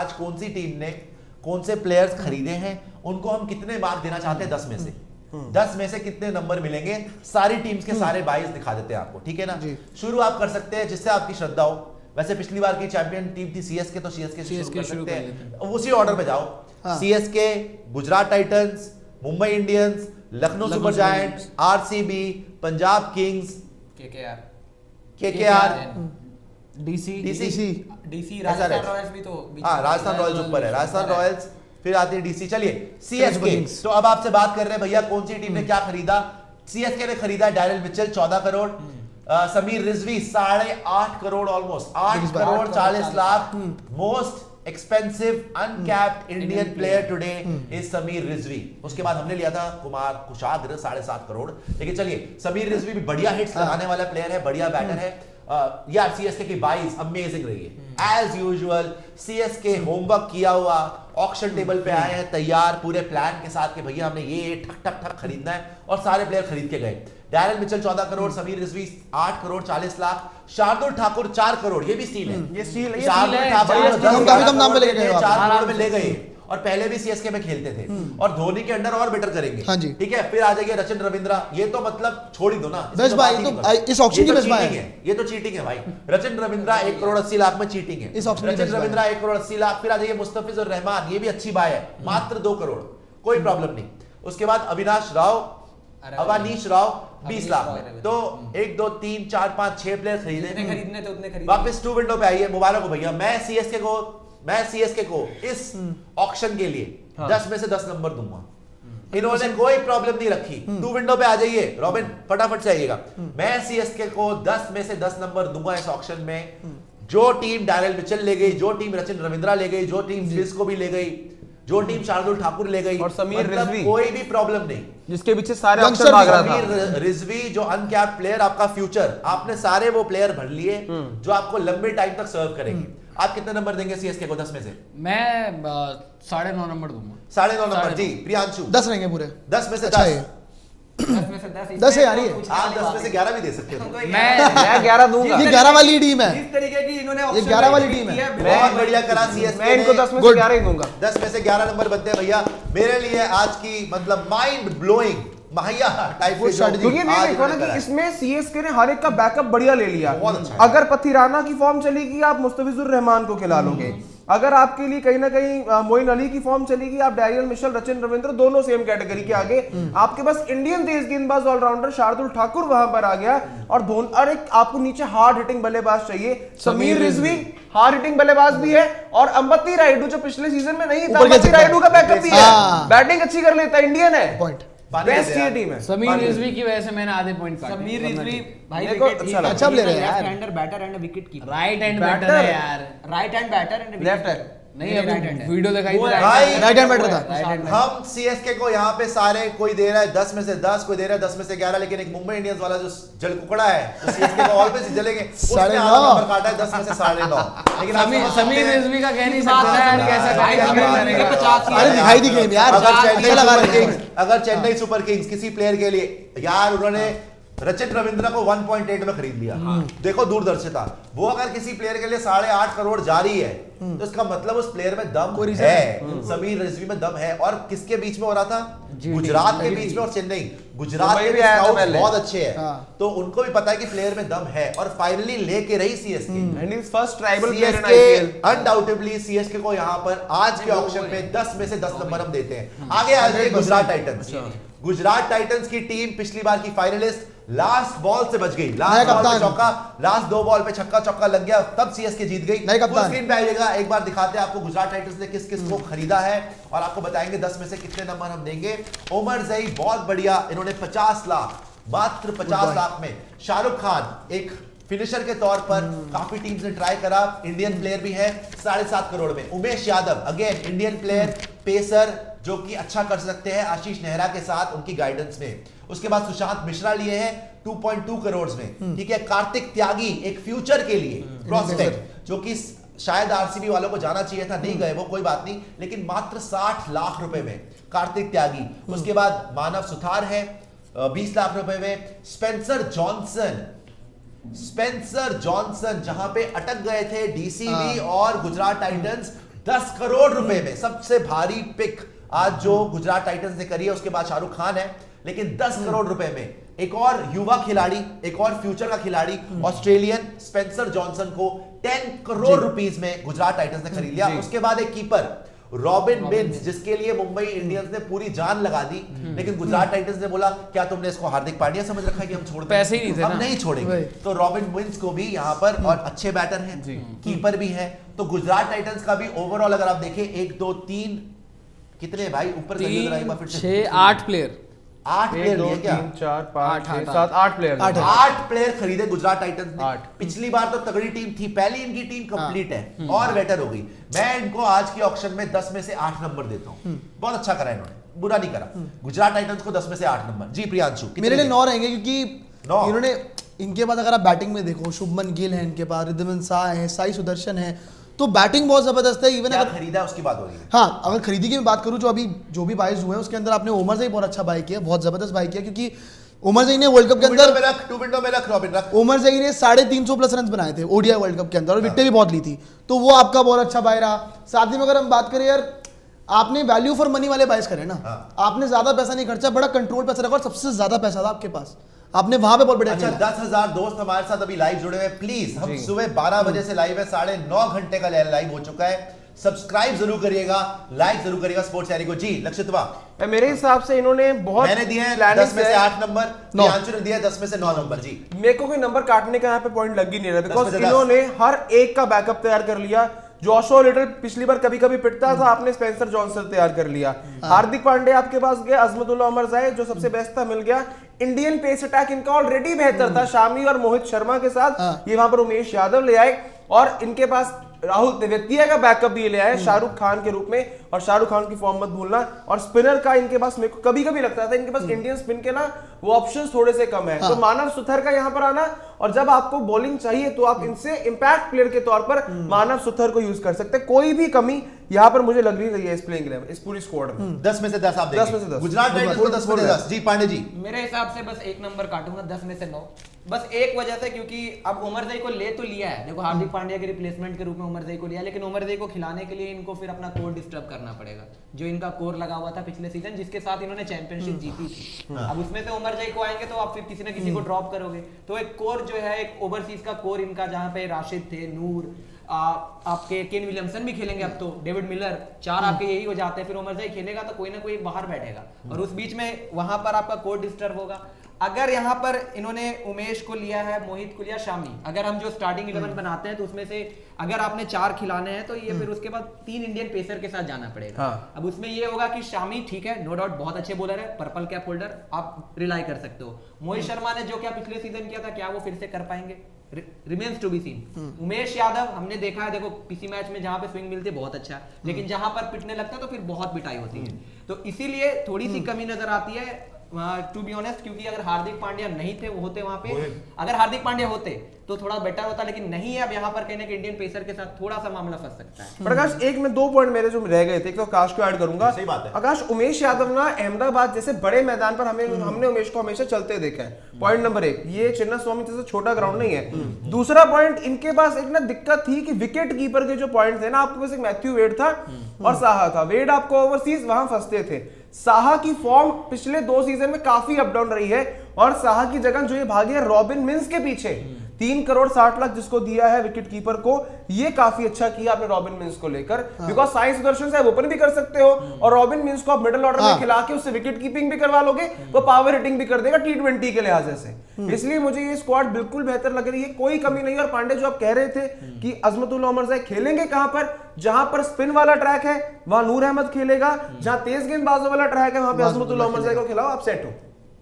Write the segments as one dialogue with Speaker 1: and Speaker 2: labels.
Speaker 1: आज कौन सी टीम ने कौन से प्लेयर्स खरीदे हैं, उनको हम कितने मार्क देना चाहते हैं 10 में से। 10 में से कितने नंबर मिलेंगे, सारी टीम्स के सारे बाइस दिखा देते हैं आपको, ठीक है ना। शुरू आप कर सकते हैं जिससे आपकी श्रद्धा हो। वैसे पिछली बार की चैंपियन टीम थी सीएसके, तो सीएसके से शुरू कर सकते हैं। उसी ऑर्डर में जाओ, CSK, Gujarat Titans, Mumbai Indians, Lucknow Super giants, RCB, Punjab Kings, KKR, DC,
Speaker 2: Rajasthan Royals भी तो
Speaker 1: राजस्थान रॉयल्स ऊपर है, राजस्थान रॉयल्स, फिर आती है डीसी। चलिए सीएसके, तो अब आपसे बात कर रहे हैं भैया कौन सी टीम ने क्या खरीदा। सीएसके ने खरीदा Daryl Mitchell 14 crore, Sameer Rizvi 8.5 crore, almost 8 crore 40 lakh. Most expensive uncapped Indian player today is Sameer Rizvi. उसके बाद हमने लिया था कुमार कुशाग्र 7.5 करोड़। लेकिन चलिए समीर रिजवी भी बढ़िया हिट्स लगाने वाला प्लेयर है, बढ़िया बैटर है। यार सीएसके की 22 अमेजिंग रही है एज यूजुअल। सीएसके होमवर्क किया हुआ, ऑक्शन टेबल पे आए हैं तैयार पूरे प्लान के साथ कि भैया हमने ये ठक ठक ठक खरीदना है, और सारे प्लेयर खरीद के गए। डैरिल मिचेल 14 करोड़, समीर रिजवी 8 करोड़ 40 लाख, शार्दुल ठाकुर 4 करोड़, ये भी स्टील है, ये स्टील है। शार्दुल ठाकुर 4 करोड़ में ले गए, और पहले भी सीएसके में खेलते थे, और धोनी के अंडर और बेटर करेंगे।
Speaker 3: हाँ जी,
Speaker 1: ठीक है। फिर आ जाइए रचिन रविंद्रा, ये तो मतलब छोड़ ही दो ना,
Speaker 3: बेस्ट बाय तो इस ऑक्शन की बेस्ट बाय है।
Speaker 1: ये तो चीटिंग है भाई। रचिन रविंद्रा 1 करोड़ 80 लाख में चीटिंग है। रचिन रविंद्रा 1 करोड़ 80 लाख। फिर आ जाइए मुस्तफिजुर रहमान, ये भी अच्छी बाय है, मात्र 2 करोड़, कोई प्रॉब्लम नहीं। उसके बाद अविनीश राव 20 लाख में। तो 1 2 3 4 5 6 प्लेयर खरीदने थे, उतने वापस 2 विंडो पे आइए। मुबारक हो भैया, मैं सीएसके को इस ऑक्शन के लिए 10 में से 10 नंबर दूंगा। इन्होंने कोई प्रॉब्लम नहीं रखी। 2 विंडो पे आ जाइए रॉबिन, फटाफट से आइएगा। मैं सीएसके को 10 में से 10 नंबर दूंगा इस ऑक्शन में। जो टीम डैरिल मिचेल ले गई, जो टीम रचिन रविंद्रा ले गई, जो टीम स्विस को भी ले गई, जो टीम शार्दुल ठाकुर ले गई,
Speaker 4: और समीर रिजवी,
Speaker 1: कोई भी प्रॉब्लम नहीं,
Speaker 4: जिसके पीछे सारे ऑप्शन भाग रहा था।
Speaker 1: समीर रिजवी जो अनकैप्ड प्लेयर, आपका फ्यूचर, आपने सारे वो प्लेयर भर लिए जो आपको लंबे टाइम तक सर्व करेंगे। आप कितने नंबर देंगे सीएसके को 10 में से?
Speaker 2: मैं 9.5 नंबर दूंगा।
Speaker 1: 9.5 नंबर। जी प्रियांशु?
Speaker 3: 10 रहेंगे पूरे।
Speaker 1: 10 में से 10
Speaker 3: है यार, ये
Speaker 1: आप 10 में से 11 भी दे सकते हो।
Speaker 4: मैं 11 दूंगा।
Speaker 3: ये 11 वाली टीम है,
Speaker 2: इस तरीके की इन्होंने
Speaker 3: ये 11 वाली टीम है।
Speaker 1: बहुत बढ़िया करा सीएसके।
Speaker 4: मैं इनको 10 में से 11 ही दूंगा।
Speaker 1: 10 में से 11 नंबर बनते हैं भैया। मेरे लिए आज की मतलब माइंड ब्लोइंग महिया टाइप की स्ट्रेटजी।
Speaker 4: क्योंकि नहीं देखो ना कि इसमें सीएसके ने हर एक का बैकअप बढ़िया ले लिया। अगर पथिराना की फॉर्म चलेगी, आप मुस्तफिजुर रहमान को खिला लोगे। अगर आपके लिए कहीं ना कहीं मोइन अली की फॉर्म चलेगी, आप डैरियल मिचेल, रचिन रविंद्र, दोनों सेम कैटेगरी के आगे। आपके पास इंडियन तेज गेंदबाज ऑलराउंडर शार्दुल ठाकुर वहां पर आ गया, और एक आपको नीचे हार्ड हिटिंग बल्लेबाज चाहिए। समीर रिजवी हार्ड हिटिंग बल्लेबाज भी है, और अंबती रायडू जो पिछले सीजन में नहीं था, अंबती रायडू का बैकअप भी है, बैटिंग अच्छी कर लेता है, इंडियन है,
Speaker 3: पॉइंट
Speaker 4: बेस्ट ये टीम है।
Speaker 2: समीर रिजवी की वजह से मैंने आधे पॉइंट काटे।
Speaker 5: समीर रिजवी भाई
Speaker 3: अच्छा प्लेयर है यार।
Speaker 5: Left hander batter and wicket keeper.
Speaker 2: Right hand batter है यार।
Speaker 5: Right hand batter and
Speaker 4: left hand
Speaker 2: नहीं, अभी वीडियो दिखाई दे
Speaker 1: भाई
Speaker 3: राइट हैंड बैटर था।
Speaker 1: हम सीएसके को यहाँ पे सारे, कोई दे रहा है 10 में से 10, कोई दे रहा है 10 में से 11, लेकिन एक मुंबई इंडियंस वाला जो जल कुकड़ा है, तो सीएसके को ऑल पे जलेंगे, उसने आधा नंबर काटा है 10 में से 9.5। लेकिन
Speaker 2: समीर रिजवी का कह नहीं सकता यार, कैसा
Speaker 3: अरे दिखाई दी गेम यार,
Speaker 1: अगर चेन्नई सुपर किंग्स किसी प्लेयर के लिए, यार उन्होंने रचिन रविंद्रा को 1.8 में खरीद लिया। देखो दूरदर्शिता, वो अगर किसी प्लेयर के लिए 8.5 करोड़ जारी है, तो इसका मतलब उस प्लेयर में दम है। समीर रिजवी में दम है। और किसके बीच में हो रहा था? गुजरात के बीच में और चेन्नई। गुजरात के स्काउट्स बहुत अच्छे हैं, तो उनको भी पता है कि प्लेयर में दम है, और फाइनली लेके रही CSK.
Speaker 4: And is first tribal player in IPL.
Speaker 1: Undoubtedly CSK को यहाँ पर आज के ऑक्शन में 10 में से 10 नंबर हम देते हैं। आगे आ जाइए गुजरात टाइटंस। गुजरात टाइटंस की टीम पिछली बार की फाइनलिस्ट, लास्ट बॉल से बच गई, लास्ट बॉल पे चौका, लास्ट 2 बॉल पे छक्का चौका लग गया, तब सीएसके जीत गई। फुल स्क्रीन पे आइएगा, एक बार दिखाते हैं आपको गुजरात टाइटंस ने किस किस को खरीदा है, और आपको बताएंगे 10 में से कितने नंबर हम देंगे। उमर जई बहुत बढ़िया, इन्होंने 50 लाख, मात्र 50 लाख में। शाहरुख खान एक फिनिशर के तौर पर काफी टीम्स ने ट्राई करा, इंडियन प्लेयर भी है, 7.5 करोड़ में। Umesh Yadav again Indian player, pacer, जो कि अच्छा कर सकते हैं आशीष नेहरा के साथ उनकी गाइडेंस में। उसके बाद सुशांत मिश्रा लिए हैं 2.2 करोड़ में। ठीक है। कार्तिक त्यागी एक फ्यूचर के लिए प्रोस्पेक्ट, जो कि शायद आरसीबी वालों को जाना चाहिए था, नहीं गए वो, कोई बात नहीं, लेकिन मात्र 60 लाख रुपए में कार्तिक त्यागी। उसके बाद मानव सुथार है 20 लाख रुपए में। स्पेंसर जॉनसन जहां पे अटक गए थे डीसीबी और गुजरात टाइटंस, 10 करोड़ रुपए में सबसे भारी पिक आज जो गुजरात टाइटंस ने करी है, उसके बाद शाहरुख खान है, लेकिन 10 करोड़ रुपए में एक और युवा खिलाड़ी, एक और फ्यूचर का खिलाड़ी ऑस्ट्रेलियन स्पेंसर जॉनसन को 10 करोड़ रुपीस में गुजरात टाइटंस ने खरीद लिया। उसके बाद एक कीपर रॉबिन मिन्स, जिसके लिए मुंबई इंडियंस ने पूरी जान लगा दी, लेकिन गुजरात टाइटंस ने बोला क्या तुमने इसको हार्दिक पांड्या समझ रखा है कि हम छोड़ देंगे?
Speaker 2: पैसे ही नहीं थे
Speaker 1: हम
Speaker 2: ना।
Speaker 1: नहीं छोड़ेंगे। तो रॉबिन मिन्स को भी यहाँ पर, और अच्छे बैटर हैं, कीपर भी हैं, तो गुजरात टाइटंस का भी ओवरऑल अगर आप देखें 1 2 3 कितने भाई ऊपर करिए जरा एक बार फिर
Speaker 2: 3
Speaker 1: से
Speaker 2: 6 8 प्लेयर
Speaker 1: 8 प्लेयर
Speaker 4: 1 2
Speaker 1: लिए क्या?
Speaker 4: 3 4 5
Speaker 2: आठ,
Speaker 4: 6 7 8 प्लेयर।
Speaker 1: 8 प्लेयर खरीदे गुजरात टाइटंस ने।
Speaker 4: 8
Speaker 1: पिछली बार तो तगड़ी टीम थी, पहली इनकी टीम कंप्लीट है और बेटर हो गई। मैं इनको आज के ऑक्शन में 10 में से 8 नंबर देता हूं। बहुत अच्छा करा इन्होंने, बुरा नहीं करा। गुजरात टाइटंस को 10 में से 8 नंबर। जी प्रियांशु, कितने
Speaker 3: मेरे लिए
Speaker 1: देंगे?
Speaker 3: 9 रहेंगे, क्योंकि
Speaker 1: 9
Speaker 3: इन्होंने इनके बाद अगर आप बैटिंग में देखो, शुभमन गिल है इनके पास, रिद्धिमान शाह है, साई सुदर्शन है, तो बैटिंग बहुत जबरदस्त है। इवन
Speaker 1: क्या
Speaker 3: अगर
Speaker 1: खरीदा उसकी बात हो रही है।
Speaker 3: हाँ, अगर खरीदी की मैं बात करूं, जो भी बाइज हुए हैं उसके अंदर आपने ओमर से बहुत अच्छा बाई किया, बहुत जबरदस्त बाई किया, क्योंकि ओमर जई ने वर्ल्ड कप के अंदर
Speaker 1: टू विंडो में रख रॉबिन रख।
Speaker 3: ओमर जई ने 350 प्लस रन बनाए थे ओडीआई वर्ल्ड कप के अंदर, और विकेटें भी बहुत ली थी, तो वो आपका बहुत अच्छा बाय रहा। साथ ही में अगर हम बात करें यार, आपने वैल्यू फॉर मनी वाले बाइज करे ना, आपने ज्यादा पैसा नहीं खर्चा, बड़ा कंट्रोल पैसा रखा, और सबसे ज्यादा पैसा था आपके पास, आपने वहां पे बहुत बढ़िया
Speaker 1: अच्छा,
Speaker 3: खेला।
Speaker 1: 10,000 दोस्त हमारे साथ अभी लाइव जुड़े हुए हैं। प्लीज, हम सुबह 12 बजे से लाइव है, 9.5 घंटे का लाइव हो चुका है। सब्सक्राइब जरूर करिएगा, लाइक जरूर करिएगा स्पोर्ट्स यारी को। जी लक्षितवा,
Speaker 4: मेरे हिसाब से इन्होंने बहुत
Speaker 1: मैंने दिए हैं
Speaker 4: planning
Speaker 1: 10 में से 8 नंबर,
Speaker 3: 9
Speaker 1: प्रियांशु ने दिया है 10 में से 9 नंबर। जी
Speaker 4: मेरे को कोई नंबर काटने का यहाँ पे पॉइंट लग ही नहीं रहा,
Speaker 1: 10
Speaker 4: बिकॉज
Speaker 1: में से 10।
Speaker 4: इन्होंने हर एक का बैकअप तैयार कर लिया। जोशुआ लिटल पिछली बार कभी कभी पिटता था, आपने स्पेंसर जॉनसन तैयार कर लिया। हार्दिक पांड्या आपके पास गया, अजमतुल्ला उमर जाए जो सबसे बेस्ट था मिल गया। इंडियन पेस अटैक इनका ऑलरेडी बेहतर था, शामी और मोहित शर्मा के साथ ये वहां पर उमेश यादव ले आए, और इनके पास राहुल तेवतिया का बैकअप भी ले आए शाहरुख खान के रूप में, और शाहरुख खान की फॉर्म मत भूलना। और स्पिनर का इनके पास, मेरे को कभी कभी लगता था इनके पास इंडियन स्पिन के ना वो ऑप्शंस थोड़े से कम है, तो मानव सुथर का यहाँ पर आना, और जब आपको बॉलिंग चाहिए तो आप इनसे इंपैक्ट प्लेयर के तौर पर मानव सुथर को यूज कर सकते हैं। कोई भी कमी यहाँ पर मुझे लग नहीं रही है इस प्लेइंग 11 इस पूरी स्क्वाड में।
Speaker 1: 10 में से 10 आप देंगे।
Speaker 4: 10 में से 10
Speaker 1: गुजरात टाइटंस को 10 में से 10। जी पांडे जी,
Speaker 5: मेरे हिसाब से बस एक नंबर काटूंगा 10 में से 9, बस एक वजह से, क्योंकि अब उमर जई को ले तो लिया है, देखो हार्दिक पांड्या के रिप्लेसमेंट के रूप में उमर जई को लिया, लेकिन उमर जई को खिलाने के लिए इनको फिर अपना कोर डिस्टर्ब करना पड़ेगा, जो इनका कोर लगा हुआ था पिछले सीजन, जिसके साथ इन्होंने चैंपियनशिप जीती थी। अब उसमें से उमर जई को आएंगे तो आप फिर किसी ना किसी को ड्रॉप करोगे, तो एक कोर जो है, एक ओवरसीज का कोर इनका, जहां पे राशिद थे, नूर, आपके केन विलियमसन भी खेलेंगे, अब तो डेविड मिलर, 4 आपके यही हो जाते हैं। फिर उमर जई खेलेगा तो कोई ना कोई बाहर बैठेगा, और उस बीच में वहां पर आपका कोर डिस्टर्ब होगा। अगर यहाँ पर इन्होंने उमेश को लिया है, मोहित को लिया, शामी, अगर हम जो स्टार्टिंग 11 बनाते हैं तो उसमें से अगर आपने 4 खिलाने हैं तो ये फिर उसके बाद 3 इंडियन पेसर के साथ जाना पड़ेगा। अब उसमें ये होगा कि शामी ठीक है, नो डाउट बहुत अच्छे बॉलर है, पर्पल कैप होल्डर, आप रिलाई कर सकते हो। मोहित शर्मा ने जो क्या पिछले सीजन किया था, क्या वो फिर से कर पाएंगे? Remains to be seen. Umesh Yadav हमने देखा है, देखो किसी मैच में जहां पे स्विंग मिलती है बहुत अच्छा है, लेकिन जहां पर पिटने लगता है तो फिर बहुत पिटाई होती है, तो इसीलिए थोड़ी सी कमी नजर आती है टू बी ऑनेस्ट। क्योंकि अगर हार्दिक पांड्या नहीं थे, वो होते वहां पे, अगर हार्दिक पांड्या होते तो थोड़ा बेटर होता, लेकिन नहीं है। अब यहाँ पर कहने के इंडियन पेसर के साथ थोड़ा सा मामला फंस सकता है।
Speaker 4: प्रकाश, एक में 2 पॉइंट मेरे जो रह गए थे, एक तो आकाश को ऐड करूंगा।
Speaker 1: सही बात है।
Speaker 4: आकाश, उमेश यादव ना अहमदाबाद जैसे बड़े मैदान पर हमने उमेश को हमेशा चलते देखा है। पॉइंट नंबर 1, ये चिन्ना स्वामी जैसे छोटा ग्राउंड नहीं है। दूसरा पॉइंट, इनके पास एक ना दिक्कत थी कि विकेट कीपर के जो पॉइंट थे ना, आपके पास एक मैथ्यू वेड था और साहा था। वेड आपको ओवरसीज वहां फंसते थे। साहा की फॉर्म पिछले 2 सीजन में काफी अप डाउन रही है, और साहा की जगह जो ये भागे है रॉबिन मिन्स के पीछे, 3 करोड़ 60 लाख जिसको दिया है विकेट कीपर को, ये काफी अच्छा किया आपने रॉबिन मिन्स को लेकर, बिकॉज साई सुदर्शन से ओपन भी कर सकते हो, और रॉबिन मिन्स को आप मिडिल ऑर्डर में खिला के उससे विकेट कीपिंग भी करवा लोगे, वो पावर हिटिंग भी कर देगा T20 के लिहाज से। इसलिए मुझे ये स्क्वाड बिल्कुल बेहतर लग रही है, कोई कमी नहीं है। और पांडे, जो आप कह रहे थे कि अजमतुल्ला उमर जाए खेलेंगे कहां पर, जहां पर स्पिन वाला ट्रैक है वहां नूर अहमद खेलेगा, जहां तेज गेंदबाजों वाला ट्रैक है वहां पे अजमतुल्ला उमर जाए को खिलाओ, आप सेट हो।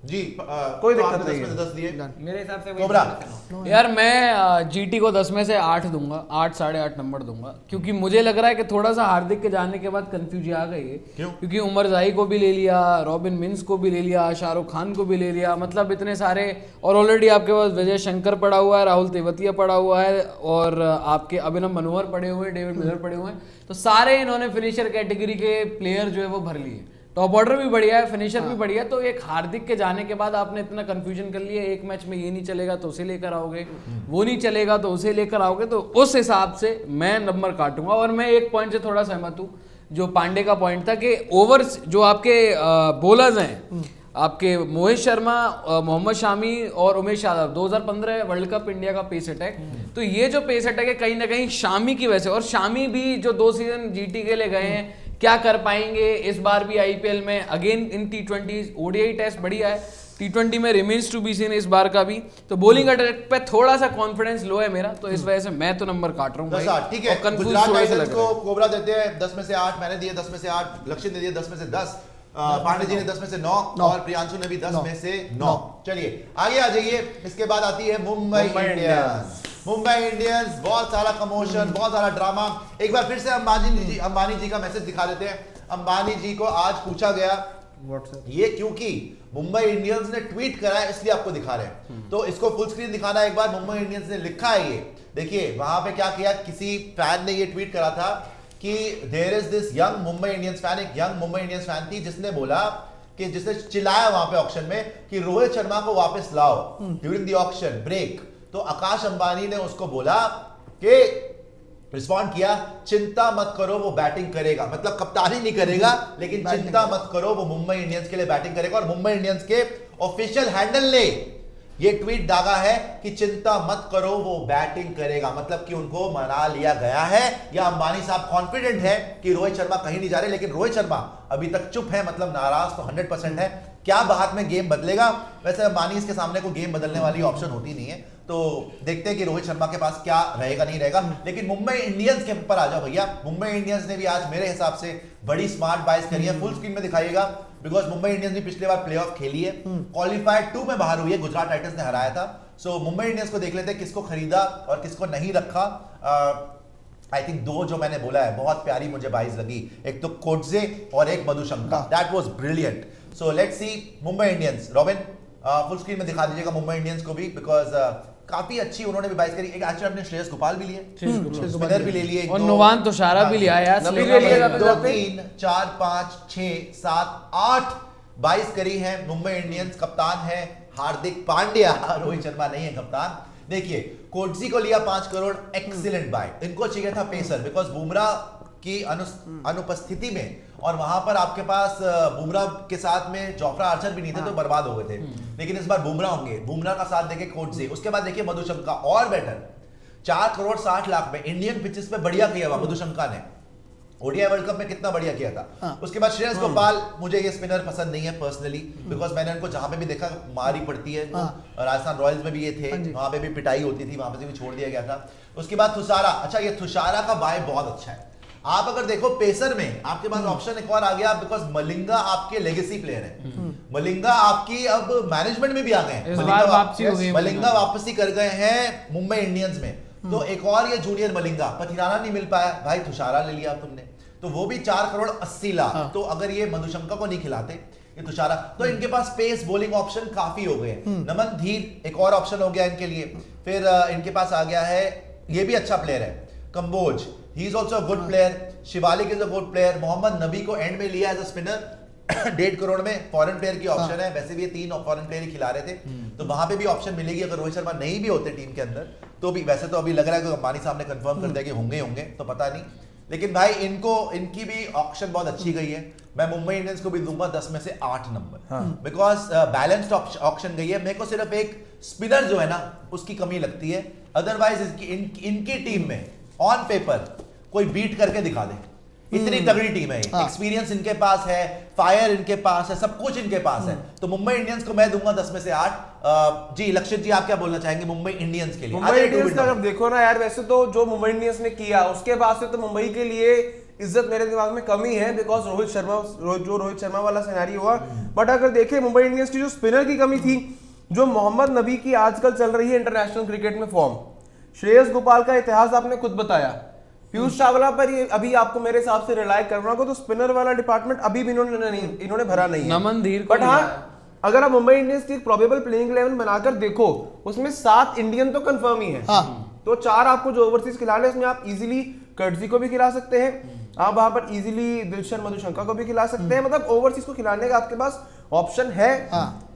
Speaker 1: जी
Speaker 4: कोई
Speaker 1: तो
Speaker 4: दिक्कत
Speaker 1: आपने
Speaker 4: नहीं
Speaker 1: 10 में से 10 दिए।
Speaker 5: मेरे हिसाब से
Speaker 1: कोबरा,
Speaker 2: यार मैं जीटी को 10 में से 8 दूंगा, 8 साढ़े 8 नंबर दूंगा, क्योंकि मुझे लग रहा है कि थोड़ा सा हार्दिक के जाने के बाद कंफ्यूजन आ गई है।
Speaker 1: क्यों?
Speaker 2: क्योंकि उमर जाई को भी ले लिया, रॉबिन मिन्स को भी ले लिया, शाहरुख खान को भी ले लिया, मतलब इतने सारे, और ऑलरेडी आपके पास विजय शंकर पड़ा हुआ है, राहुल तेवतिया पड़ा हुआ है, और आपके अभिनव मनोहर पड़े हुए हैं, डेविड मिलर पड़े हुए हैं, तो सारे इन्होंने फिनिशर कैटेगरी के प्लेयर जो है वो भर लिए। टॉप ऑर्डर भी बढ़िया है, फिनिशर भी बढ़िया है। तो एक हार्दिक के जाने के बाद आपने इतना कंफ्यूजन कर लिया, एक मैच में ये नहीं चलेगा तो उसे लेकर आओगे, वो नहीं चलेगा तो उसे लेकर आओगे, तो उस हिसाब से मैं नंबर काटूंगा। और मैं एक पॉइंट से थोड़ा सहमत हूँ, जो पांडे का पॉइंट था कि ओवर्स जो आपके बॉलर्स हैं, आपके मोहित शर्मा, मोहम्मद शामी और Umesh Yadav, 2015 world cup India का पेस अटैक, तो ये जो पेस अटैक है कहीं ना कहीं शामी की वजह से, और शामी भी जो 2 सीजन जीटी के लिए गए हैं, क्या कर पाएंगे इस बार भी आईपीएल में, again in T20 ODI test बढ़िया है, T20 में रिमेन्स टू बी सीन इस बार का भी। तो बॉलिंग अटैक पे थोड़ा सा कॉन्फिडेंस लो है मेरा, तो इस वजह से मैं तो नंबर काट रहा हूँ भाई।
Speaker 1: 10-8 ठीक है।
Speaker 2: और confuse
Speaker 1: गुजरात
Speaker 2: थोड़े से
Speaker 1: टाइटंस
Speaker 2: लग
Speaker 1: को
Speaker 2: रहा है।
Speaker 1: कोबरा देते हैं 10 में से 8, मैंने दिए 10 में से 8, लक्ष्य ने दिए 10 में से 10, पांडे जी ने 10 में से 9 और प्रियांशु ने भी 10 में से 9। चलिए आगे आ जाइए। इसके बाद आती है मुंबई इंडियंस। मुंबई इंडियंस, बहुत सारा कमोशन, बहुत सारा ड्रामा। एक बार फिर से अंबानी जी का मैसेज दिखा देते हैं। अंबानी जी को आज पूछा गया ये क्योंकि मुंबई इंडियंस ने ट्वीट करा है, इसलिए आपको दिखा रहे हैं। तो इसको फुल स्क्रीन दिखाना एक बार। मुंबई इंडियंस ने लिखा है ये देखिए, वहां पे क्या किया, किसी फैन ने ये ट्वीट करा था कि there is this young Mumbai Indians fan, एक यंग मुंबई इंडियंस फैन थी जिसने बोला कि जिसने चिल्लाया वहां पे ऑक्शन में कि रोहित शर्मा को वापस लाओ ड्यूरिंग द ऑक्शन ब्रेक। तो आकाश अंबानी ने उसको बोला कि रिस्पॉन्ड किया, चिंता मत करो वो बैटिंग करेगा, मतलब कप्तानी नहीं करेगा लेकिन चिंता मत करो वो मुंबई इंडियंस के लिए बैटिंग करेगा। और मुंबई इंडियंस के ऑफिशियल हैंडल ने ये ट्वीट डाला है कि चिंता मत करो वो बैटिंग करेगा, मतलब कि उनको मना लिया गया है, या अंबानी साहब कॉन्फिडेंट है कि रोहित शर्मा कहीं नहीं जा रहे। लेकिन रोहित शर्मा अभी तक चुप है, मतलब नाराज तो 100% है। क्या बात में गेम बदलेगा? वैसे अंबानी इसके सामने कोई गेम बदलने वाली ऑप्शन होती नहीं है, तो देखते हैं कि रोहित शर्मा के पास क्या रहेगा नहीं रहेगा। लेकिन मुंबई इंडियंस के ऊपर आ जाओ भैया। मुंबई इंडियंस ने भी आज मेरे हिसाब से बड़ी स्मार्ट बाइज करी है। फुल स्क्रीन में दिखाइएगा, बिकॉज मुंबई इंडियंस भी पिछले बार प्लेऑफ खेली है, क्वालिफायर 2 में बाहर हुई है, गुजरात टाइटंस ने हराया था। सो मुंबई इंडियंस को देख लेते हैं किसको खरीदा और किसको नहीं रखा। आई थिंक 2 जो मैंने बोला है बहुत प्यारी मुझे बाइज लगी, एक तो कोटजे और एक Madushanka, that was brilliant. So let's see Mumbai Indians. Robin full screen में दिखा दीजिएगा मुंबई इंडियंस को भी, बिकॉज काफी अच्छी उन्होंने भी बाइज करी। एक एक्चुअली अपने श्रेयस गोपाल भी लिए, स्पिनर भी ले लिए,
Speaker 2: और नुवान तुषारा भी लिया यार,
Speaker 1: 2 3 4 5 6 7 8 22 करी है मुंबई इंडियंस। कप्तान है हार्दिक पांड्या, रोहित शर्मा नहीं है कप्तान। देखिए कोटजी को लिया 5 करोड़, एक्सीलेंट बाय। इनको चाहिए था पेसर, बिकॉज बुमराह की अनुपस्थिति में, और वहां पर आपके पास बुमराह के साथ में जोफ्रा आर्चर भी नहीं थे, तो बर्बाद हो गए थे। लेकिन इस बार बुमराह होंगे, बुमराह का साथ देखे कोटजी। उसके बाद देखिए मधुशंका, और बेटर 4 करोड़ 60 लाख में इंडियन पिचेस पे बढ़िया किया हुआ मधुशंका ने। ओडीआई वर्ल्ड कप में कितना बढ़िया किया था। उसके बाद श्रेयस गोपाल, मुझे ये स्पिनर पसंद नहीं है पर्सनली, बिकॉज मैंने उनको जहां पे भी देखा मारी पड़ती है। राजस्थान रॉयल्स में भी ये थे, वहां पे भी पिटाई होती थी, वहां पे भी छोड़ दिया गया था। उसके बाद तुषारा, अच्छा ये तुषारा का बाय बहुत अच्छा है। आप अगर देखो पेसर में आपके पास ऑप्शन एक और आ गया, बिकॉज मलिंगा आपके लेगेसी प्लेयर है। मलिंगा आपकी अब मैनेजमेंट में भी आ गए हैं, मलिंगा वापसी कर गए हैं मुंबई इंडियंस में। तो एक और ये जूनियर मलिंगा, पथिराना नहीं मिल पाया भाई, तुषारा ले लिया तुमने, तो वो भी 4 करोड़ 80 लाख। तो अगर ये मधुशंका को नहीं खिलाते ये तुषारा, तो इनके पास पेस बॉलिंग ऑप्शन काफी हो गए। नमन धीर एक और ऑप्शन हो गया इनके लिए। फिर इनके पास आ गया है, ये भी अच्छा प्लेयर है, Kamboj, he is also a good player. Shivalik is a good player. Mohammad Nabi को एंड में लिया एज अ स्पिनर 1.5 करोड़ में, फॉरेन प्लेयर की ऑप्शन है। वैसे भी ये 3 फॉरेन प्लेयर ही खिला रहे थे, तो वहां पे भी ऑप्शन मिलेगी अगर रोहित शर्मा नहीं भी होते टीम के अंदर तो भी। वैसे तो अभी लग रहा है कि अंबानी साहब ने कंफर्म कर दिया कि होंगे, तो पता नहीं। लेकिन भाई इनकी भी ऑप्शन बहुत अच्छी गई है। मैं मुंबई इंडियंस को भी दूंगा 10 में से 8 नंबर, बिकॉज बैलेंस्ड ऑप्शन गई है। मेरे को सिर्फ एक स्पिनर जो है ना उसकी कमी लगती है, अदरवाइज इनकी टीम में ऑन पेपर कोई बीट करके दिखा दे, इतनी तगड़ी टीम है। एक्सपीरियंस इनके पास है, फायर इनके पास है, सब कुछ इनके पास है। तो मुंबई इंडियंस को मैं दूंगा 10 में से 8। जी लक्षित जी, आप क्या बोलना चाहेंगे मुंबई इंडियंस के लिए?
Speaker 4: मुंबई इंडियंस का जब देखो ना यार, वैसे तो जो मुंबई इंडियंस ने किया उसके बाद से तो मुंबई के लिए इज्जत मेरे दिमाग में कमी है, बिकॉज रोहित शर्मा वाला सिनेरियो हुआ। बट अगर देखें मुंबई इंडियंस की जो स्पिनर की कमी थी, जो मोहम्मद नबी की आजकल चल रही है इंटरनेशनल क्रिकेट में फॉर्म, श्रेयस गोपाल का इतिहास आपने खुद बताया, पीयूष चावला पर ये अभी आपको मेरे हिसाब से रिलाय करना होगा, तो स्पिनर वाला डिपार्टमेंट अभी भी इन्होंने भरा नहीं है।
Speaker 2: नमन धीर
Speaker 4: बट हाँ, अगर आप मुंबई इंडियंस की एक प्रोबेबल प्लेइंग 11 बनाकर देखो, उसमें 7 इंडियन तो कंफर्म ही है। तो 4 आपको जो ओवरसीज खिलाने, इसमें आप इजीली कर्टजी को भी खिला सकते हैं, आप वहां पर इजीली दिलशन मधुशंका को भी खिला सकते हैं, मतलब ओवरसीज को खिलाने का आपके पास ऑप्शन है।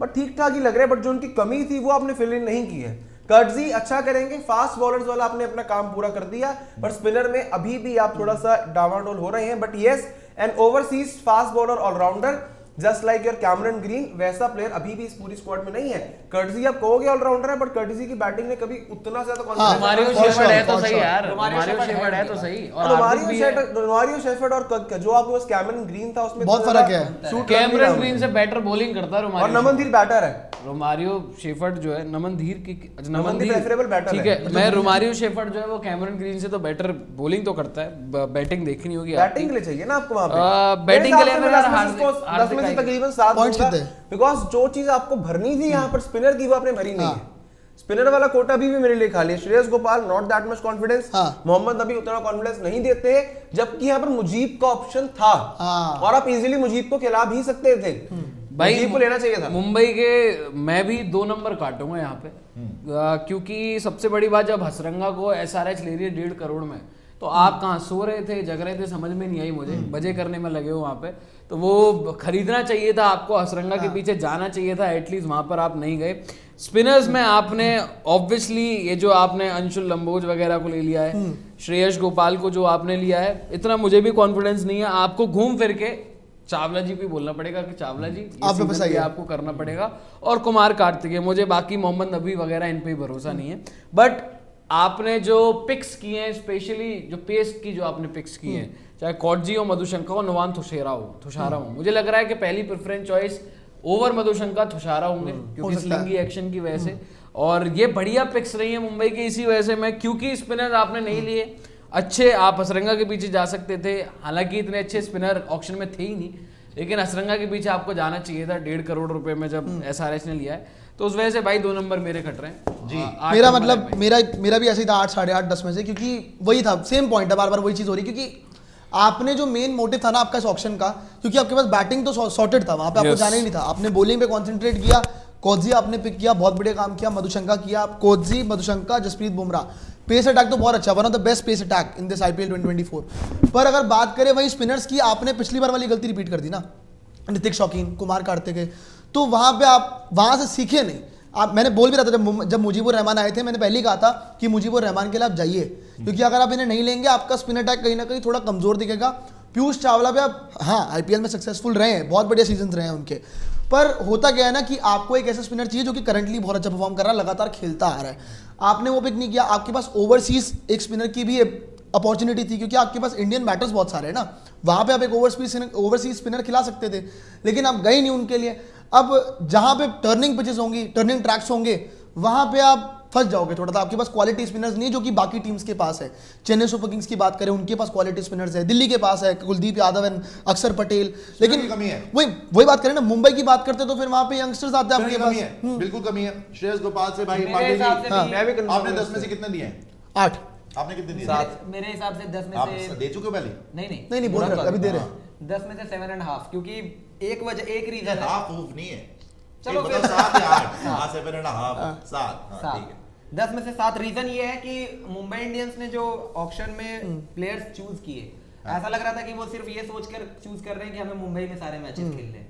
Speaker 4: बट ठीक ठाक ही लग रहे हैं, बट जो उनकी कमी थी वो आपने फिल इन नहीं की है। कर्टजी अच्छा करेंगे, फास्ट बॉलर्स वाला आपने अपना काम पूरा कर दिया, पर स्पिनर में अभी भी आप थोड़ा सा डावाडोल हो रहे हैं। But yes, an overseas fast bowler allrounder just like your Cameron Green, वैसा प्लेयर अभी भी इस पूरी स्क्वाड में नहीं है। कर्टजी आप कहोगे ऑलराउंडर है, बट कर्टजी की बैटिंग ने कभी उतना ज्यादा कॉन्फिडेंस
Speaker 2: रोमारियो शेफर्ड है तो सही यार, रोमारियो शेफर्ड है तो सही, और
Speaker 4: रोमारियो शेफर्ड और जो आपके पास कैमरन ग्रीन था उसमें
Speaker 3: बहुत फर्क है।
Speaker 2: कैमरन ग्रीन से बेटर बॉलिंग करता है
Speaker 4: और
Speaker 2: रोमारियो,
Speaker 4: नमनधीर बैटर है।
Speaker 2: रोमारियो शेफर्ड जो है नमनधीर की
Speaker 4: नमनधीर प्रेफरेबल बैटर
Speaker 2: ठीक है, मैं रोमारियो शेफर्ड जो है वो कैमरन ग्रीन से तो बेटर बॉलिंग तो करता है, बैटिंग देखनी होगी,
Speaker 4: बैटिंग के लिए चाहिए ना आपको वहां पे।
Speaker 2: बैटिंग के लिए
Speaker 4: मेरे हिसाब से 10 में से तकरीबन 7
Speaker 3: पॉइंट्स कितने?
Speaker 4: बिकॉज जो चीज आपको भरनी थी यहाँ पर स्पिनर की वो आपने भरी नहीं है। स्पिनर वाला कोटा भी मेरे लिए खाली है। Shreyas Gopal not that much confidence, Mohammad Nabi उतना कॉन्फिडेंस नहीं देते, जबकि यहाँ पर मुजीब का ऑप्शन था और आप इजीली मुजीब को खिला भी सकते थे।
Speaker 2: भाई
Speaker 4: मुजीब को लेना चाहिए था।
Speaker 2: मुंबई के मैं भी 2 नंबर काटूंगा यहाँ पे, क्योंकि सबसे बड़ी बात जब हसरंगा को एसआरएच ले रही है 1.5 करोड़ में, तो आप कहाँ सो रहे थे, जग रहे थे, समझ में नहीं आई मुझे, बजे करने में लगे हो वहाँ पे, तो वो खरीदना चाहिए था आपको, हसरंगा के पीछे जाना चाहिए था, एटलीस्ट वहां पर आप नहीं गए। स्पिनर्स में आपने ऑब्वियसली ये जो आपने अंशुल लंबोज वगैरह को ले लिया है, श्रेयस गोपाल को जो आपने लिया है, इतना मुझे भी कॉन्फिडेंस नहीं है। आपको घूम फिर के चावला जी भी बोलना पड़ेगा कि चावला जी ये आपको करना पड़ेगा, और कुमार कार्तिकेय, मुझे बाकी मोहम्मद नबी वगैरह इन पे ही भरोसा नहीं है। बट आपने जो पिक्स किए हैं, स्पेशली जो पेस की जो आपने पिक्स किए हैं, चाहे कॉटजी हो, मधुशंका हो, नुवान थुशेरा हो, मुझे लग रहा है कि पहली preference choice over Madushanka Thushara होंगे, क्योंकि स्लिंगी एक्शन की वजह से, और ये बढ़िया पिक्स रही है मुंबई की इसी वजह से। मैं क्योंकि स्पिनर आपने नहीं लिए अच्छे, आप हसरंगा के पीछे जा सकते थे, हालांकि इतने अच्छे स्पिनर ऑक्शन में थे ही नहीं, लेकिन हसरंगा के पीछे आपको जाना चाहिए था 1.5 करोड़ रुपए में जब एसआरएच ने लिया है, तो उस वजह से भाई 2 नंबर मेरे कट रहे हैं
Speaker 1: जी।
Speaker 3: मेरा मतलब मेरा भी ऐसे ही था 8, 8.5, 10 में से, क्योंकि वही था, सेम पॉइंट है, बार बार वही चीज हो रही, क्योंकि आपने जो मेन मोटिव था ना आपका इस ऑप्शन का, क्योंकि आपके पास बैटिंग तो सॉर्टेड था, वहां पे आपको जाना ही नहीं था, आपने बॉलिंग पे कंसंट्रेट किया, कोटजी आपने पिक किया, बहुत बढ़िया काम किया, मधुशंका किया, Coetzee, Madushanka, Jasprit Bumrah, pace attack तो बहुत अच्छा, one of the best pace attack in this IPL 2024। पर अगर बात करें वही स्पिनर्स की, आपने पिछली बार वाली गलती रिपीट कर दी ना, ऋतिक शौकीन, कुमार कार्तिकेय, तो वहां पे आप वहां से सीखे नहीं। आप, मैंने बोल भी रहा था जब मुजीबुर रहमान आए थे, मैंने पहले ही कहा था कि मुजीबुर रहमान के लिए आप जाइए, क्योंकि अगर आप इन्हें नहीं लेंगे आपका स्पिन अटैक कहीं ना कहीं थोड़ा कमजोर दिखेगा। पीयूष चावला भी आप, हाँ आईपीएल में सक्सेसफुल रहे हैं, बहुत बढ़िया सीजन रहे हैं उनके, पर होता क्या है ना कि आपको एक ऐसा स्पिनर चाहिए जो कि करंटली बहुत अच्छा परफॉर्म कर रहा है, लगातार खेलता आ रहा है, आपने वो पिक नहीं किया। आपके पास ओवरसीज एक स्पिनर की भी अपॉर्चुनिटी थी, क्योंकि आपके पास इंडियन बैटर्स बहुत सारे हैं ना, वहां पे आप एक ओवरसीज स्पिनर खिला सकते थे, लेकिन आप गए नहीं उनके लिए। अब जहां पे टर्निंग पिचेस होंगी, टर्निंग ट्रैक्स होंगे, वहां पे आप फंस जाओगे थोड़ा सा, आपके पास क्वालिटी स्पिनर्स नहीं जो कि बाकी टीम्स के पास है। चेन्नई सुपर किंग्स की बात करें, उनके पास क्वालिटी स्पिनर्स है, दिल्ली के पास है कुलदीप यादव एंड अक्षर पटेल, लेकिन वही बात करें ना, मुंबई की बात करते तो फिर वहां पे यंगस्टर्स आते हैं आपके पास,
Speaker 1: बिल्कुल कमी है। श्रेयस गोपाल से भाई आपने 10 में से कितने दिए?
Speaker 3: 8।
Speaker 1: आपने कितने दिए?
Speaker 5: मेरे हिसाब से 10 में
Speaker 1: आप
Speaker 5: से
Speaker 1: दे चुके हो पहले?
Speaker 5: नहीं
Speaker 3: बोल रहे अभी दे रहे हैं
Speaker 5: 10 में से 7.5, क्योंकि एक रीजन है,
Speaker 1: हाफ ऑफ नहीं है,
Speaker 5: चलो
Speaker 1: मतलब 7 या 8, 7.5, 7, ठीक है।
Speaker 5: 10 में से 7 रीजन ये है कि मुंबई इंडियंस ने जो ऑक्शन में प्लेयर्स चूज किए, ऐसा लग रहा था कि वो सिर्फ ये सोचकर चूज कर रहे हैं कि हमें मुंबई में सारे मैचेस खेलने हैं।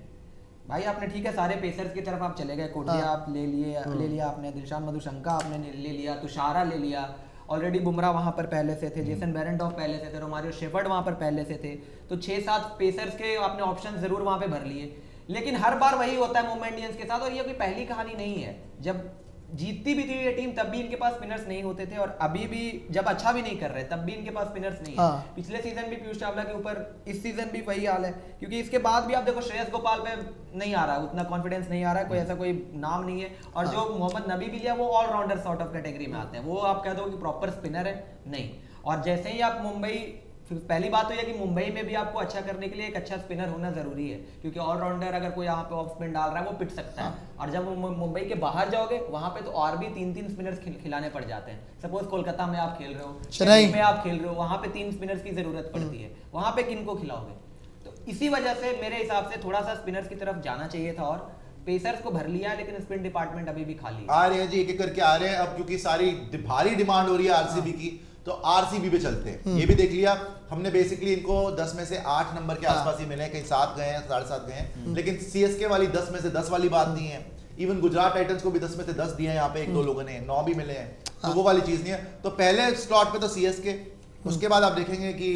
Speaker 5: भाई आपने ठीक है सारे पेसर्स की तरफ आप चले गए, कोटिया आप ले लिया आपने, दिलशान मधुशंका आपने ले लिया, तुषारा ले लिया, ऑलरेडी बुमराह वहां पर पहले से थे, जेसन बेरेंडॉफ पहले से थे, रोमारियो शेफर्ड वहां पर पहले से थे, तो 6-7 पेसर्स के आपने ऑप्शन जरूर वहां पे भर लिए। लेकिन हर बार वही होता है मुंबई इंडियंस के साथ, और ये कोई पहली कहानी नहीं है, जब जीतती भी थी ये टीम तब भी इनके पास स्पिनर्स नहीं होते थे, और अभी भी जब अच्छा भी नहीं कर रहे तब भी इनके पास स्पिनर्स नहीं है। पिछले सीजन भी पीयूष चावला के ऊपर, इस सीजन भी वही हाल है, क्योंकि इसके बाद भी आप देखो श्रेयस गोपाल पे नहीं आ रहा है उतना कॉन्फिडेंस, नहीं आ रहा है, कोई ऐसा कोई नाम नहीं है, और जो मोहम्मद नबी भी लिया वो ऑलराउंडर सॉर्ट ऑफ कैटेगरी में आते हैं, वो आप कह दो कि प्रॉपर स्पिनर है नहीं। और जैसे ही आप मुंबई, पहली बात तो यह कि मुंबई में भी आपको अच्छा करने के लिए एक अच्छा स्पिनर होना जरूरी है, क्योंकि ऑलराउंडर अगर कोई यहाँ पे ऑफ स्पिन डाल रहा है वो पिट सकता है, और जब मुंबई के बाहर जाओगे वहां पे तो और भी 3-3 स्पिनर्स खिलाने पड़ जाते हैं। सपोज कोलकाता में आप खेल रहे हो, चेन्नई में आप खेल रहे हो, वहां पे 3 स्पिनर्स की जरूरत पड़ती है, वहां पे किनको खिलाओगे? तो इसी वजह से मेरे हिसाब से थोड़ा सा स्पिनर्स की तरफ जाना चाहिए था, और पेसर्स को भर लिया, लेकिन स्पिन डिपार्टमेंट अभी भी खाली
Speaker 1: आ रहे हैं जी, एक एक करके आ रहे हैं अब, क्योंकि सारी भारी डिमांड हो रही है आरसीबी की, तो आरसीबी पे चलते हैं। ये भी देख लिया हमने, बेसिकली इनको 10 में से 8 नंबर के आसपास ही मिले हैं, कहीं 7 गए हैं, 7.5 गए हैं, लेकिन सीएसके वाली 10 में से 10 वाली बात नहीं है। इवन गुजरात टाइटंस को भी 10 में से 10 दिए हैं यहाँ पे, 1-2 लोगों ने 9 भी मिले हैं, तो वो वाली चीज नहीं है। तो पहले स्लॉट पे तो सीएसके, उसके बाद आप देखेंगे कि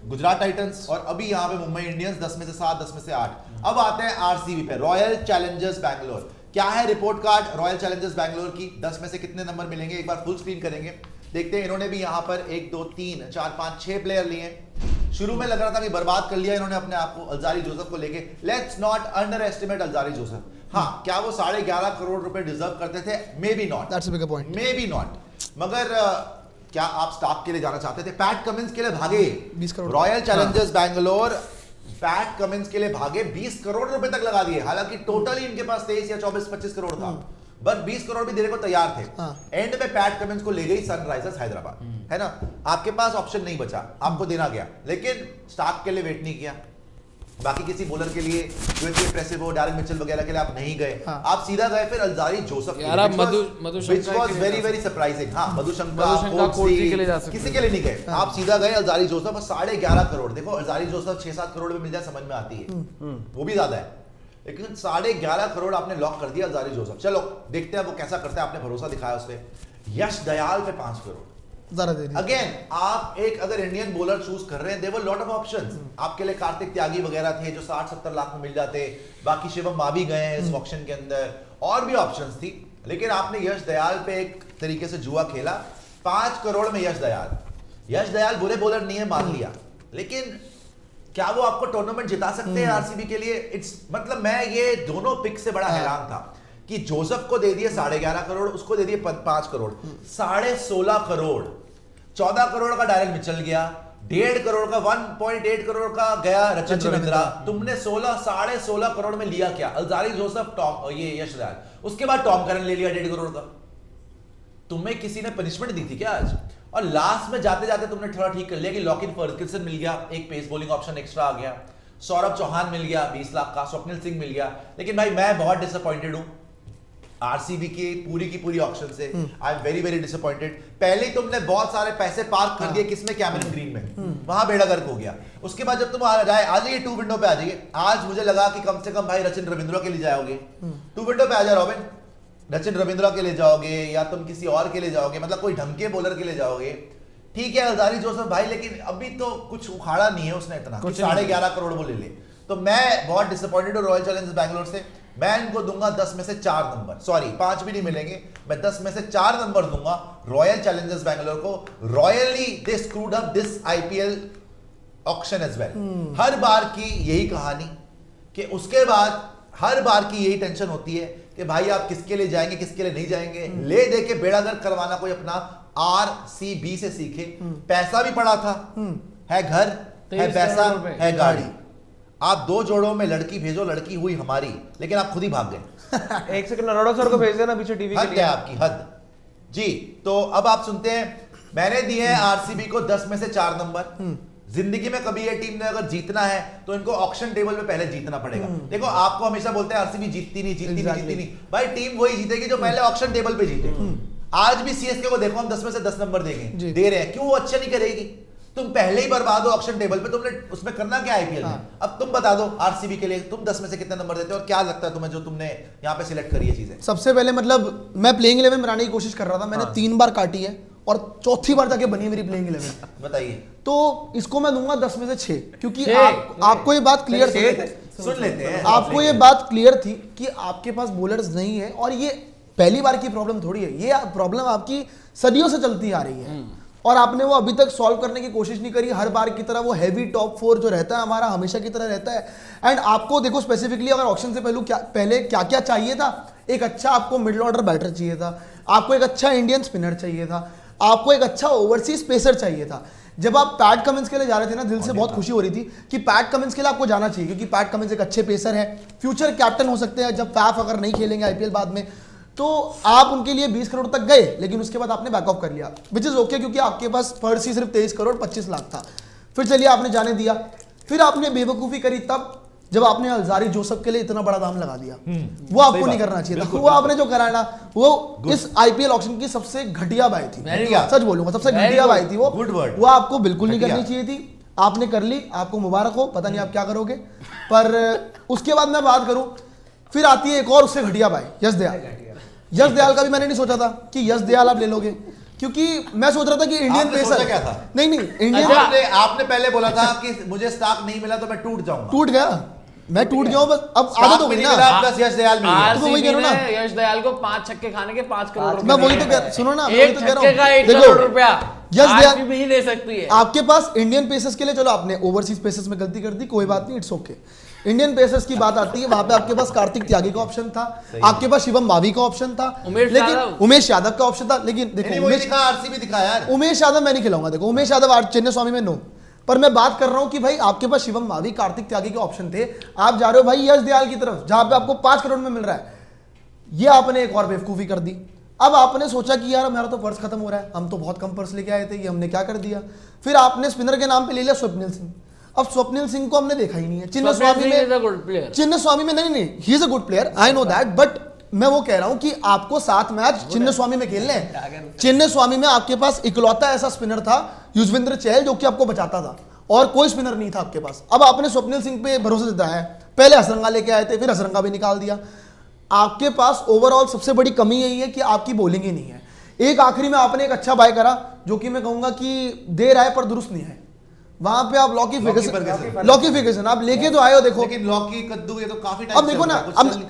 Speaker 1: गुजरात टाइटंस, और अभी यहाँ पे मुंबई इंडियंस 10 में से 7, 10 में से 8। अब आते हैं आरसीबी पे, रॉयल चैलेंजर्स बैंगलोर। क्या है report card royal challengers Bangalore की, 10 में से कितने नंबर मिलेंगे, एक बार फुल स्क्रीन करेंगे, देखते हैं। इन्होंने भी यहाँ पर 1, 2, 3, 4, 5, 6 प्लेयर लिए। शुरू में लग रहा था कि बर्बाद कर लिया इन्होंने अपने आप को अल्जारी जोसेफ को लेके। Let's not under estimate Alzarri Joseph. हाँ, क्या वो 11.5 करोड़ रुपए डिजर्व करते थे? May be not,
Speaker 3: that's a bigger point,
Speaker 1: may be not, मगर क्या आप स्टार्क के लिए जाना चाहते थे? पैट कमिंस के लिए भागे
Speaker 3: 20 crore,
Speaker 1: royal challengers Bangalore PAT Cummins के लिए भागे, 20 करोड़ रुपए तक लगा दिए। हालांकि टोटल ही इनके पास 23 या 24-25 करोड़ था, बट 20 करोड़ भी देने को तैयार थे। एंड में पैट कमिंस को ले गई सनराइजर्स हैदराबाद, है ना। आपके पास ऑप्शन नहीं बचा, आपको देना गया, लेकिन स्टार्क के लिए वेट नहीं किया। बाकी किसी बॉलर के लिए जो इतने इम्प्रेसिव हो, डैरेन मिचेल वगैरह के लिए आप नहीं गए, आप सीधा गए फिर अल्जारी जोसेफ
Speaker 2: यार, आप
Speaker 1: which was very very surprising. हाँ, मधुशंका
Speaker 2: कोर्टजी के लिए जा सकते,
Speaker 1: किसी के लिए नहीं गए, आप सीधा गए अल्जारी जोसेफ। 11.5 करोड़, देखो अल्जारी जोसेफ 6-7 करोड़ में मिल जाए समझ में आती है, वो भी ज्यादा है, लेकिन 11.5 करोड़ आपने लॉक कर दिया अल्जारी जोसेफ। चलो देखते हैं वो कैसा करता है, आपने भरोसा दिखाया उस पर। यश दयाल पे 5 करोड़ अगेन। आप एक अगर इंडियन बॉलर चूज कर रहे हैं, there were lot of options. आपके लिए कार्तिक त्यागी वगैरह थे जो 60-70 लाख में मिल जाते, बाकी शिवम मावी गए हैं इस ऑप्शन के अंदर, और भी ऑप्शंस थी, लेकिन आपने यश दयाल पे एक तरीके से जुआ खेला। 5 करोड़ में यश दयाल बुरे बॉलर नहीं है, मान लिया, लेकिन क्या वो आपको टूर्नामेंट जिता सकते हैं आरसीबी के लिए? इट्स मतलब मैं ये दोनों पिक से बड़ा हैरान था कि जोसेफ को दे दिए 11.5 करोड़, उसको दे दिए 5 करोड़, 16.5 करोड़, 14 करोड़ का डायरेक्ट मिचेल गया, 1.5 करोड़ का 1.8 करोड़ का गया रचिन रविंद्रा। तुमने 16.5 करोड़ में लिया क्या? अल्जारी जोसेफ, टॉम, ये यश दयाल, उसके बाद टॉम करन ले लिया 1.5 करोड़ का। तुम्हें किसी ने पनिशमेंट दी थी क्या आज? और लास्ट में जाते जाते तुमने थोड़ा ठीक कर लिया कि लॉकिन फर्ग्यूसन मिल गया, एक पेस बॉलिंग ऑप्शन एक्स्ट्रा आ गया, सौरभ चौहान मिल गया 20 लाख का, स्वप्निल सिंह मिल गया। लेकिन भाई मैं बहुत डिसअपॉइंटेड हूं आरसीबी की पूरी ऑप्शन से। I am very very disappointed. पहले ही तुमने बहुत सारे पैसे पार्क कर दिए, किसमें? कैमरन ग्रीन में, वहां बेड़ा गर्क हो गया। उसके बाद जब तुम आ जाइए 2 विंडो पे आ जाइए। आज मुझे लगा कि कम से कम भाई रचिन रविंद्रा के लिए जाओगे, 2 विंडो पे आ जाओ रॉबिन, रचिन रविंद्रा के लिए जाओगे या तुम किसी और के लिए जाओगे, मतलब कोई ढंग के बॉलर के लिए जाओगे। ठीक है अल्जारी जोसेफ भाई, लेकिन अभी तो कुछ उखाड़ा नहीं है उसने इतना, 11.5 करोड़ वो ले ले। तो मैं बहुत डिसअपॉइंटेड हूं रॉयल चैलेंजर्स बैंगलोर से। मैं इनको दूंगा 10 में से 4 नंबर, सॉरी 5 भी नहीं मिलेंगे, मैं 10 में से 4 नंबर दूंगा रॉयल चैलेंजर्स बैंगलोर को। Royally they screwed up this IPL auction as well. हर बार की यही कहानी कि उसके बाद हर बार की यही टेंशन होती है कि भाई आप किसके लिए जाएंगे, किसके लिए नहीं जाएंगे। ले दे के बेड़ा गर्क करवाना कोई अपना आरसीबी से सीखे। पैसा भी पड़ा था, है घर, है पैसा, है गाड़ी। आप 2 जोड़ों में लड़की भेजो, लड़की हुई हमारी, लेकिन आप खुद ही भाग गए।
Speaker 4: एक सेकंड नरोड़ा सर को भेज देना पीछे टीवी के लिए।
Speaker 1: आपकी हद जी। तो अब आप सुनते हैं, मैंने दिए हैं आरसीबी को 10 में से 4 नंबर। जिंदगी में कभी ये टीम ने अगर जीतना है तो इनको ऑक्शन टेबल में पहले जीतना पड़ेगा। देखो आपको हमेशा बोलते हैं आरसीबी जीतती नहीं। भाई टीम वही जीतेगी जो पहले ऑक्शन टेबल पे जीते। आज भी सीएसके को देखो, हम 10 में से 10 नंबर देंगे, दे रहे हैं, क्यों वो अच्छा नहीं करेगी? तुम पहले ही बर्बाद हो ऑक्शन टेबल पे, तुमने उसमें करना क्या आईपीएल में? अब तुम बता दो आरसीबी के लिए तुम 10 में से कितने नंबर देते हो और क्या लगता है तुम्हें जो तुमने यहाँ पे सिलेक्ट करी है चीजें?
Speaker 3: सबसे पहले मतलब मैं प्लेइंग 11 बनाने की कोशिश कर रहा था, मैंने 3 बार काटी है और चौथी बार जाके बनी मेरी प्लेइंग 11।
Speaker 1: बताइए।
Speaker 3: तो इसको मैं दूंगा 10 में से 6, क्योंकि आपको ये बात क्लियर थी,
Speaker 1: सुन लेते हैं,
Speaker 3: आपको ये बात क्लियर थी कि आपके पास बॉलर्स नहीं है। और ये पहली बार की प्रॉब्लम थोड़ी है, ये प्रॉब्लम आपकी सदियों से चलती आ रही है और आपने वो अभी तक सॉल्व करने की कोशिश नहीं करी। हर बार की तरह वो हैवी टॉप 4 जो रहता है हमारा हमेशा की तरह रहता है। एंड आपको देखो स्पेसिफिकली अगर ऑक्शन से पहले क्या क्या चाहिए था, एक अच्छा आपको मिडिल ऑर्डर बैटर चाहिए था, आपको एक अच्छा इंडियन स्पिनर चाहिए था, आपको एक अच्छा ओवरसीज पेसर चाहिए था। जब आप पैट कमिंस के लिए जा रहे थे ना, दिल से बहुत खुशी हो रही थी कि पैट कमिंस के लिए आपको जाना चाहिए, क्योंकि पैट कमिंस एक अच्छे पेसर है, फ्यूचर कैप्टन हो सकते हैं जब फैफ अगर नहीं खेलेंगे आईपीएल बाद में। तो आप उनके लिए 20 करोड़ तक गए, लेकिन उसके बाद आपने बैकऑफ कर लिया, विच इज ओके, क्योंकि आपके पास पर्स ही सिर्फ 23 करोड़ 25 लाख था। फिर चलिए आपने जाने दिया, फिर आपने बेवकूफ़ी करी तब जब आपने अलजारी जोसेफ के लिए इतना बड़ा दाम लगा दिया, वो आपको नहीं करना चाहिए था। वो आपने जो करा है ना, वो इस आईपीएल ऑक्शन की सबसे घटिया बाय थी।
Speaker 1: घटिया।
Speaker 3: सच बोलूंगा, सबसे घटिया बाय थी वो।
Speaker 1: Good word।
Speaker 3: वो आपको बिल्कुल नहीं
Speaker 1: घटिया।
Speaker 3: करनी चाहिए थी, आपने कर ली, आपको मुबारक हो, पता नहीं आप क्या करोगे। पर उसके बाद मैं बात करूं, फिर आती है एक और उससे घटिया बाय, यश दयाल। यश दयाल का भी मैंने नहीं सोचा था कि यश दयाल आप ले लोगे, क्योंकि मैं सोच रहा था कि इंडियन
Speaker 1: आपने सोचा
Speaker 3: पेसर
Speaker 1: क्या था?
Speaker 3: नहीं इंडियन
Speaker 1: आपने पहले बोला था कि मुझे स्टॉक नहीं मिला तो मैं टूट जाऊंगा।
Speaker 3: टूट गया, मैं टूट गया हूं, बस अब आदत हो गई ना।
Speaker 1: प्लस यश दयाल मिल गया।
Speaker 3: तो वही कह
Speaker 2: आरसीबी
Speaker 3: रहा हूं ना।
Speaker 2: ने यश दयाल को 5 छक्के खाने के 5 करोड़
Speaker 3: मैं वही तो कह, सुनो ना, मैं वही
Speaker 2: एक
Speaker 3: तो कह
Speaker 2: छक्के का
Speaker 3: रहा
Speaker 2: 1
Speaker 3: हूं।
Speaker 2: करोड़ रुपया
Speaker 3: यश दयाल
Speaker 2: आरसीबी ही ले सकती है।
Speaker 3: आपके पास इंडियन पेसर्स के लिए, चलो आपने ओवरसीज पेसर्स में गलती कर दी, कोई बात नहीं, इट्स ओके। इंडियन पेसर्स की बात आती है, वहां पे आपके पास कार्तिक त्यागी का ऑप्शन था, आपके पास शिवम मावी का ऑप्शन था,
Speaker 2: उमेश
Speaker 3: लेकिन
Speaker 2: यादव।
Speaker 3: उमेश यादव का ऑप्शन था। लेकिन देखो उमेश
Speaker 1: आरसीबी दिखा यार।
Speaker 3: उमेश यादव मैं नहीं खिलाऊंगा। देखो उमेश यादव आज चेन्नई स्वामी में नो, पर मैं बात कर रहा हूं कि भाई आपके पास शिवम मावी, कार्तिक त्यागी के ऑप्शन थे, आप जा रहे हो भाई यश दयाल की तरफ, जहां पे आपको 5 करोड़ में मिल रहा है। ये आपने एक और बेवकूफी कर दी। अब आपने सोचा कि यार हमारा तो पर्स खत्म हो रहा है, हम तो बहुत कम पर्स लेके आए थे, ये हमने क्या कर दिया। फिर आपने स्पिनर के नाम पे ले लिया स्वप्निल सिंह। अब स्वप्निल सिंह को हमने देखा ही नहीं है चिन्नई स्वामी में।
Speaker 2: Good player.
Speaker 3: चिन्नई स्वामी में नहीं, he is a good player, I know that, but मैं वो कह रहा हूं कि आपको 7 मैच चिन्नई स्वामी में खेलने हैं। चिन्नई स्वामी में आपके पास इकलौता ऐसा स्पिनर था युजवेंद्र चहल, जो कि आपको बचाता था, और कोई स्पिनर नहीं था आपके पास। अब आपने स्वप्निल सिंह पे भरोसा जताया है, पहले हसरंगा लेके आए थे, फिर हसरंगा भी निकाल दिया। आपके पास ओवरऑल सबसे बड़ी कमी यही है कि आपकी बॉलिंग ही नहीं है। एक आखिरी में आपने एक अच्छा बाय करा, जो कि मैं कहूंगा कि देर आए पर दुरुस्त नहीं है। वहां पे आप लॉकी फिगर्सन आप लेके तो आए हो। देखो
Speaker 1: लेकिन लॉकी कद्दू ये तो काफी टाइम
Speaker 3: अब देखो ना,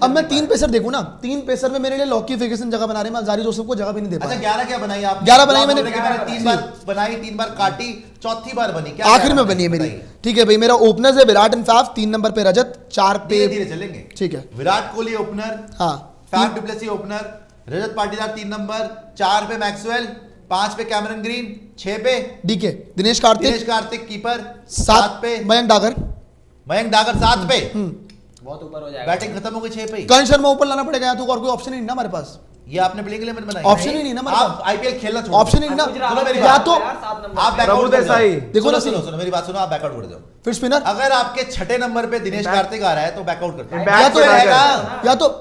Speaker 3: अब मैं 3 पेसर देखूं ना, 3 पेसर में मेरे लिए लॉकी फिगर्सन जगह बना रहे हैं, अलजारी जोसेफ को जगह भी नहीं दे
Speaker 1: अच्छा
Speaker 3: पाया।
Speaker 1: 11 क्या बनाई आपने?
Speaker 3: 11 बनाई मैंने।
Speaker 1: 3 बार बनाई, 3 बार काटी, चौथी बार बनी। क्या
Speaker 3: आखिर में बनी है मेरी। ठीक है भाई, मेरा ओपनर्स है विराट एंड फाफ, 3 नंबर पे रजत, 4 पे
Speaker 1: धीरे चलेंगे।
Speaker 3: ठीक है,
Speaker 1: विराट कोहली ओपनर,
Speaker 3: हाँ
Speaker 1: Faf du Plessis opener, Rajat Patidar 3 number, 4 पे मैक्सवेल, 5 पे कैमरन ग्रीन, 6 पे
Speaker 3: डीके, दिनेश कार्तिक
Speaker 1: कीपर,
Speaker 3: 7
Speaker 1: पे
Speaker 3: मयंक डागर,
Speaker 1: 7 पे।
Speaker 5: बहुत ऊपर हो जाएगा।
Speaker 1: बैटिंग खत्म हो गई 6 पे ही।
Speaker 3: कर्ण शर्मा ऊपर लाना पड़ेगा, या तो और कोई ऑप्शन ही नहीं ना हमारे पास।
Speaker 1: ये आपने प्लेइंग 11 बनाई।
Speaker 3: ऑप्शन ही नहीं ना हमारे
Speaker 1: आप
Speaker 3: पास,
Speaker 1: आईपीएल खेलना छोड़ो।
Speaker 3: ऑप्शन ही नहीं ना।
Speaker 1: सुनो मेरी
Speaker 3: या
Speaker 1: बात।
Speaker 3: तो
Speaker 1: आप बैकआउट
Speaker 4: प्रभु देसाई।
Speaker 3: देखो ना,
Speaker 1: सुनो मेरी बात सुनो, आप बैकआउट कर जाओ।
Speaker 3: फिर स्पिनर,
Speaker 1: अगर आपके 6 नंबर पे दिनेश कार्तिक आ रहा है तो बैकआउट करते हैं।
Speaker 3: या तो
Speaker 1: रहेगा।
Speaker 3: या तो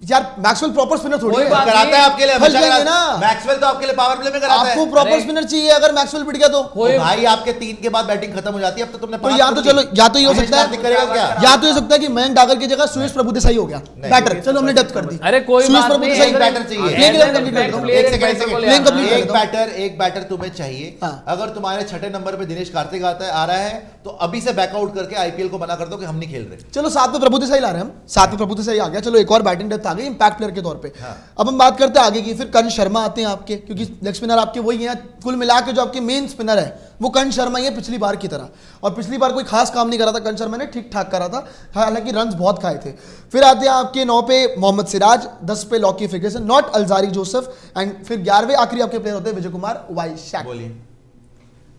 Speaker 3: यार मैक्सवेल प्रॉपर स्पिनर थोड़ी
Speaker 2: कोई
Speaker 3: है।
Speaker 2: बात
Speaker 1: कराता है आपके लिए
Speaker 3: फंस
Speaker 1: हमेशा
Speaker 3: जाएंगे
Speaker 1: कराता है।
Speaker 3: ना।
Speaker 1: मैक्सवेल तो आपके लिए पावर प्ले में कराता है।
Speaker 3: आपको प्रॉपर स्पिनर चाहिए, अगर मैक्सवेल पिट गया तो
Speaker 2: कोई
Speaker 1: भाई आपके 3 के बाद बैटिंग खत्म हो जाती है। अब तो तुमने
Speaker 3: तो
Speaker 1: 5
Speaker 3: या तो चलो, या तो ये हो
Speaker 1: दिनेश
Speaker 3: सकता
Speaker 1: कार्तिक करेगा क्या?
Speaker 3: है, या तो ये सकता है कि मयंक डागर की जगह सुरेश प्रभु देसाई हो गया बैटर। चलो हमने डेप्थ कर दी।
Speaker 2: अरे कोई
Speaker 3: सुरेश
Speaker 2: बात
Speaker 3: प्रभु
Speaker 2: नहीं,
Speaker 3: देसाई
Speaker 1: एक बैटर चाहिए।
Speaker 3: प्लेइंग 11 कंप्लीट कर दो।
Speaker 2: player
Speaker 1: एक सेकंड
Speaker 2: एक बैटर
Speaker 3: प्लेइंग कंप्लीट कर दो।
Speaker 1: एक बैटर तुम्हें चाहिए।
Speaker 3: हाँ।
Speaker 1: अगर तुम्हारे 6 नंबर पे दिनेश कार्तिक आ रहा है तो अभी से बैकआउट करके आईपीएल को मना कर दो कि हम नहीं खेल रहे।
Speaker 3: चलो 7 पे प्रभु देसाई ला रहे हैं हम, 7 पे प्रभु देसाई आ गया, चलो एक और बैटिंग डेप्थ आ गई इंपैक्ट प्लेयर के तौर पे।
Speaker 1: हाँ।
Speaker 3: अब हम बात करते हैं आगे की। फिर कर्ण शर्मा आते हैं आपके, क्योंकि लेग स्पिनर आपके वही हैं। कुल मिला के जो आपके मेन स्पिनर है वो कर्ण शर्मा ही है पिछली बार की तरह, और पिछली बार कोई खास काम नहीं करा था कर्ण शर्मा ने, ठीक ठाक करा था, हालांकि रन्स बहुत खाए थे। फिर आते हैं आपके 9 पे मोहम्मद सिराज, 10 पे Lockie Ferguson, not Alzarri Joseph, and फिर 11वें आखिरी आपके प्लेयर होते हैं विजय कुमार वाइशैक।
Speaker 1: बोलिए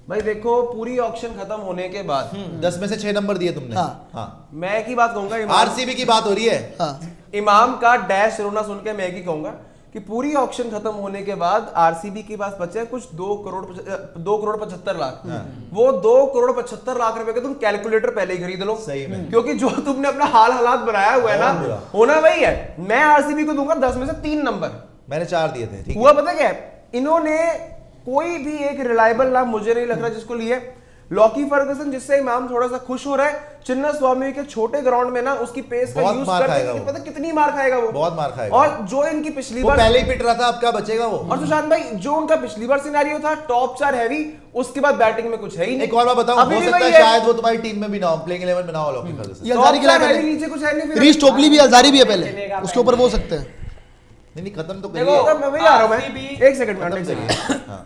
Speaker 4: भाई देखो, पूरी ऑक्शन खत्म होने के बाद
Speaker 1: 10 में से 6 नंबर दिए तुमने।
Speaker 3: हाँ।
Speaker 1: हाँ।
Speaker 4: मैं एक ही बात कहूंगा,
Speaker 1: आरसीबी की बात हो रही है।
Speaker 3: हाँ,
Speaker 4: इमाम का डैश रोना सुन के मैं एक ही कहूंगा कि पूरी ऑक्शन खत्म होने के बाद आरसीबी के पास बचे हैं कुछ 2 करोड़ 75 लाख। वो 2 करोड़ 75 लाख रुपए के तुम कैलकुलेटर पहले ही खरीद लो।
Speaker 1: सही में।
Speaker 4: क्योंकि जो तुमने अपना हालात बनाया हुआ है
Speaker 1: बहुत बुरा।
Speaker 4: ना, होना वही है। मैं आरसीबी को दूंगा 10 में से 3 नंबर।
Speaker 1: मैंने 4 दिए थे। ठीक है।
Speaker 4: हुआ पता क्या है, इन्होंने कोई भी एक रिलायबल नाम मुझे नहीं लग रहा जिसको लिए। लॉकी फर्गसन, जिससे इमाम थोड़ा सा खुश हो रहा है, चिन्ना स्वामी के छोटे ग्राउंड में ना उसकी पेस का
Speaker 1: बहुत
Speaker 4: यूज
Speaker 1: मार खाएगा
Speaker 4: करके
Speaker 1: वो।
Speaker 4: पता कितनी मार खाएगा वो,
Speaker 1: बहुत मार खाएगा।
Speaker 4: और जो इनकी पिछली
Speaker 1: वो
Speaker 4: बार
Speaker 1: पहले ही पिट रहा था, अब क्या बचेगा वो।
Speaker 4: और सुशांत भाई, जो उनका पिछली बार सिनेरियो था टॉप 4 हैवी, उसके बाद बैटिंग में कुछ है ही नहीं।
Speaker 1: एक और बात बताऊं,
Speaker 4: अभी
Speaker 1: हो
Speaker 4: भी
Speaker 1: सकता है
Speaker 4: वही है।
Speaker 1: शायद वो तुम्हारी टीम में भी ना हो, प्लेइंग 11 में ना हो लॉकी फर्गसन।
Speaker 3: ये अलजारी के
Speaker 4: Top 4
Speaker 3: लिए
Speaker 4: हैवी नीचे कुछ है नहीं। फिर
Speaker 3: रीस टोपली भी अलजारी भी है पहले, उसके ऊपर वो हो सकते हैं।
Speaker 1: नहीं खत्म तो
Speaker 5: देखो,
Speaker 1: करिए।
Speaker 4: मैं वही आ रहा हूं।
Speaker 5: RCB
Speaker 4: मैं एक सेकंड
Speaker 1: खत्म
Speaker 4: में
Speaker 1: करिए। हाँ।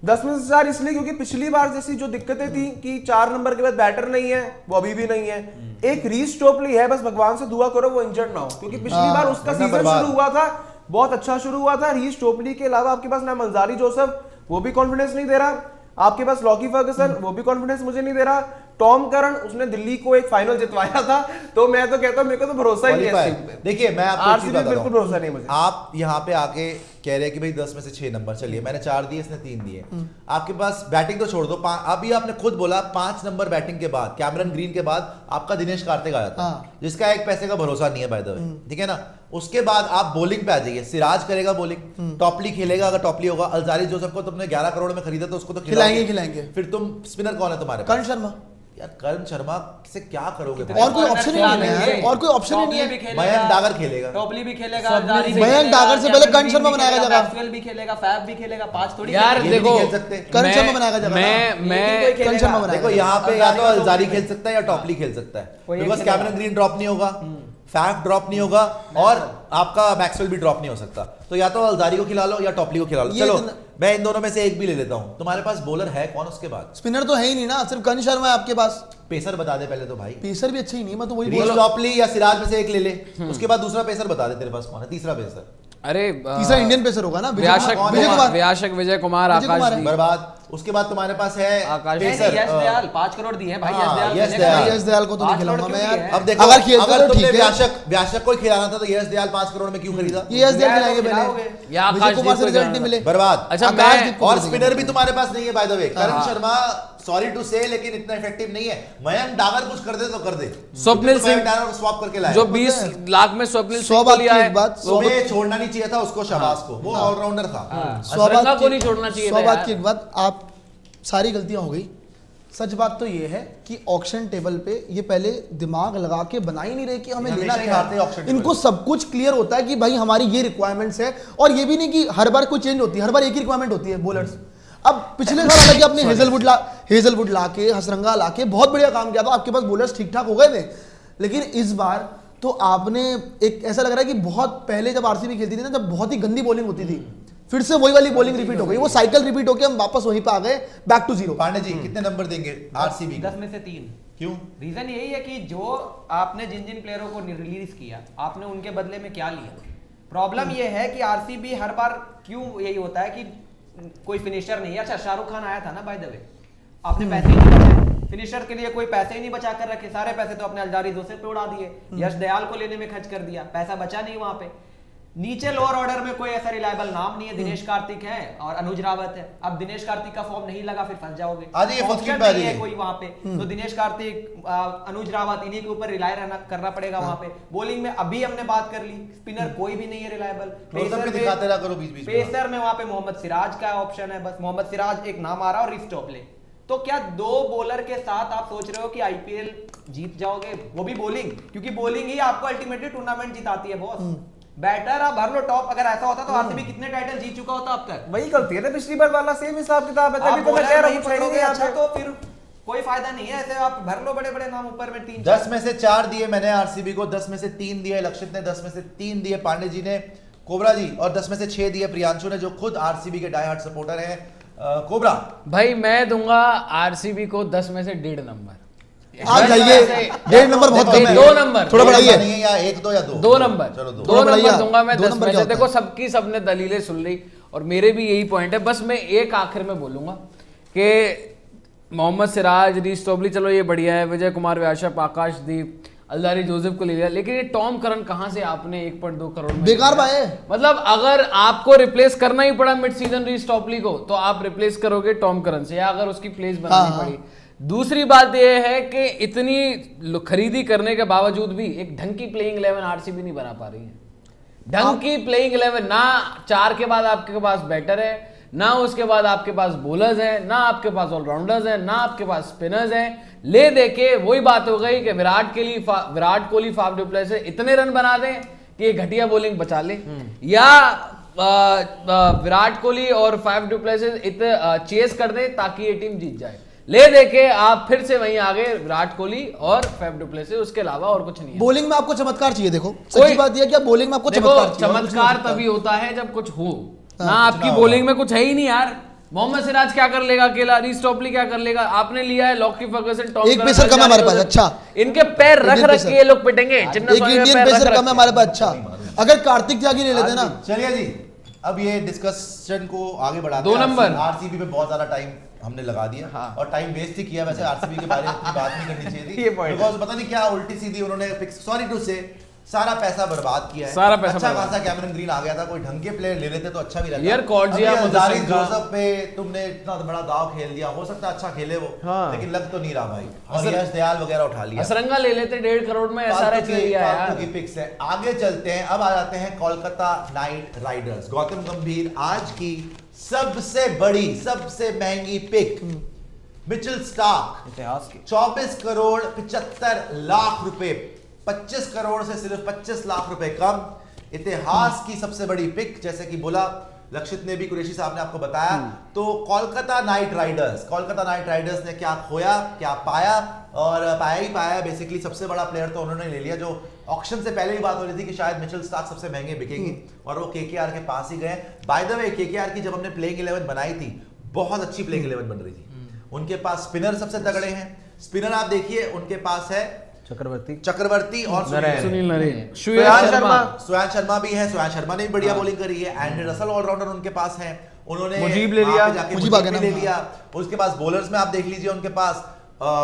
Speaker 4: 10 में से 4 इसलिए क्योंकि पिछली बार जैसी जो दिक्कतें थी कि 4 नंबर के बाद बैटर नहीं है, वो अभी भी नहीं है। एक रीस टोपली है, बस भगवान से दुआ करो वो इंजर्ड ना हो, क्योंकि पिछली बार उसका
Speaker 1: वरना
Speaker 4: सीजन
Speaker 1: बर्बाद।
Speaker 4: शुरू हुआ था, बहुत अच्छा शुरू हुआ था। रीस टोपली के अलावा आपके पास ना अलजारी जोसेफ, वो भी कॉन्फिडेंस नहीं दे रहा। आपके पास लॉकी फर्गसन, वो भी कॉन्फिडेंस मुझे नहीं दे रहा। टॉम करन, उसने दिल्ली को एक फाइनल जितवाया था, तो मैं तो कहता हूं मेरे को तो भरोसा ही नहीं है इस टीम पे।
Speaker 1: देखिए मैं आपको एक चीज
Speaker 4: आरसीबी
Speaker 1: बताता
Speaker 4: बिल्कुल
Speaker 1: हूं।
Speaker 4: भरोसा नहीं मुझे।
Speaker 1: आप यहाँ पे आके कह रहे हैं कि भाई 10 में से 6 नंबर, चलिए मैंने 4 दिए, इसने 3 दिए। आपके पास बैटिंग तो छोड़ दो, अभी आपने खुद बोला 5 नंबर बैटिंग के बाद, कैमरन ग्रीन के बाद आपका दिनेश कार्तिक आया था, जिसका एक पैसे का भरोसा नहीं है बाय द वे, ठीक है ना। उसके बाद आप बॉलिंग पे आ जाइए, सिराज करेगा बॉलिंग, टॉपली खेलेगा, अगर टॉपली होगा। अल्जारी जोसेफ को तुमने 11 करोड़ में खरीदा तो उसको तो
Speaker 3: खिलाएंगे।
Speaker 1: फिर तुम स्पिनर कौन है तुम्हारे?
Speaker 3: करण शर्मा।
Speaker 1: यार करण शर्मा से क्या करोगे?
Speaker 3: और कोई ऑप्शन ही नहीं है, और कोई ऑप्शन ही नहीं है।
Speaker 1: मयंक डागर खेलेगा,
Speaker 5: टॉपली भी खेलेगा,
Speaker 2: स्वप्निल सिंह,
Speaker 3: मयंक डागर से पहले करण शर्मा बनाएगा जगह,
Speaker 5: मैक्सवेल भी खेलेगा, फैब भी खेलेगा, 5 थोड़ी
Speaker 2: यार
Speaker 1: ये भी
Speaker 2: देखो,
Speaker 1: खेल सकते।
Speaker 3: करण शर्मा बनाएगा जगह,
Speaker 2: मैं
Speaker 3: करण शर्मा बनाएगा।
Speaker 1: देखो यहाँ पे या तो अल्जारी खेल सकता है या टॉपली खेल सकता है,
Speaker 5: कोई एक
Speaker 1: बिकॉज
Speaker 5: खेलेगा।
Speaker 1: कैमरन ग्रीन ड्रॉप नहीं होगा, फैफ ड्रॉप नहीं होगा, और आपका मैक्सवेल भी ड्रॉप नहीं हो सकता। तो या तो अल्जारी को खिला लो या टॉपली को खिला लो।
Speaker 3: ये
Speaker 1: चलो
Speaker 3: इतना-
Speaker 1: मैं इन दोनों में से एक भी ले लेता हूँ। तुम्हारे पास बॉलर है कौन उसके बाद?
Speaker 3: स्पिनर तो है ही नहीं ना, सिर्फ करण शर्मा है आपके पास।
Speaker 1: पेसर बता दे पहले तो भाई।
Speaker 3: पेसर भी अच्छे ही नहीं, मैं तो वही बोल
Speaker 1: रीस
Speaker 3: रहा हूँ।
Speaker 1: टॉपली या सिराज में से एक ले ले, उसके बाद दूसरा पेसर बता दे तेरे पास कौन है तीसरा पेसर।
Speaker 2: अरे
Speaker 3: तीसरा इंडियन पेसर होगा ना, विजय
Speaker 2: व्याशक
Speaker 3: कुमार। विजय कुमार।
Speaker 2: व्याशक विजय कुमार,
Speaker 3: विजय कुमार
Speaker 2: आकाश
Speaker 3: है।
Speaker 2: दीप।
Speaker 1: बर्बाद। उसके बाद तुम्हारे पास है
Speaker 2: आकाश
Speaker 1: पेसर,
Speaker 5: यश दयाल 5 करोड़ दिए हैं भाई,
Speaker 1: हाँ,
Speaker 5: यश दयाल
Speaker 1: यश
Speaker 5: खेलेगा।
Speaker 1: दयाल।
Speaker 3: यश दयाल को तो नहीं
Speaker 5: 5 करोड़
Speaker 3: खिलाऊंगा मैं
Speaker 5: क्यों
Speaker 3: यार।
Speaker 5: दिए हैं?
Speaker 1: अब देखो
Speaker 3: अगर खेलते
Speaker 1: अगर
Speaker 3: तो
Speaker 1: तुमने
Speaker 3: ठीक है।
Speaker 1: व्याशक को ही खिलाना था तो यश दयाल 5 करोड़ में क्यों खरीदा?
Speaker 3: ये यश दयाल खिलाएंगे
Speaker 5: खिलाओगे।
Speaker 3: पहले,
Speaker 2: या
Speaker 3: विजय
Speaker 2: आकाश
Speaker 3: कुमार से
Speaker 2: दीप को
Speaker 3: रिजल्ट नहीं
Speaker 2: खिलाना।
Speaker 3: मिले।
Speaker 1: बर्बाद।
Speaker 2: अच्छा
Speaker 3: आकाश दीप को
Speaker 1: और
Speaker 3: खरीदेंगे।
Speaker 1: स्पिनर भी तुम्हारे पास नहीं है बाय द वे। करण
Speaker 2: हाँ।
Speaker 1: शर्मा सॉरी टू से लेकिन इतना इफेक्टिव नहीं है। मयंक डागर कुछ कर दे तो कर दे।
Speaker 2: स्वप्निल
Speaker 1: तो मयंक
Speaker 2: सिंह
Speaker 1: डागर को स्वैप करके लाया।
Speaker 2: जो 20 लाख में स्वप्निल
Speaker 3: 100
Speaker 2: सिंह को
Speaker 3: बात
Speaker 2: लिया
Speaker 3: की
Speaker 2: है,
Speaker 3: एक बात,
Speaker 2: वो
Speaker 1: तुम्हें छोड़ना नहीं चाहिए था उसको, शहबाज को, वो ऑलराउंडर था।
Speaker 2: अशरंगा को नहीं छोड़ना चाहिए था
Speaker 3: 100 बात
Speaker 2: यार।
Speaker 3: की एक बात, आप सारी गलतियां हो गई। सच बात तो ये है कि ऑक्शन टेबल पे ये पहले दिमाग लगा के बना ही नहीं रहे कि हमें
Speaker 1: हमेशा
Speaker 3: लेना
Speaker 1: ही
Speaker 3: क्या
Speaker 1: हारते हैं
Speaker 3: है।
Speaker 1: auction table
Speaker 3: इनको
Speaker 1: पे।
Speaker 3: सब कुछ क्लियर होता है कि भाई हमारी ये रिक्वायरमेंट्स है, और ये भी नहीं कि हर बार कोई चेंज होती है, हर बार एक ही रिक्वायरमेंट होती है बॉलर्स। अब पिछले साल हालांकि आपने हेजलवुड ला के, हसरंगा ला के बहुत बढ़िया काम किया था, आपके पास बॉलर्स ठीक ठाक हो गए थे। लेकिन इस बार तो आपने एक ऐसा लग रहा है कि बहुत पहले जब आरसीबी खेलती थी ना, जब बहुत ही गंदी बॉलिंग होती थी, फिर से वही वाली बॉलिंग रिपीट हो गई, वो साइकिल रिपीट होकर हम वापस वहीं पे आ गए, back to zero.
Speaker 1: Pandey ji कितने नंबर देंगे आरसीबी को?
Speaker 5: 10 में से 3।
Speaker 1: क्यों?
Speaker 5: रीजन यही है कि जो आपने जिन जिन प्लेयरों को रिलीज किया, आपने उनके बदले में क्या लिया। प्रॉब्लम ये है कि आरसीबी हर बार क्यों यही होता है कि कोई फिनिशर नहीं है। अच्छा शाहरुख खान आया था ना बाय द वे, आपने पैसे ही नहीं बचाए फिनिशर के लिए, कोई पैसे ही नहीं बचा कर रखे, सारे पैसे तो अपने अल्जारी जोसेफ पे उड़ा दिए, यश दयाल को लेने में खर्च कर दिया, पैसा बचा नहीं वहां पे। नीचे लोअर ऑर्डर में कोई ऐसा रिलायबल नाम नहीं है। दिनेश कार्तिक है और अनुज रावत है। अब दिनेश कार्तिक का फॉर्म नहीं लगा, फिर फंस जाओगे।
Speaker 1: आ जाइए, फर्स्ट
Speaker 5: ऑप्शन
Speaker 1: पे आ
Speaker 5: नहीं है
Speaker 1: जाइए।
Speaker 5: कोई वहां पे, तो दिनेश कार्तिक, अनुज रावत, इन्हीं के ऊपर रिलाय करना पड़ेगा वहां पे। बॉलिंग में अभी हमने बात कर ली, स्पिनर कोई भी नहीं है रिलायबल।
Speaker 1: क्लोजअप भी दिखाते रहा करो बीच-बीच में।
Speaker 5: पेसर में वहां पे मोहम्मद सिराज का ऑप्शन है, बस मोहम्मद सिराज एक नाम आ रहा है, और रिस टॉपले। तो क्या 2 बॉलर के साथ आप सोच रहे हो कि आईपीएल जीत जाओगे, वो भी बॉलिंग? क्योंकि बॉलिंग ही आपको अल्टीमेटली टूर्नामेंट जिताती है बॉस। बैटर आप भर लो टॉप। अगर ऐसा होता तो आरसीबी कितने टाइटल जीत चुका होता अब तक?
Speaker 4: वही गलती है ना, पिछली बार वाला सेम हिसाब किताब है। तभी तो मैं कह रहा हूं चाहिए नहीं
Speaker 5: अच्छा,
Speaker 4: आता।
Speaker 5: तो फिर कोई फायदा नहीं है। ऐसे आप भर लो बड़े बड़े नाम ऊपर में 3
Speaker 1: 10 में से 4 दिए मैंने आरसीबी को, 10 में से 3 दिए लक्षित ने, 10 में से 3 दिए पांडे जी ने, कोबरा जी, और 10 में से 6 दिए प्रियांशु ने, जो खुद आरसीबी के डाई हार्ट सपोर्टर हैं। कोबरा
Speaker 2: भाई मैं दूंगा आरसीबी को 10 में से 1.5 नंबर।
Speaker 3: आप जाइए, 1.5 नंबर बहुत कम है।
Speaker 2: 2 नंबर
Speaker 3: थोड़ा बढ़ाइए।
Speaker 1: नहीं है, या 1 2 या 2?
Speaker 2: 2 नंबर।
Speaker 1: चलो 2
Speaker 2: 2 नंबर
Speaker 3: बढ़ाइए।
Speaker 2: दूंगा मैं
Speaker 3: 2
Speaker 2: 10
Speaker 3: नंबर
Speaker 2: में
Speaker 3: क्या
Speaker 2: से।
Speaker 3: होता
Speaker 2: देखो
Speaker 3: है?
Speaker 2: सबकी सबने दलीलें सुन ली और मेरे भी यही पॉइंट है। बस मैं एक आखिर में बोलूंगा कि मोहम्मद सिराज, रीस टॉपली, चलो ये बढ़िया है, विजय कुमार, व्याशक, आकाशदीप, अल्जारी जोसेफ को ले लिया, लेकिन ये टॉम करन कहां से आपने 1.2 करोड़ में
Speaker 3: बेकार
Speaker 2: लिया?
Speaker 3: भाई।
Speaker 2: मतलब अगर आपको रिप्लेस करना ही पड़ा मिड सीजन रीस टॉपली को, तो आप रिप्लेस करोगे टॉम करन से, या अगर उसकी प्लेस बनानी
Speaker 3: हाँ।
Speaker 2: पड़ी। दूसरी बात यह है कि इतनी खरीदी करने के बावजूद भी एक ढंग की प्लेइंग 11 आरसीबी नहीं बना पा रही है। ढंग की प्लेइंग 11 ना 4 के बाद आपके पास बैटर है, ना उसके बाद आपके पास बॉलर्स हैं, ना आपके पास ऑलराउंडर्स हैं, ना आपके पास स्पिनर्स हैं। ले दे के वही बात हो गई कि Virat Kohli, Faf du Plessis इतने रन बना दें कि ये घटिया बॉलिंग बचा ले, या विराट कोहली और फाफ डु प्लेसिस चेस कर दे ताकि ये टीम जीत जाए। ले दे के आप फिर से वहीं आ गए, विराट कोहली और फाफ डु प्लेसिस, उसके अलावा और कुछ नहीं है।
Speaker 3: बॉलिंग में आपको चमत्कार चाहिए। देखो
Speaker 2: कोई-
Speaker 3: सच्ची बात यह है कि बॉलिंग में आपको
Speaker 2: देखो
Speaker 3: चमत्कार चाहिए। और कुछ नहीं
Speaker 2: चमत्कार
Speaker 3: होता।
Speaker 2: तभी होता है जब कुछ हो ना।
Speaker 3: हाँ,
Speaker 2: आपकी बॉलिंग में कुछ है ही नहीं यार। मोहम्मद सिराज क्या कर लेगा अकेला, रीस टॉपली क्या कर लेगा? आपने लिया है लॉकी फर्गुसन, टॉम
Speaker 3: एक
Speaker 2: करन,
Speaker 3: पेसर कम है हमारे पास, अच्छा।
Speaker 2: इनके पैर रख
Speaker 3: इंडियन
Speaker 2: रख
Speaker 3: पेसर।
Speaker 2: के ये लोग पिटेंगे। चिन्ना
Speaker 3: एक
Speaker 2: स्वामी में
Speaker 3: इंडियन
Speaker 2: पैर रख
Speaker 3: पेसर
Speaker 2: रख
Speaker 3: कम है
Speaker 2: के।
Speaker 3: हमारे पास, अच्छा। अगर कार्तिक त्यागी ले लेते ना,
Speaker 1: चलिए जी, अब ये डिस्कशन को आगे बढ़ाते
Speaker 2: 2 नंबर।
Speaker 1: आरसीबी पे बहुत ज्यादा टाइम हमने लगा दिया,
Speaker 2: हाँ।
Speaker 1: और टाइम वेस्ट ही किया। वैसे आरसीबी के बारे में इतनी बात नहीं करनी चाहिए थी,
Speaker 4: ये point है।
Speaker 1: बिकॉज़ पता नहीं क्या उल्टी सीधी उन्होंने, सॉरी टू से, सारा पैसा बर्बाद किया है।
Speaker 2: सारा पैसा
Speaker 1: अच्छा
Speaker 2: बर्बाद।
Speaker 1: खासा कैमरन ग्रीन आ गया था, कोई ढंग के प्लेयर ले लेते तो अच्छा भी रहता।
Speaker 2: यार, कॉर्जिया,
Speaker 1: अभी अंजारी
Speaker 2: मुदस्सिर
Speaker 1: जोसेफ पे तुमने इतना बड़ा दाव खेल दिया, हो सकता है अच्छा खेले वो,
Speaker 4: हाँ।
Speaker 1: लेकिन लग तो नहीं रहा भाई। और यश दयाल वगैरह उठा लिया,
Speaker 2: असरंगा ले लेते 1.5 करोड़ में, एसआरएच ले लिया
Speaker 1: फालतू
Speaker 2: यार।
Speaker 1: की पिक्स है। आगे चलते हैं, अब आ जाते हैं कोलकाता नाइट राइडर्स। गौतम गंभीर आज की सबसे बड़ी, सबसे महंगी पिक, मिचेल स्टार्क,
Speaker 5: इतिहास की
Speaker 1: 24 करोड़ 75 लाख रुपए, 25 करोड़ से सिर्फ 25 लाख रुपए कम। इतिहास की सबसे बड़ी पिक, जैसे कि बोला लक्षित ने भी, कुरैशी साहब ने आपको बताया। तो कोलकाता नाइट राइडर्स ने क्या खोया क्या पाया, और पाया ही पाया बेसिकली। सबसे बड़ा प्लेयर तो उन्होंने ले लिया, जो ऑक्शन से पहले ही बात हो रही थी कि शायद मिचेल स्टार्क सबसे महंगे बिकेंगे, और वो केकेआर के पास ही गए। बाय द वे, केकेआर की जब हमने प्लेइंग 11 बनाई थी, बहुत अच्छी प्लेइंग 11 बन रही थी। उनके पास स्पिनर सबसे तगड़े हैं। स्पिनर आप देखिए, उनके पास है चक्रवर्ती और
Speaker 2: सुनील नरेन,
Speaker 4: श्रेयांश शर्मा,
Speaker 1: सुयान शर्मा भी है। सुयान शर्मा ने भी बढ़िया बॉलिंग करी है। एंड्रे रसल ऑलराउंडर उनके पास है। उन्होंने
Speaker 4: मुजीब ले
Speaker 1: वहां
Speaker 4: लिया।
Speaker 1: पे जाके
Speaker 3: मुजीब
Speaker 1: मुजीब
Speaker 3: आ गया
Speaker 1: भी ले
Speaker 3: ना।
Speaker 1: लिया। उसके पास बॉलर्स में आप देख लीजिए, उनके पास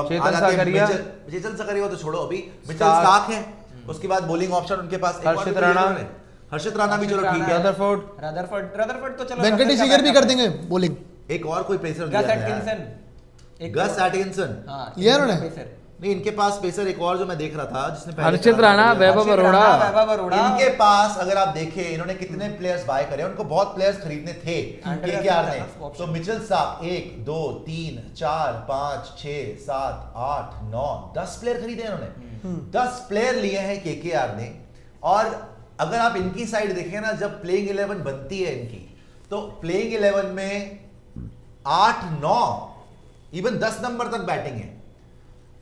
Speaker 4: चेतन साकरिया
Speaker 1: तो छोड़ो, अभी मिचेल स्टार्क है। उसके बाद बॉलिंग ऑप्शन उनके पास एक और
Speaker 4: हर्षित
Speaker 1: भी ले लिया
Speaker 4: राणा।
Speaker 1: उन्होंने। हर्षित राणा भी, चलो ठीक है।
Speaker 5: रदरफोर्ड तो चलो
Speaker 3: वेंकटेश अय्यर भी कर देंगे बॉलिंग।
Speaker 1: एक और कोई pacer
Speaker 5: Gus Atkinson,
Speaker 1: Gus Atkinson
Speaker 5: हाँ,
Speaker 3: लिया उन्होंने?
Speaker 5: पेसर।
Speaker 1: नहीं, इनके पास पेसर एक और जो मैं देख रहा था, जिसने पहले
Speaker 2: हर्षित
Speaker 1: करा
Speaker 2: राणा,
Speaker 1: था,
Speaker 2: वैभव अरोड़ा।
Speaker 1: इनके पास अगर आप देखें, इन्होंने कितने प्लेयर्स बाय करे, उनको बहुत प्लेयर्स खरीदने थे केकेआर ने। तो मिचेल स्टार्क 1 2 3 4 5 6 7 8 9 10 प्लेयर खरीदे इन्होंने। 10 प्लेयर लिए हैं केकेआर ने। और अगर आप इनकी साइड देखें ना, जब प्लेइंग 11 बनती है इनकी, तो प्लेइंग 11 में 8 9 इवन 10 नंबर तक बैटिंग है।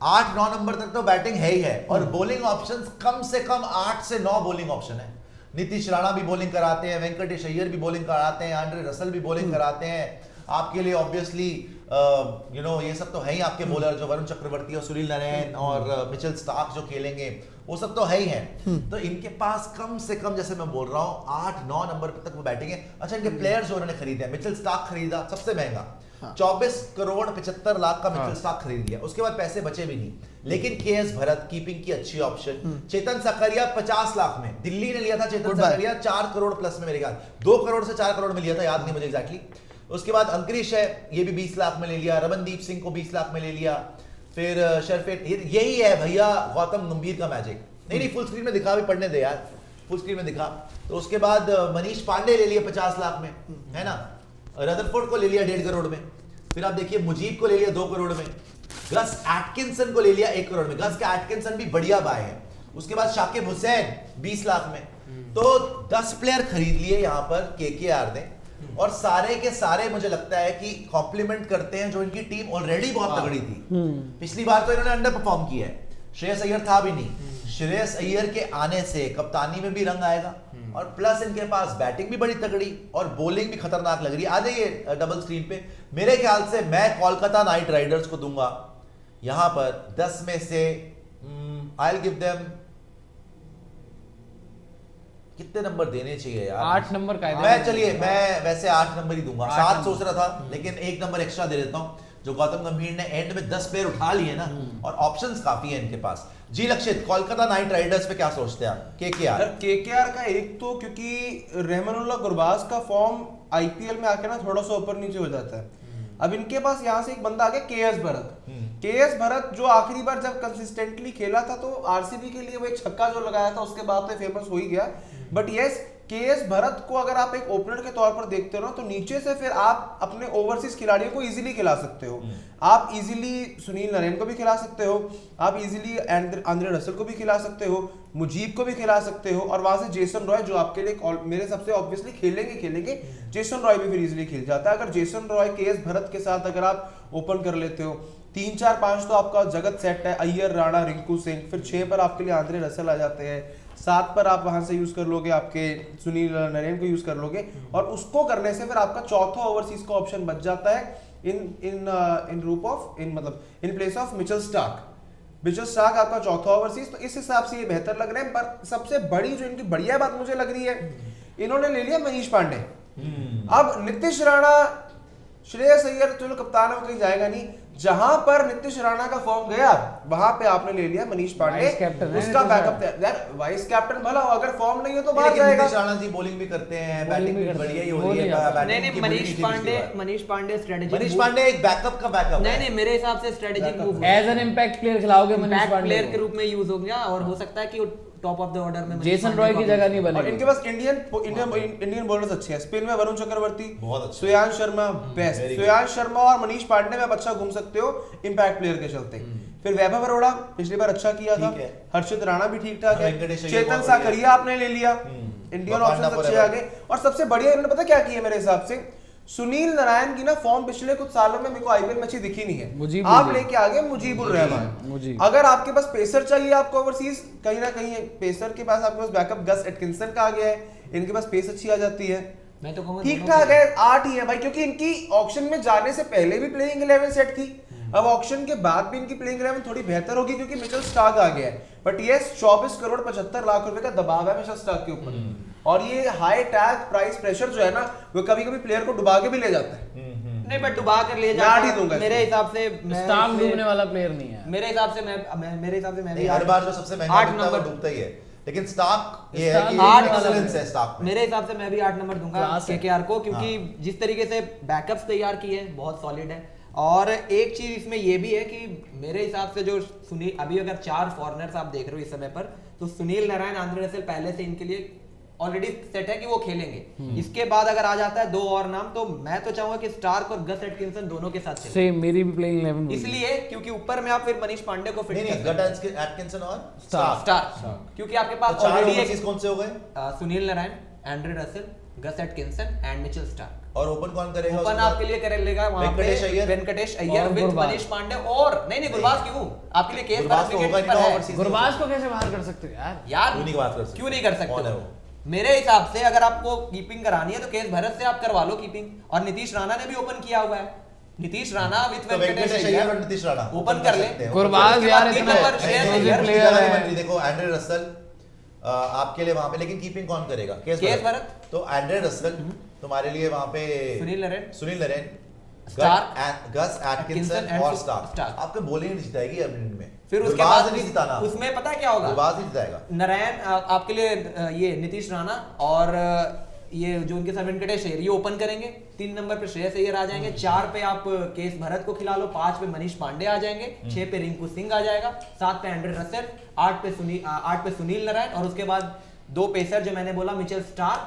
Speaker 1: 8-9 नंबर तक तो बैटिंग है ही है। और बॉलिंग ऑप्शंस कम से कम 8 से 9 बॉलिंग ऑप्शन है। नीतीश राणा भी बॉलिंग कराते हैं, वेंकटेश अय्यर भी बॉलिंग कराते हैं, एंड्रे रसल भी बॉलिंग कराते हैं। आपके लिए ऑब्वियसली ये सब तो है ही आपके बॉलर, जो वरुण चक्रवर्ती और सुनील नारायण और मिचेल स्टार्क जो खेलेंगे, वो सब तो है ही हैं। तो इनके पास कम से कम, जैसे मैं बोल रहा हूँ, 8-9 नंबर तक वो बैटिंग है। अच्छा, इनके प्लेयर्स जो उन्होंने खरीदे हैं, मिचेल स्टार्क खरीदा सबसे महंगा, 24 करोड़ 75 लाख का मिचेल स्टार्क खरीद लिया। उसके बाद पैसे बचे भी नहीं। लेकिन केएस भरत कीपिंग की अच्छी ऑप्शन। चेतन सकरिया 50 लाख में दिल्ली ने लिया था। चेतन सकरिया 4 करोड़ प्लस में, मेरे ख्याल 2 करोड़ से 4 करोड़ में लिया था, याद नहीं मुझे एग्जैक्टली। उसके बाद अंकुरिश है, ये भी 20 लाख में ले लिया। रमनदीप सिंह को 20 लाख में ले लिया। फिर शरफेट, यही है भैया गौतम गंभीर का मैजिक। नहीं, फुल स्क्रीन में दिखा, भी पढ़ने दे यार, फुल स्क्रीन में दिखा। तो उसके बाद मनीष पांडे ले लिया 50 लाख में, है ना। रदरफोर्ड को ले लिया 1.5 करोड़ में। फिर आप देखिए, मुजीब को ले लिया 2 करोड़ में। गस एटकिंसन को ले लिया 1 करोड़ में। गस का एटकिंसन भी बढ़िया बाय है। उसके बाद शाकिब हुसैन 20 लाख में। तो 10 प्लेयर खरीद लिए यहाँ पर केकेआर ने, और सारे के सारे मुझे लगता है कि कॉम्प्लीमेंट करते हैं जो इनकी टीम ऑलरेडी बहुत तगड़ी थी। पिछली बार तो इन्होंने अंडर परफॉर्म किया है। श्रेयस अय्यर था भी नहीं। श्रेयस अय्यर के आने से कप्तानी में भी रंग आएगा, और प्लस इनके पास बैटिंग भी बड़ी तगड़ी और बॉलिंग भी खतरनाक लग रही है। आ जाइए डबल स्क्रीन पे। मेरे ख्याल से मैं कोलकाता नाइट राइडर्स को दूंगा यहां पर 10 में से आई विल गिव देम, कितने नंबर देने चाहिए यार?
Speaker 2: 8 नंबर का
Speaker 1: मैं, चलिए मैं वैसे 8 नंबर ही दूंगा। 7 सोच रहा था, लेकिन 1 नंबर एक्स्ट्रा दे देता हूं। जो गौतम गंभीर ने एंड में 10 प्लेयर उठा लिए ना, और ऑप्शंस काफी है इनके पास। जी लक्षित, कोलकाता नाइट राइडर्स पे क्या सोचते हैं आप?
Speaker 4: केकेआर का एक तो क्योंकि रहमानुल्लाह गुरबाज का फॉर्म आईपीएल में आके ना थोड़ा सा ऊपर नीचे हो जाता है। अब इनके पास यहाँ से एक बंदा आ गया केएस भरत। केएस भरत जो आखिरी बार जब कंसिस्टेंटली खेला था तो आरसीबी के लिए वो एक छक्का जो लगाया था, उसके बाद तो फेमस हो ही गया। बट यस, केएस भरत को अगर आप एक ओपनर के तौर पर देखते हो ना, तो नीचे से फिर आप अपने ओवरसीज खिलाड़ियों को इजीली खिला सकते हो। आप इजीली सुनील नारायण को भी खिला सकते हो, आप इजीली आंद्रे रसल को भी खिला सकते हो, मुजीब को भी खिला सकते हो, और वहां से जेसन रॉय जो आपके लिए मेरे सबसे ऑब्वियसली खेलेंगे जेसन रॉय भी फिर इजीली खेल जाता है। अगर जेसन रॉय केएस भरत के साथ अगर आप ओपन कर लेते हो, 3 4 5 तो आपका जगत सेट है। अय्यर, राणा, रिंकू सिंह। फिर 6 पर आपके लिए आंद्रे रसल आ जाते हैं। 7 पर आप वहां से यूज कर लोगे, आपके सुनील नारायण को यूज कर लोगे, और उसको करने से फिर आपका चौथा ओवरसीज का ऑप्शन बच जाता है in place of Mitchell Starc. Mitchell Starc आपका चौथा ओवरसीज। तो इस हिसाब से ये बेहतर लग रहे हैं। पर सबसे बड़ी जो इनकी बढ़िया बात मुझे लग रही है, इन्होंने ले लिया मनीष पांडे। अब नीतीश राणा, श्रेयस अय्यर चलो कप्तान है, वो कहीं जाएगा नहीं, जहां पर नीतीश राणा का फॉर्म गया वहां पे आपने ले लिया मनीष पांडे,
Speaker 2: वाइस कैप्टन है
Speaker 4: उसका
Speaker 2: नीतीश
Speaker 4: बैकअप यार, वाइस कैप्टन भला अगर फॉर्म नहीं हो तो बाहर
Speaker 1: लेकिन
Speaker 4: जाएगा।
Speaker 1: नीतीश राणा जी बॉलिंग भी करते हैं, बैटिंग भी बढ़िया ही हो रही है,
Speaker 5: नहीं
Speaker 1: बैटिंग
Speaker 5: नहीं
Speaker 1: की
Speaker 5: मनीष
Speaker 1: बुरी
Speaker 5: पांडे
Speaker 1: पिछली बार।
Speaker 5: मनीष पांडे स्ट्रेटेजी
Speaker 1: मनीष पांडे एक बैकअप का बैकअप
Speaker 5: नहीं नहीं मेरे हिसाब से strategic move
Speaker 2: as an impact player खिलाओगे मनीष
Speaker 5: बैक
Speaker 2: पांडे
Speaker 5: प्लेयर के
Speaker 2: को।
Speaker 5: रूप में यूज हो गया और हो सकता है कि वो टॉप ऑफ द ऑर्डर में मनीष
Speaker 2: जेसन
Speaker 5: पांडे
Speaker 2: रॉय
Speaker 5: को
Speaker 2: की
Speaker 5: आप
Speaker 2: जगह नहीं
Speaker 4: और
Speaker 2: बनेगी।
Speaker 4: इनके पास इंडियन बॉलर्स अच्छे हैं, स्पिन में वरुण चक्रवर्ती,
Speaker 1: बहुत अच्छे।
Speaker 4: Shreyansh Sharma best,
Speaker 1: Very good.
Speaker 4: Shreyansh Sharma और मनीष पांडे में आप अच्छा घूम सकते हो इंपैक्ट प्लेयर के चलते। फिर वैभव अरोड़ा पिछली बार अच्छा किया था,
Speaker 1: ठीक है।
Speaker 4: हर्षित राणा भी ठीक ठाक है,
Speaker 1: वेंकटेश अय्यर
Speaker 4: चेतन
Speaker 1: बहुत बढ़िया।
Speaker 4: साकरिया आपने ले लिया, इंडियन
Speaker 1: वकांडा
Speaker 4: ऑप्शन अच्छे
Speaker 1: forever।
Speaker 4: आगे। और सबसे बढ़िया इन्होंने पता क्या किया मेरे हिसाब से, सुनील नारायण की ना फॉर्म पिछले कुछ सालों में मेरे को आईपीएल में अच्छी दिखी नहीं है,
Speaker 2: मुजीबुर
Speaker 4: आप
Speaker 2: रहमान।
Speaker 4: लेके आगे मुजीबुर रहमान।
Speaker 2: मुजीब।
Speaker 4: अगर आपके पास पेसर चाहिए आपको ओवरसीज, कहीं ना कहीं पेसर के पास आपके पास बैकअप गस एटकिंसन का आ गया है, इनके पास पेस अच्छी आ जाती है,
Speaker 5: मैं तो कहूंगा
Speaker 4: ठीक
Speaker 5: दोनों
Speaker 4: ठाक
Speaker 5: के-
Speaker 4: है, 8 ही है भाई, क्योंकि इनकी ऑक्शन में जाने से पहले भी प्लेइंग 11 सेट थी, अब ऑक्शन के बाद भी इनकी प्लेइंग 11 थोड़ी बेहतर होगी क्योंकि मिचेल स्टार्क आ गया है। बट ये 24 करोड़ 75 लाख रुपए का दबाव है मिचेल स्टार्क के ऊपर, और ये हाई टैग प्राइस प्रेशर जो है ना वो कभी कभी प्लेयर को डुबा के भी ले जाता है।
Speaker 5: नहीं बट डुबा कर ले
Speaker 4: मैं
Speaker 5: जाता
Speaker 4: 8 ही
Speaker 5: है।
Speaker 4: दूंगा
Speaker 5: मेरे
Speaker 4: इसको।
Speaker 5: हिसाब से मैं
Speaker 2: स्टार्क
Speaker 5: इसमें-
Speaker 2: डूबने वाला प्लेयर नहीं है।
Speaker 5: मेरे हिसाब से मैं भी
Speaker 1: नहीं, हर बार जो सबसे महंगा
Speaker 5: 8
Speaker 1: बिकता है वो
Speaker 5: नंबर
Speaker 1: डूबता ही है, लेकिन स्टार्क ये है
Speaker 2: स्टार्क
Speaker 1: कि
Speaker 5: आठ
Speaker 1: एक्सीलेंस
Speaker 5: नंबर
Speaker 1: है स्टार्क में।
Speaker 5: मेरे हिसाब से मैं भी 8 नंबर दूंगा
Speaker 2: क्लास है।
Speaker 5: केकेआर को, क्योंकि जिस तरीके से बैकअप्स तैयार किए हैं बहुत सॉलिड है। और एक चीज इसमें ये भी है कि मेरे हिसाब से जो सुनील, अभी अगर 4 फॉरनर्स आप देख रहे हो इस समय पर, तो सुनील नारायण, आंद्रे रसेल पहले से इनके लिए ऑलरेडी सेट है कि वो खेलेंगे। इसके बाद अगर आ जाता है 2 और नाम, तो मैं तो चाहूंगा कि स्टार्क और गस एटकिंसन दोनों के साथ खेलें।
Speaker 2: सेम मेरी भी प्लेइंग 11
Speaker 5: इसलिए क्योंकि ऊपर में आप फिर मनीष पांडे को फिट
Speaker 1: नहीं
Speaker 5: कर
Speaker 1: नहीं,
Speaker 5: सकते
Speaker 1: गट एटकिंसन और
Speaker 2: स्टार्क।
Speaker 5: स्टार, क्योंकि आपके पास
Speaker 1: चार
Speaker 5: ऑलरेडी
Speaker 1: ओवरसीज कौन से हो गए?
Speaker 5: Sunil Narine, Andre Russell, Gus Atkinson and Mitchell Starc.
Speaker 1: और ओपन कौन करेगा?
Speaker 5: ओपन
Speaker 1: उसके
Speaker 5: आपके
Speaker 1: बाद?
Speaker 5: लिए करेगा वहां पे
Speaker 1: वेंकटेश अय्यर?
Speaker 5: वेंकटेश अय्यर
Speaker 2: और
Speaker 5: विद
Speaker 2: गुरबाज।
Speaker 5: मनीष पांडे, और नहीं गुरबाज क्यों? आपके लिए केस
Speaker 1: गुरबाज तो होगा नहीं ना overseas।
Speaker 2: गुरबाज को कैसे बाहर कर सकते हो यार?
Speaker 5: यार
Speaker 1: क्यों नहीं बात कर सकते?
Speaker 5: क्यों नहीं कर सकते
Speaker 1: कौन है
Speaker 5: हो?
Speaker 1: वो?
Speaker 5: मेरे हिसाब से अगर आपको कीपिंग करानी है तो केस भरत से आप करवा लो कीपिंग, और नीतीश राणा ने भी ओपन किया हुआ है। नीतीश राणा विद
Speaker 1: तो वेंकटेश अय्यर और नीतीश राणा
Speaker 5: ओपन कर ले।
Speaker 1: सकते हैं।
Speaker 2: गुरबाज
Speaker 5: उसके
Speaker 2: यार
Speaker 5: बाद
Speaker 2: इतना
Speaker 5: तीन number Shreyas
Speaker 2: explosive
Speaker 5: Iyer,
Speaker 2: player है।
Speaker 1: देखो एंड्रे रसल आपके लिए वहां पे, लेकिन कीपिंग कौन करेगा?
Speaker 5: केस भरत।
Speaker 1: तो एंड्रे रसल तुम्हारे लिए वहां पे
Speaker 5: Sunil Narine,
Speaker 1: Sunil Narine,
Speaker 5: Starc,
Speaker 1: Gus Atkinson
Speaker 5: Atkinson
Speaker 1: और
Speaker 5: and
Speaker 1: स्टार्क।
Speaker 5: स्टार्क।
Speaker 1: आपके बॉलिंग नहीं जिताएगी अब मिनट में,
Speaker 5: फिर उसके
Speaker 1: गुरबाज
Speaker 5: बाद
Speaker 1: नहीं जिताना,
Speaker 5: उसमें पता है क्या होगा?
Speaker 1: गुरबाज नहीं जिताएगा।
Speaker 5: नारायण आपके लिए ये नीतीश राणा और ये जो उनके साथ वेंकटेश अय्यर ये ओपन करेंगे। 3 नंबर पे श्रेयस अय्यर आ जाएंगे, 4 पे आप केस भरत को खिला लो, 5 पे मनीष पांडे आ जाएंगे, 6 पे रिंकू सिंह आ जाएगा, 7 पे एंड्रे रसेल, 8 पे सुनील नारायण, और उसके बाद 2 पेसर जो मैंने बोला, मिचेल स्टार्क,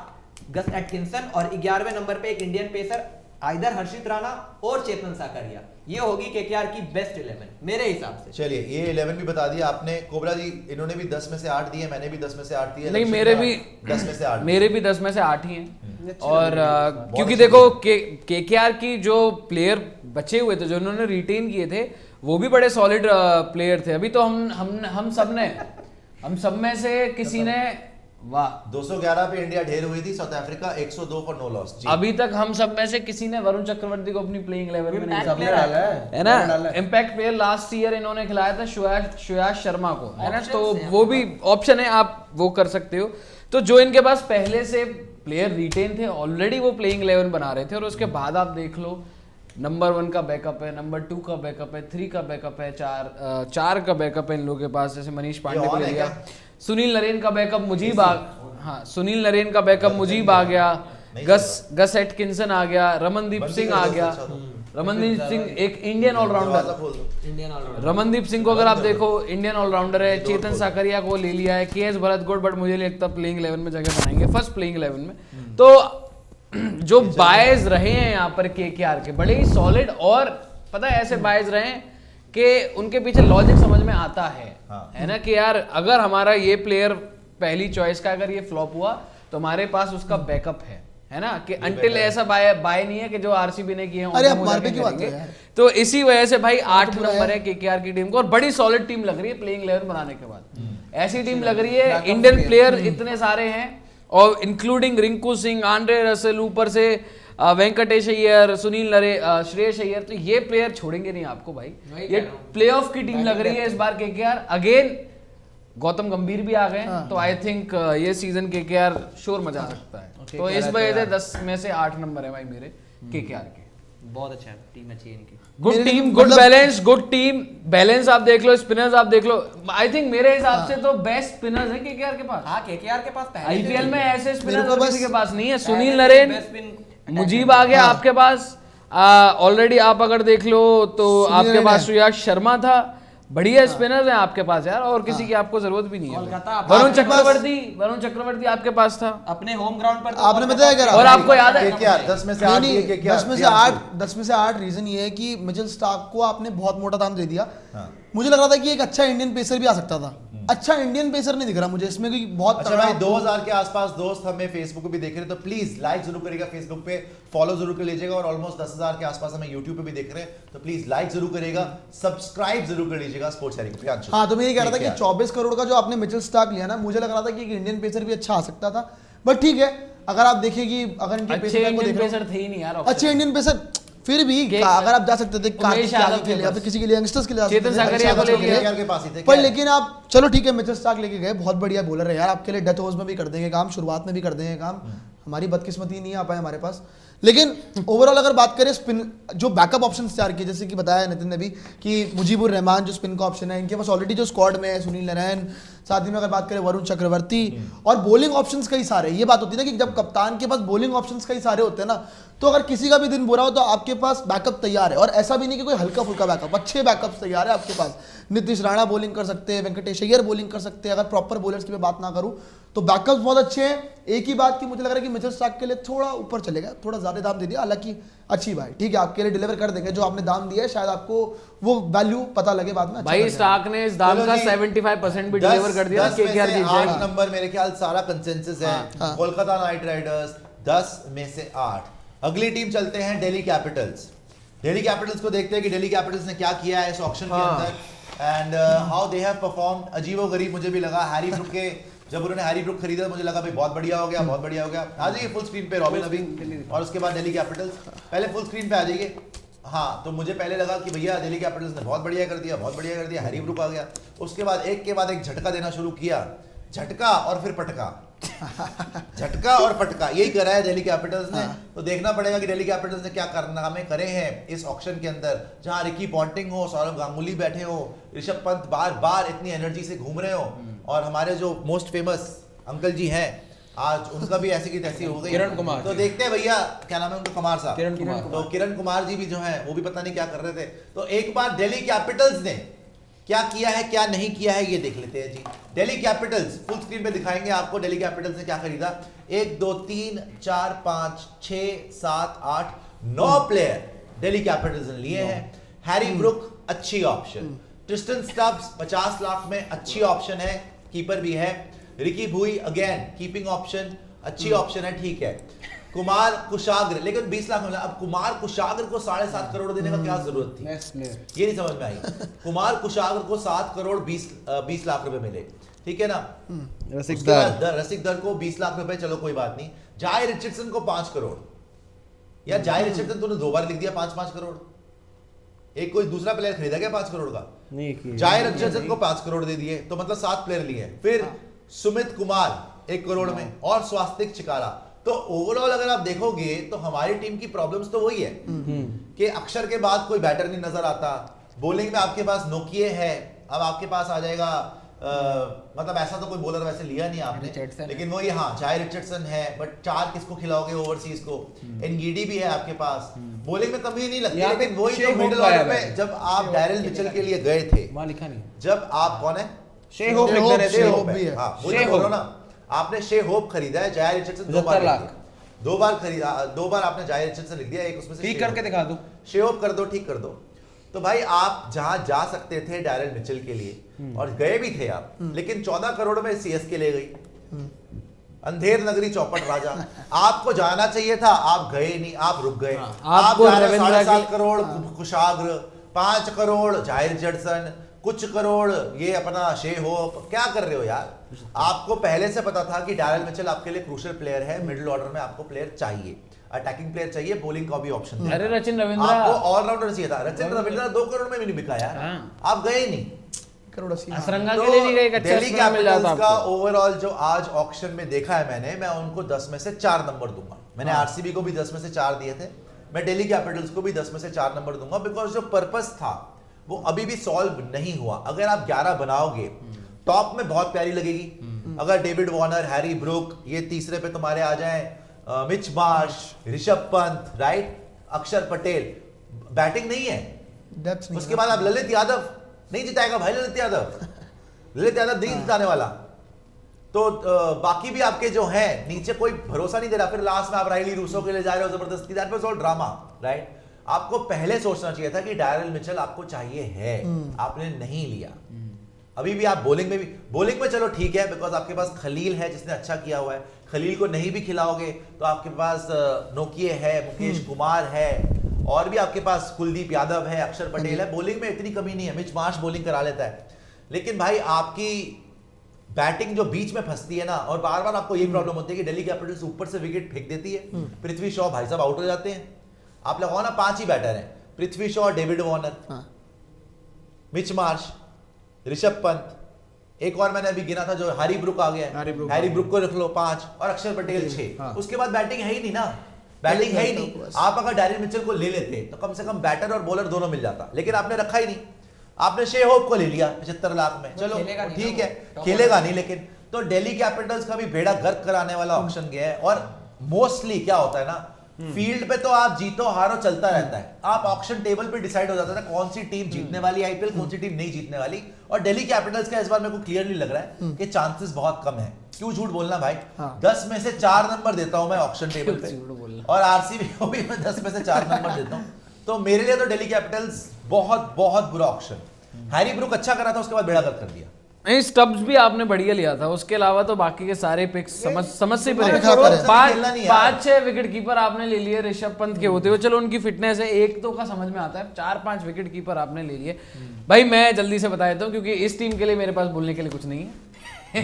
Speaker 5: गस एटकिंसन, और 11वें नंबर पे एक इंडियन पेसर आइदर हर्षित राणा और चेतन साकरिया। ये होगी केकेआर की बेस्ट 11 मेरे हिसाब से।
Speaker 1: चलिए ये 11 भी बता दिया आपने। कोबरा जी इन्होंने भी 10 में से 8 दिए, मैंने भी 10 में से 8 दिए।
Speaker 2: नहीं
Speaker 1: लक्ष्य
Speaker 2: मेरे
Speaker 1: का
Speaker 2: भी
Speaker 1: 10 में से 8
Speaker 2: मेरे भी 10 में से 8 ही हैं। और क्योंकि
Speaker 1: अच्छी
Speaker 2: देखो केकेआर की जो प्लेयर बचे हुए थे जो उन्होंने रिटेन किए थे वो भी बड़े सॉलिड प्लेयर थे। अभी तो हम सब में से किसी ने वाह
Speaker 1: 211 पे इंडिया ढेर हुई थी, South Africa 102 for no loss.
Speaker 2: अभी तक हम सब में से किसी ने वरुण चक्रवर्ती को अपनी प्लेइंग 11 में नहीं
Speaker 5: Impact
Speaker 2: डाला।
Speaker 5: player
Speaker 4: डाला
Speaker 2: है ना। इम्पैक्ट प्लेयर लास्ट ईयर इन्होंने खिलाया था श्रेयस शर्मा को, है ना।
Speaker 5: Options
Speaker 2: तो
Speaker 5: हैं
Speaker 2: वो भी ऑप्शन है, आप वो कर सकते हो। तो जो इनके पास पहले से प्लेयर रिटेन थे ऑलरेडी वो प्लेइंग 11 बना रहे थे, और उसके बाद आप देख लो नंबर 1 का बैकअप है, नंबर 2 का बैकअप है, 3 का बैकअप है, 4 का बैकअप है इन लोगों के पास। जैसे मनीष पांडे को
Speaker 1: on
Speaker 2: ले
Speaker 1: है
Speaker 2: लिया,
Speaker 1: क्या?
Speaker 2: सुनील नरेन का बैकअप मुजीब सुनील नरेन का बैकअप मुजीब आ गया, गस एटकिंसन आ गया, रमनदीप सिंह आ गया। रमनदीप सिंह एक Indian allrounder,
Speaker 5: Indian allrounder
Speaker 2: Ramandeep Singh को अगर आप देखो इंडियन ऑलराउंडर है। चेतन साकरिया को ले लिया है, केएस भरत गुड, बट मुझे लगता है प्लेइंग 11 में जगह बनाएंगे, फर्स्ट प्लेइंग 11 में। तो जो बायज रहे हैं यहाँ पर केकेआर के बड़े ही सॉलिड, और पता है ऐसे बायज रहे हैं कि उनके पीछे लॉजिक समझ में आता है ना, कि यार अगर हमारा ये प्लेयर पहली चॉइस का अगर ये फ्लॉप हुआ तो हमारे पास उसका बैकअप है ना, कि अंटिल ऐसा बाय नहीं है कि जो आरसीबी ने किए हैं
Speaker 3: अरे
Speaker 2: उनको
Speaker 3: आप मार्के की बात
Speaker 2: करेंगे।
Speaker 3: करो यार।
Speaker 2: तो इसी वजह से भाई 8
Speaker 3: पूरा
Speaker 2: नंबर है केकेआर की टीम को, और बड़ी सॉलिड टीम लग रही है प्लेइंग 11 बनाने के बाद। ऐसी टीम लग रही है, इंडियन प्लेयर इतने सारे हैं, और including Rinku Singh, Andre Russell, ऊपर से वेंकटेश अय्यर, सुनील नरेन, श्रेयस अय्यर, तो ये प्लेयर छोड़ेंगे नहीं आपको भाई। ये प्लेऑफ की टीम लग रही है इस बार केकेआर। अगेन गौतम गंभीर भी आ गए हैं, तो आई थिंक ये सीजन केकेआर श्योर मजा आ सकता है। तो इस वजह से 10 में से 8 नंबर है भाई मेरे केकेआर के।
Speaker 5: बहुत अच्छा टीम अच्छी है इनकी।
Speaker 2: गुड
Speaker 3: मेरे
Speaker 2: टीम,
Speaker 3: लिए
Speaker 2: गुड
Speaker 3: मतलब-
Speaker 2: बैलेंस, गुड टीम बैलेंस। आप देख लो, स्पिनर्स आप देख लो, आई थिंक मेरे हिसाब से तो बेस्ट स्पिनर्स है केकेआर के पास।
Speaker 5: हाँ केकेआर के पास पहले से
Speaker 2: आईपीएल
Speaker 5: ही
Speaker 2: में
Speaker 5: है।
Speaker 2: ऐसे
Speaker 3: मेरे
Speaker 2: स्पिनर
Speaker 3: को बस-
Speaker 2: किसी के पास नहीं है।
Speaker 5: पहले
Speaker 2: सुनील
Speaker 5: से
Speaker 2: नरेन,
Speaker 5: best spin
Speaker 2: मुजीब आ गया आपके पास। ऑलरेडी आप अगर देख लो तो
Speaker 3: सुनील
Speaker 2: आपके
Speaker 3: नरेन
Speaker 2: पास
Speaker 3: है।
Speaker 2: सुयाश शर्मा था। बढ़िया स्पिनर्स हैं आपके पास यार, और किसी की आपको जरूरत भी नहीं है।
Speaker 5: कोलकाता
Speaker 2: वरुण
Speaker 3: आपके पास-
Speaker 2: चक्रवर्ती आपके पास था।
Speaker 5: अपने होम ग्राउंड पर तो
Speaker 3: आपने
Speaker 5: कोलकाता
Speaker 3: बताया क्या?
Speaker 2: और आपको याद है
Speaker 1: केकेआर 10 में से
Speaker 3: नहीं
Speaker 1: 8
Speaker 3: नहीं,
Speaker 1: दिए केकेआर
Speaker 3: 10 में से 8 रीजन ये है कि मिचेल स्टार्क को आपने बहुत मोटा दाम दे दिया।
Speaker 1: हाँ।
Speaker 3: मुझे लग रहा था कि एक अच्छा इंडियन पेसर भी आ सकता था। अच्छा इंडियन पेसर नहीं दिख रहा मुझे इसमें, कोई बहुत
Speaker 1: अच्छा
Speaker 3: तगड़ा
Speaker 1: भाई,
Speaker 3: आपको-
Speaker 1: 2000 के आसपास दोस्त हमें फेसबुक पे भी देख रहे हैं, तो प्लीज लाइक जरूर करिएगा फेसबुक पे, फॉलो जरूर कर लीजिएगा, और ऑलमोस्ट 10,000 के आसपास हमें यूट्यूब पे भी देख रहे हैं, तो प्लीज लाइक जरूर करिएगा, सब्सक्राइब जरूर कर लीजिएगा स्पोर्ट्स शेयरिंग पे।
Speaker 3: हाँ, तो मैं ये कह रहा था
Speaker 1: ठीक
Speaker 3: कि 24 करोड़ का जो आपने मिचेल स्टार्क लिया ना, मुझे लग रहा था कि एक इंडियन पेसर भी अच्छा आ सकता था। बट ठीक है, अगर आप देखिए कि अगर इनके
Speaker 2: अच्छे
Speaker 3: पेसर को
Speaker 2: इंडियन
Speaker 3: देख रहे हो-
Speaker 2: पेसर थे ही नहीं यार।
Speaker 3: अच्छे इंडियन पेसर फिर भी अगर आप जा सकते थे कार्तिक
Speaker 2: यादव
Speaker 3: यादव के लिए या
Speaker 2: के
Speaker 3: फिर किसी के लिए यंगस्टर्स के लिए जा
Speaker 2: चेतन
Speaker 3: सकते थे,
Speaker 2: सागरिया को
Speaker 3: अच्छे
Speaker 2: ले
Speaker 3: बच्चों के
Speaker 2: लिया।
Speaker 3: लिए।
Speaker 1: केकेआर के पास ही थे
Speaker 3: पर
Speaker 1: क्या?
Speaker 3: लेकिन आप चलो ठीक है, मिचेल स्टार्क लेके गए, बहुत बढ़िया बॉलर है यार, आपके लिए डेथ ओवर्स में भी कर देंगे काम, शुरुआत में भी कर देंगे काम। हमारी बदकिस्मती नहीं आ पाए हमारे पास। लेकिन ओवरऑल अगर बात करें स्पिन जो बैकअप ऑप्शन तैयार किए, जैसे कि बताया नितिन ने भी कि मुजीबुर रहमान जो स्पिन का ऑप्शन है, इनके पास ऑलरेडी जो स्क्वाड में है सुनील नारायण, साथ ही में अगर बात करें वरुण चक्रवर्ती, और बॉलिंग ऑप्शंस कई सारे। ये बात होती है ना कि जब कप्तान के पास बॉलिंग ऑप्शंस कई सारे होते हैं ना, तो अगर किसी का भी दिन बुरा हो तो आपके पास बैकअप तैयार है। और ऐसा भी नहीं कि कोई हल्का फुल्का बैकअप, अच्छे बैकअप्स तैयार है आपके पास। नीतीश राणा बॉलिंग कर सकते हैं, वेंकटेश अय्यर बॉलिंग कर सकते हैं, अगर प्रॉपर बॉलर्स की मैं बात ना करूं तो बैकअप्स बहुत अच्छे हैं। एक ही बात कि मुझे लग रहा है कि मिचेल स्टार्क के लिए थोड़ा ऊपर चलेगा, थोड़ा ज्यादा दाम दे दिया, हालांकि अच्छी बात ठीक है, आपके लिए डिलीवर कर देंगे। जो आपने दाम दिया है शायद आपको वो वैल्यू पता लगे बाद में। अच्छा
Speaker 2: भाई
Speaker 3: लगेगा।
Speaker 2: स्टार्क ने इस दाम
Speaker 1: चलो
Speaker 2: का
Speaker 1: जी,
Speaker 2: 75% भी डिलीवर कर दिया।
Speaker 1: 10 में
Speaker 2: केकेआर
Speaker 1: से
Speaker 2: जीत
Speaker 1: 8
Speaker 2: जाएगी।
Speaker 1: नंबर मेरे ख्याल सारा कंसेंसस है।
Speaker 3: हाँ।
Speaker 1: कोलकाता नाइट राइडर्स 10 में से 8। अगली टीम चलते हैं दिल्ली कैपिटल्स। दिल्ली कैपिटल्स को देखते हैं कि दिल्ली कैपिटल्स ने क्या किया है इस ऑक्शन के अंदर, and how they have performed. अजीबोगरीब मुझे भी लगा हैरी ब्रुक के, जब उन्होंने हैरी ब्रुक खरीदा मुझे लगा भाई बहुत बढ़िया हो गया, बहुत बढ़िया हो गया। आ जाइए फुल स्क्रीन पे रॉबिन अभी, और उसके बाद दिल्ली कैपिटल्स। पहले फुल स्क्रीन पे आ जाइए। हाँ, तो मुझे पहले लगा कि भैया दिल्ली कैपिटल्स ने बहुत बढ़िया कर दिया, बहुत बढ़िया कर दिया, हैरी ब्रुक आ गया। उसके बाद एक के बाद एक झटका देना शुरू किया, झटका और फिर पटका झटका और पटका, यही करा है दिल्ली कैपिटल्स ने। तो देखना पड़ेगा कि दिल्ली कैपिटल्स ने क्या कारनामे करे हैं इस ऑक्शन के अंदर, जहां रिकी पॉन्टिंग हो, सौरव गांगुली बैठे हो, ऋषभ पंत बार बार इतनी एनर्जी से घूम रहे हो, और हमारे जो मोस्ट फेमस अंकल जी हैं आज उनका भी ऐसी की तैसी हो गई।
Speaker 5: किरण कुमार
Speaker 1: तो देखते हैं भैया क्या नाम है उनका, कुमार साहब,
Speaker 5: किरण कुमार।
Speaker 1: तो किरण कुमार जी भी जो है वो भी पता नहीं क्या कर रहे थे। तो एक बार दिल्ली कैपिटल्स ने क्या किया है क्या नहीं किया है ये देख लेते हैं जी। दिल्ली कैपिटल्स फुल स्क्रीन पे दिखाएंगे आपको दिल्ली कैपिटल्स ने क्या खरीदा। 1 2 3 4 5 6 7 8 9 प्लेयर दिल्ली कैपिटल्स ने लिए हैं। हैरी ब्रुक अच्छी ऑप्शन, ट्रिस्टन स्टब्स 50 लाख में अच्छी ऑप्शन है, कीपर भी है। रिकी भुई अगेन कीपिंग ऑप्शन, अच्छी ऑप्शन है, ठीक है। कुमार कुशाग्र लेकिन 20 लाख में मिला। अब कुमार कुशाग्र को 7.5 करोड़ देने का क्या जरूरत थी, ये नहीं समझ में आई। कुमार कुशाग्र को 7 करोड़ 20 लाख रुपए मिले, ठीक है ना। रसिक दर को 20 लाख रुपए, चलो कोई बात नहीं। जाय रिचर्डसन को 5 करोड़, यार जाय रिचर्डसन तूने 2 बार लिख दिया 5-5 करोड़। एक कोई दूसरा प्लेयर खरीदा क्या 5 करोड़ का? जाय रिचर्डसन को 5 करोड़ दे दिए, तो मतलब 7 प्लेयर लिए। फिर सुमित कुमार 1 करोड़ में, और स्वास्तिक चिकारा। तो ओवरऑल अगर आप देखोगे तो हमारी टीम की प्रॉब्लम्स तो वही है कि अक्षर के बाद कोई बैटर नहीं नजर आता। बॉलिंग में आपके पास नोकिए है, अब आपके पास आ जाएगा मतलब ऐसा तो कोई बॉलर वैसे लिया नहीं आपने, लेकिन वही हाँ जाय रिचर्डसन है, बट 4 किसको खिलाओगे ओवरसीज को? एनगीडी भी है आपके पास, बॉलिंग में कमी नहीं लगती। लेकिन वही जो मिडिल ऑर्डर में जब आप डैरिल मिचेल के लिए गए थे,
Speaker 5: वहां लिखा नहीं,
Speaker 1: जब आप कौन है
Speaker 3: शे होप भी है।
Speaker 1: हाँ, वही तो बोल रहा हूं ना, आपने शे होप खरीदा है, जाय रिचर्डसन 2 बार लिख दिया। 2 बार खरीदा, 2 बार आपने जाय रिचर्डसन लिख दिया, एक उसमें से
Speaker 5: ठीक करके दिखा दो,
Speaker 1: शे होप कर दो, ठीक कर दो। तो भाई आप जहां जा सकते थे डैरिल मिचेल के लिए, और गए भी थे आप, लेकिन 14 करोड़ में सीएसके ले गई। अंधेर नगरी चौपट राजा, आपको जाना चाहिए था, आप गए नहीं, आप रुक गए। आप जा रहे 7.5 करोड़ कुशाग्र, 5 करोड़ जाय रिचर्डसन, कुछ करोड़ ये अपना शे होप, क्या कर रहे हो यार? आपको पहले से पता था कि डैरिल मिचेल आपके लिए क्रूशियल प्लेयर है, मिडिल ऑर्डर में आपको प्लेयर चाहिए, अटैकिंग प्लेयर चाहिए, बॉलिंग का भी ऑप्शन था।
Speaker 2: अरे रचिन रविंद्र
Speaker 1: आपको ऑलराउंडर चाहिए था। रचिन रविंद्र 2 करोड़ में भी नहीं बिका यार, आप गए नहीं।
Speaker 3: करोड़ 80
Speaker 2: असरंगा के लिए भी एक अच्छा
Speaker 1: दिल्ली
Speaker 2: स्पिनर मिल जाता
Speaker 1: कैपिटल्स का
Speaker 2: आपको।
Speaker 1: ओवरऑल जो आज ऑक्शन में देखा है मैंने, मैं उनको 10 में से 4 नंबर दूंगा। मैंने आरसीबी को भी 10 में से 4 दिए थे, मैं दिल्ली कैपिटल्स को भी 10 में से 4 नंबर दूंगा, बिकॉज जो पर्पस था वो अभी भी सॉल्व नहीं हुआ। अगर आप 11 बनाओगे टॉप में बहुत प्यारी लगेगी। अगर डेविड वार्नर, हैरी ब्रूक, ये तीसरे पे तुम्हारे आ जाएं, Mitch Marsh, Rishabh Pant, right, अक्षर पटेल, बैटिंग नहीं है।
Speaker 3: डेप्थ नहीं
Speaker 1: उसके बाद आप ललित यादव, नहीं जिताएगा भाई ललित यादव, ललित यादव नहीं जिताने वाला। तो बाकी भी आपके जो हैं नीचे कोई भरोसा नहीं दे रहा, फिर लास्ट में आप राइली रूसो के लिए जा रहे हो जबरदस्ती, that was all drama, right. आपको पहले सोचना चाहिए था कि डैरिल मिचेल आपको चाहिए है, आपने नहीं लिया। अभी भी आप बॉलिंग में चलो ठीक है, बिकॉज आपके पास खलील है जिसने अच्छा किया हुआ है। खलील को नहीं भी खिलाओगे तो आपके पास नोकिए है, मुकेश कुमार है, और भी आपके पास कुलदीप यादव है, अक्षर पटेल है। बॉलिंग में इतनी कमी नहीं है, मिच मार्श बॉलिंग करा लेता है। लेकिन भाई आपकी बैटिंग जो बीच में फंसती है ना, और बार बार आपको यही प्रॉब्लम होती है कि दिल्ली कैपिटल्स ऊपर से विकेट फेंक देती है, पृथ्वी शॉ भाई साहब आउट हो जाते हैं। आप लगाओ ना 5 ही बैटर हैं, Prithvi Shaw, David Warner, Mitch Marsh, Rishabh Pant, एक और मैंने अभी गिना था जो हैरी ब्रूक आ गया है, हैरी ब्रूक को रख लो 5, और अक्षर पटेल 6। उसके बाद बैटिंग है ही नहीं ना, बैटिंग है ही नहीं। आप अगर डैरिल मिचेल को ले लेते तो कम से कम बैटर और बॉलर दोनों मिल जाता, लेकिन आपने रखा ही नहीं। आपने शे होप को ले लिया 75 लाख में, चलो ठीक है, खेलेगा नहीं, लेकिन तो दिल्ली कैपिटल्स का भी बेड़ा गर्क कराने वाला ऑप्शन गया है। और मोस्टली क्या होता है ना, फील्ड पे तो आप जीतो हारो चलता रहता है, आप ऑक्शन टेबल पे डिसाइड हो जाता है कौन सी टीम जीतने वाली आईपीएल, कौन सी टीम नहीं जीतने वाली। और दिल्ली कैपिटल्स का इस बार मेरे को क्लियरली लग रहा है कि चांसेस बहुत कम है। क्यों झूठ बोलना भाई, 10 में से 4 नंबर देता हूं मैं ऑक्शन टेबल पे, और आरसीबी को भी मैं 10 में से 4 नंबर देता हूं। तो मेरे लिए तो दिल्ली कैपिटल्स बहुत बहुत बुरा ऑप्शन। हैरी ब्रूक अच्छा करा था, उसके बाद बेड़ा गर्क कर दिया।
Speaker 2: नहीं, स्टब्स भी आपने बढ़िया लिया था, उसके अलावा तो बाकी के सारे पिक्स समझ से परे।
Speaker 1: खेलना नहीं है।
Speaker 2: 5-6 विकेट कीपर आपने ले लिए ऋषभ पंत के होते हुए, चलो उनकी फिटनेस है, एक दो का समझ में आता है, 4-5 विकेट कीपर आपने ले लिए। भाई मैं जल्दी से बता देता हूँ, क्योंकि इस टीम के लिए मेरे पास बोलने के लिए कुछ नहीं है।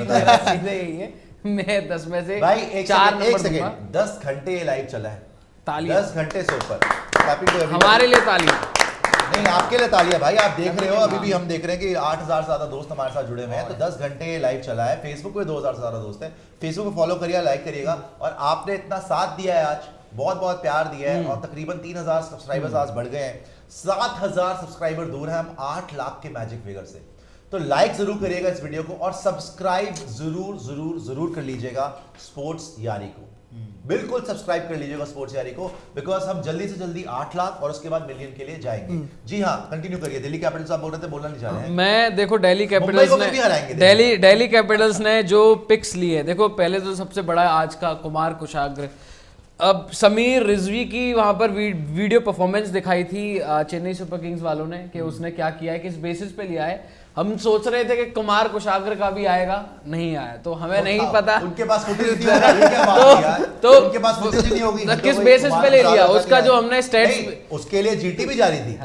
Speaker 2: मेरा सीधे यही है, मैं 10 में से
Speaker 1: भाई
Speaker 2: 4 नंबर दूंगा।
Speaker 1: 10 घंटे लाइव चला है,
Speaker 2: तालियां
Speaker 1: 10 घंटे से ऊपर।
Speaker 2: हमारे लिए तालियां
Speaker 1: नहीं, आपके लिए तालियां भाई। आप देख रहे हो, अभी भी हम देख रहे हैं कि 8000 से ज्यादा दोस्त हमारे साथ जुड़े हुए हैं। तो 10 घंटे लाइव चला है, फेसबुक पे 2000 से ज्यादा दोस्त हैं। फेसबुक पे फॉलो करिए, लाइक करिएगा। और आपने इतना साथ दिया है आज, बहुत बहुत प्यार दिया है, और तकरीबन 3000 सब्सक्राइबर्स आज बढ़ गए हैं। 7000 सब्सक्राइबर दूर है हम 8 लाख के मैजिक फिगर से। तो लाइक जरूर करिएगा इस वीडियो को, और सब्सक्राइब जरूर जरूर जरूर कर लीजिएगा स्पोर्ट्स यारी को। बिल्कुल सब्सक्राइब कर लीजिएगा स्पोर्ट्स यारी को, बिकॉज हम जल्दी से जल्दी 8 लाख और उसके बाद मिलियन के लिए जाएंगे। जी हाँ, कंटिन्यू करिए। दिल्ली कैपिटल्स आप बोल रहे थे, बोलना नहीं चाह रहे हैं।
Speaker 2: मैं देखो दिल्ली कैपिटल्स ने जो पिक्स लिए, देखो पहले तो सबसे बड़ा आज का कुमार कुशाग्र। अब समीर रिजवी की वहां पर वीडियो परफॉर्मेंस दिखाई थी चेन्नई सुपर किंग्स वालों ने, कि उसने क्या किया है, किस बेसिस पे लिया है। हम सोच रहे थे कि कुमार कुशाग्र का भी आएगा, नहीं आया, तो हमें नहीं पता
Speaker 1: उनके पास फुटेज नहीं होगा, ये क्या बात है यार?
Speaker 2: तो
Speaker 1: उनके पास फुटेज नहीं होगी,
Speaker 2: तो किस बेसिस पे ले लिया उसका, जो हमने स्टैट्स,
Speaker 1: उसके लिए जीटी भी जारी थी।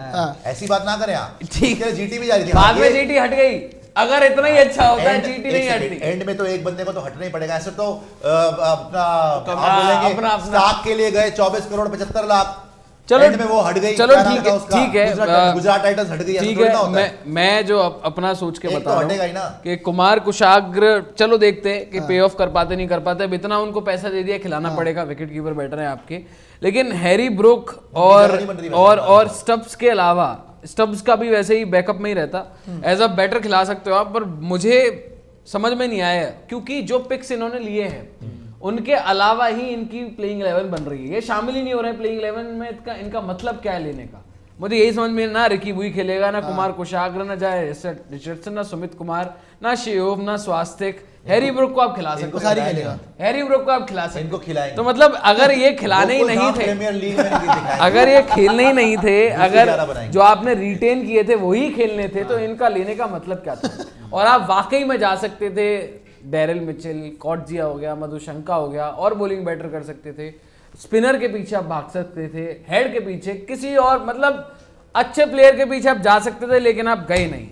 Speaker 1: ऐसी बात ना करें आप,
Speaker 2: ठीक
Speaker 1: है, जीटी भी जारी थी।
Speaker 2: बाद में जीटी हट गई। अगर इतना ही अच्छा होता है, जीटी नहीं हटती।
Speaker 1: एंड में तो एक बंदे को तो हटना ही पड़ेगा। ऐसे तो अपना स्टार्क के लिए गए 24 करोड़ 75 लाख,
Speaker 2: चलो
Speaker 1: एंड में वो हट गई।
Speaker 2: चलो ठीक है,
Speaker 1: गुजरात टाइटंस हट गई।
Speaker 2: ठीक है, मैं जो अपना सोच के बता रहा हूँ कि कुमार कुशाग्र, चलो देखते हैं कि पे ऑफ कर पाते नहीं कर पाते। अब इतना उनको पैसा दे दिया, खिलाना पड़ेगा, विकेट कीपर बैटर है आपके। लेकिन हैरी ब्रूक और स्टब्स के अलावा, स्टब्स का भी वैसे ही बैकअप में ही रहता, एज अ बैटर खिला सकते हो आप, पर मुझे समझ में नहीं आया, क्योंकि जो पिक्स इन्होंने लिए हैं उनके अलावा ही इनकी प्लेइंग 11 बन रही है, ये शामिल ही नहीं हो रहे हैं प्लेइंग 11 में। इनका मतलब क्या है लेने का, मुझे यही समझ में ना रिकी बुई खेलेगा, ना कुमार कुशाग्र, ना जाए रिचर्डसन, ना सुमित कुमार, ना शेओव, ना स्वास्तिक। हैरी ब्रूक को आप खिला सकते हो,
Speaker 3: सारी खेलेगा।
Speaker 2: हैरी ब्रूक को आप खिला सकते
Speaker 1: इनको खिलाएंगे।
Speaker 2: तो मतलब अगर ये खिलाने ही नहीं थे,
Speaker 1: प्रीमियर लीग में दिखाएंगे।
Speaker 2: अगर ये खेलने ही नहीं थे, अगर जो आपने रिटेन किए थे वही खेलने थे, तो इनका लेने का मतलब क्या था? और आप वाकई में जा सकते थे, डैरिल मिचेल, कॉटजिया हो गया, मधुशंका हो गया, और बॉलिंग बैटर कर सकते थे, स्पिनर के पीछे आप भाग सकते थे, हेड के पीछे किसी और मतलब अच्छे प्लेयर के पीछे आप जा सकते थे, लेकिन आप गए नहीं।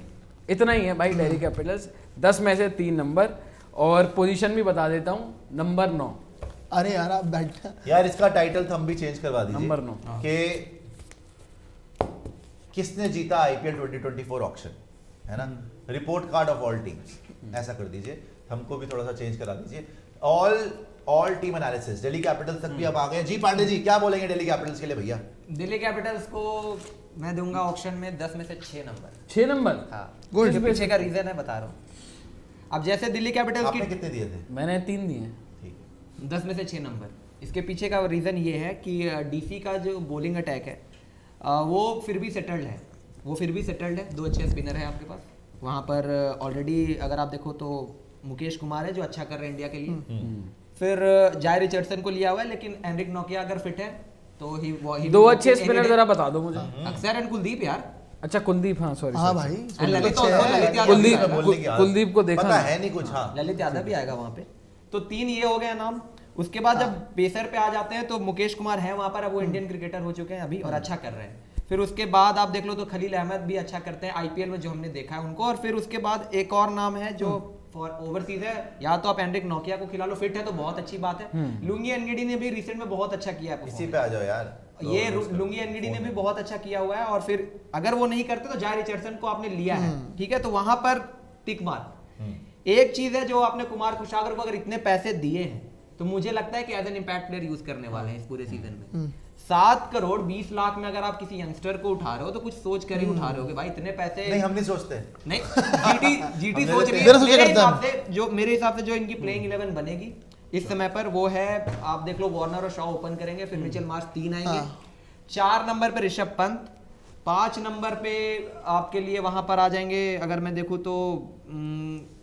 Speaker 2: इतना ही है भाई दिल्ली कैपिटल्स, 10 में से 3 नंबर। और पोजीशन भी बता देता हूं, नंबर 9।
Speaker 3: अरे यार आप बैठ
Speaker 1: यार, इसका टाइटल थंब भी चेंज करवा दीजिए,
Speaker 2: नंबर 9
Speaker 1: कि किसने जीता आईपीएल 2024 ऑक्शन, है ना? Report card of all teams, ऐसा कर दीजिए। हमको भी थोड़ा सा चेंज करा दीजिए। All all team analysis Delhi Capitals तक भी अब आ गए। जी पांडे जी क्या बोलेंगे दिल्ली कैपिटल्स के लिए भैया?
Speaker 5: दिल्ली कैपिटल्स को मैं दूंगा ऑक्शन में 10 में से 6 नंबर।
Speaker 2: 6 नंबर?
Speaker 5: हाँ,
Speaker 3: Good.
Speaker 5: इसके पीछे का रीजन है बता रहा हूँ। अब जैसे दिल्ली कैपिटल्स
Speaker 1: आपने
Speaker 5: की
Speaker 1: कितने दिए थे?
Speaker 2: मैंने 3 दिए।
Speaker 1: ठीक
Speaker 5: 10 में से 6 नंबर। इसके पीछे का रीज़न ये है कि डीसी का जो बॉलिंग अटैक है वो फिर भी सेटल्ड है, दो अच्छे स्पिनर है आपके पास वहाँ पर ऑलरेडी। अगर आप देखो तो मुकेश कुमार है जो अच्छा कर रहे हैं इंडिया के लिए, फिर जाय रिचर्डसन को लिया हुआ है, लेकिन एनरिक नोकिया अगर फिट है तो ही
Speaker 2: दो अच्छे स्पिनर जरा बता दो मुझे।
Speaker 5: अक्सर एंड कुलदीप यार।
Speaker 2: अच्छा कुलदीप, हाँ सॉरी।
Speaker 3: हाँ भाई
Speaker 5: And ललित तो है, ललित यादव
Speaker 2: कुलदीप
Speaker 5: भी आएगा।
Speaker 1: बोलने की आदत।
Speaker 2: कुलदीप को देखा
Speaker 1: पता
Speaker 2: ना।
Speaker 1: है नहीं कुछ। हाँ
Speaker 5: ललित यादव भी आएगा वहाँ पे। तो 3 ये हो गए नाम। उसके बाद जब पेसर पे आ जाते हैं तो मुकेश कुमार है वहाँ पर, अब वो इंडियन क्रिकेटर हो चुके हैं अभी और अच्छा कर रहे हैं। फिर उसके बाद आप देख लो तो खलील अहमद भी अच्छा करते हैं आईपीएल में, जो हमने देखा है उनको। और फिर उसके बाद एक और नाम है जो फॉर ओवरसीज है, या तो आप एनरिक नोकिया को खिला लो, फिट है तो बहुत अच्छी बात है। लुंगी एनगीडी ने भी रिसेंट में बहुत अच्छा किया है।
Speaker 1: इसी पे आ जाओ यार।
Speaker 5: ये लुंगी एनगीडी ने भी बहुत अच्छा किया हुआ है। और फिर अगर वो नहीं करते तो जाय रिचर्डसन को आपने लिया है, ठीक है, तो वहां पर टिक मार। एक चीज है जो आपने कुमार कुशागर को अगर इतने पैसे दिए हैं तो मुझे लगता है कि as an impact player use करने वाले हैं इस पूरे सीजन में। 7 करोड़ 20 लाख में अगर आप किसी यंगस्टर को उठा रहे हो तो कुछ सोच कर ही उठा रहे हो कि भाई इतने पैसे
Speaker 1: नहीं हम नहीं सोचते।
Speaker 5: नहीं। जीटी सोच रही
Speaker 3: मेरा
Speaker 5: है।
Speaker 3: सोचा करता है।
Speaker 5: मेरे हिसाब से जो इनकी प्लेइंग 11 बनेगी इस समय पर वो है, आप देख लो वार्नर और शॉ ओपन करेंगे, फिर मिचेल मार्श 3 आएंगे। 4 नंबर पे ऋषभ पंत, 5 नंबर पे आपके लिए वहां पर आ जाएंगे, अगर मैं देखूं तो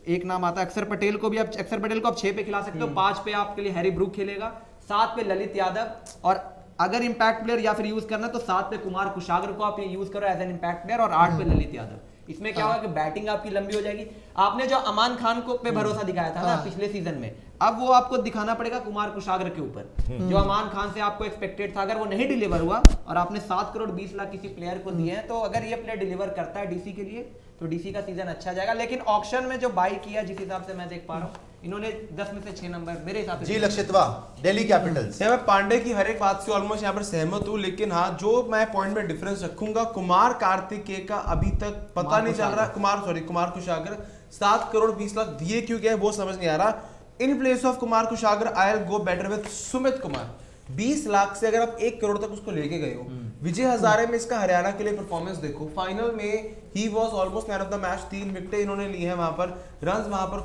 Speaker 5: एक नाम आता है अक्षर पटेल को भी आप 6 पे खिला सकते हो। 5 पे आपके लिए हैरी ब्रूक खेलेगा, 7 पे ललित यादव, और अगर इंपैक्ट प्लेयर या फिर यूज करना तो 7 पे कुमार कुशागर को आप यूज करो एज एन इंपैक्ट प्लेयर, और 8 पे ललित यादव। इसमें क्या होगा कि बैटिंग आपकी लंबी हो जाएगी। आपने जो अमान खान को पे भरोसा दिखाया था ना पिछले सीजन में, अब वो आपको दिखाना पड़ेगा कुमार कुशागर के ऊपर। जो अमान खान से आपको एक्सपेक्टेड था, अगर वो नहीं डिलीवर हुआ और आपने 7 करोड़ 20 लाख किसी प्लेयर को दिए हैं, तो अगर ये प्लेयर डिलीवर करता है डीसी के लिए तो डीसी का सीजन अच्छा जाएगा। लेकिन ऑक्शन में जो बाई किया, जिस हिसाब से मैं देख पा रहा हूँ, इन्होंने 10 में से 6 नंबर मेरे हिसाब से।
Speaker 1: जी लक्षितवा दिल्ली कैपिटल्स।
Speaker 4: मैं पांडे की हर एक बात से ऑलमोस्ट यहाँ पर सहमत हूँ, लेकिन हाँ जो मैं पॉइंट में डिफरेंस रखूंगा, कुमार कार्तिकेय का अभी तक पता नहीं चल रहा। कुमार कुशागर 7 करोड़ 20 लाख दिए क्यों गए वो समझ नहीं आ रहा। In place of Kumar Kushagra I will go better with Sumit Kumar. 20 lakh से अगर आप 1 करोड़ तक उसको लेके गए हो, विजय हजारे में इसका हरियाणा के लिए परफॉर्मेंस देखो, फाइनल में he was almost man of the match. 3 विकेटें इन्होंने ली हैं वहां पर, रन्स वहां पर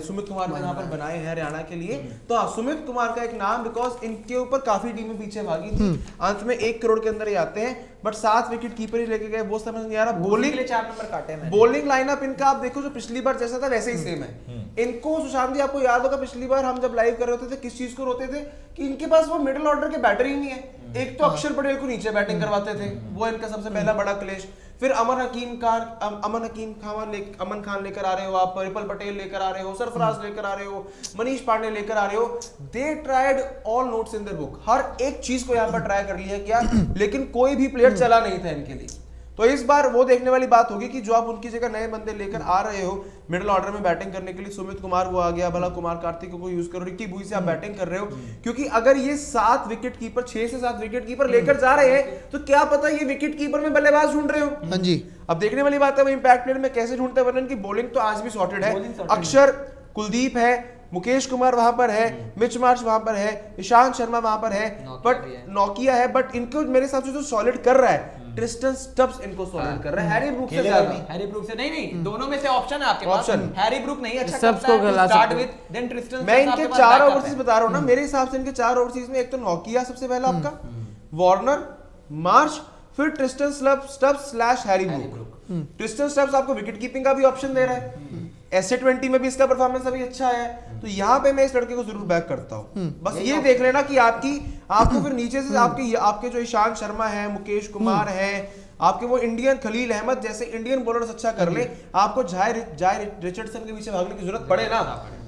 Speaker 4: सुमित कुमार ने वहां पर बनाए हैं हरियाणा के लिए। तो हाँ, सुमित कुमार का एक नाम, बिकॉज इनके ऊपर काफी टीमें पीछे भागी थी, अंत में 1 करोड़ के अंदर ही आते हैं, बट 7 विकेट कीपर ही लेके गए, वो समझ नहीं आ रहा।
Speaker 5: बॉलिंग के लिए 4 नंबर काटे हैं।
Speaker 4: बॉलिंग लाइनअप इनका आप देखो जो पिछली बार जैसा था वैसे ही सेम है। इनको सुशांत जी आपको याद होगा पिछली बार हम जब लाइव कर रहे होते थे किस चीज को रोते थे कि इनके पास वो मिडिल ऑर्डर के बैटर ही नहीं है। एक तो अक्षर पटेल को नीचे बैटिंग करवाते थे, वो इनका सबसे पहला बड़ा क्लेश। फिर अमन खान लेकर आ रहे हो आप, रिपल पटेल लेकर आ रहे हो, सरफराज लेकर आ रहे हो, मनीष पांडे लेकर आ रहे हो। They tried all notes in their book, हर एक चीज को यहाँ पर ट्राई कर लिया क्या, लेकिन कोई भी प्लेयर चला नहीं था इनके लिए। तो इस बार वो देखने वाली बात होगी कि जो आप उनकी जगह नए बंदे लेकर आ रहे हो मिडिल ऑर्डर में बैटिंग करने के लिए, सुमित कुमार वो आ गया, भला कुमार कार्तिक को यूज करो, रिकी बुई से आप बैटिंग कर रहे हो, क्योंकि अगर ये 7 विकेट कीपर 6 से 7 विकेट कीपर लेकर जा रहे हैं तो क्या पता ये विकेट कीपर में बल्लेबाज ढूंढ रहे हो।
Speaker 3: हाँ जी,
Speaker 4: अब देखने वाली बात है वो इंपैक्ट प्लेयर में कैसे ढूंढते हैं, वरना इनकी बॉलिंग तो आज भी सॉर्टेड है। अक्षर, कुलदीप है, मुकेश कुमार वहां पर है, मिच मार्श वहां पर है, ईशांत शर्मा वहां पर है, बट नोकिया है, बट इनको मेरे हिसाब से जो सॉलिड कर रहा है ट्रिस्टन स्टब्स इनको सॉलिड कर रहा है। हैरी ब्रूक से ज्यादा,
Speaker 5: हैरी ब्रूक से नहीं, दोनों में से ऑप्शन है आपके पास।
Speaker 4: ऑप्शन
Speaker 5: हैरी ब्रूक नहीं अच्छा
Speaker 2: स्टब्स
Speaker 5: करता
Speaker 2: को
Speaker 5: है,
Speaker 2: खिला
Speaker 5: स्टार्ट
Speaker 2: सकते
Speaker 5: विद देन ट्रिस्टन।
Speaker 4: मैं इनके 4 ओवरसीज बता रहा हूं ना, मेरे हिसाब से इनके 4 ओवरसीज में एक तो नोकिया सबसे पहला आपका, वार्नर, मार्श, फिर Tristan Stubbs / Harry Brook. Tristan Stubbs आपको विकेट कीपिंग का भी ऑप्शन दे रहा है, SA20 में भी इसका परफॉर्मेंस अभी अच्छा है, तो यहाँ पे मैं इस लड़के को जरूर बैक करता हूँ। बस ये देख लेना कि आपको फिर नीचे से आपके जो ईशांत शर्मा है, मुकेश कुमार है, आपके वो इंडियन खलील अहमद जैसे इंडियन बॉलर्स अच्छा कर ले, आपको जाय रिचर्डसन के पीछे भागने की जरूरत पड़े ना,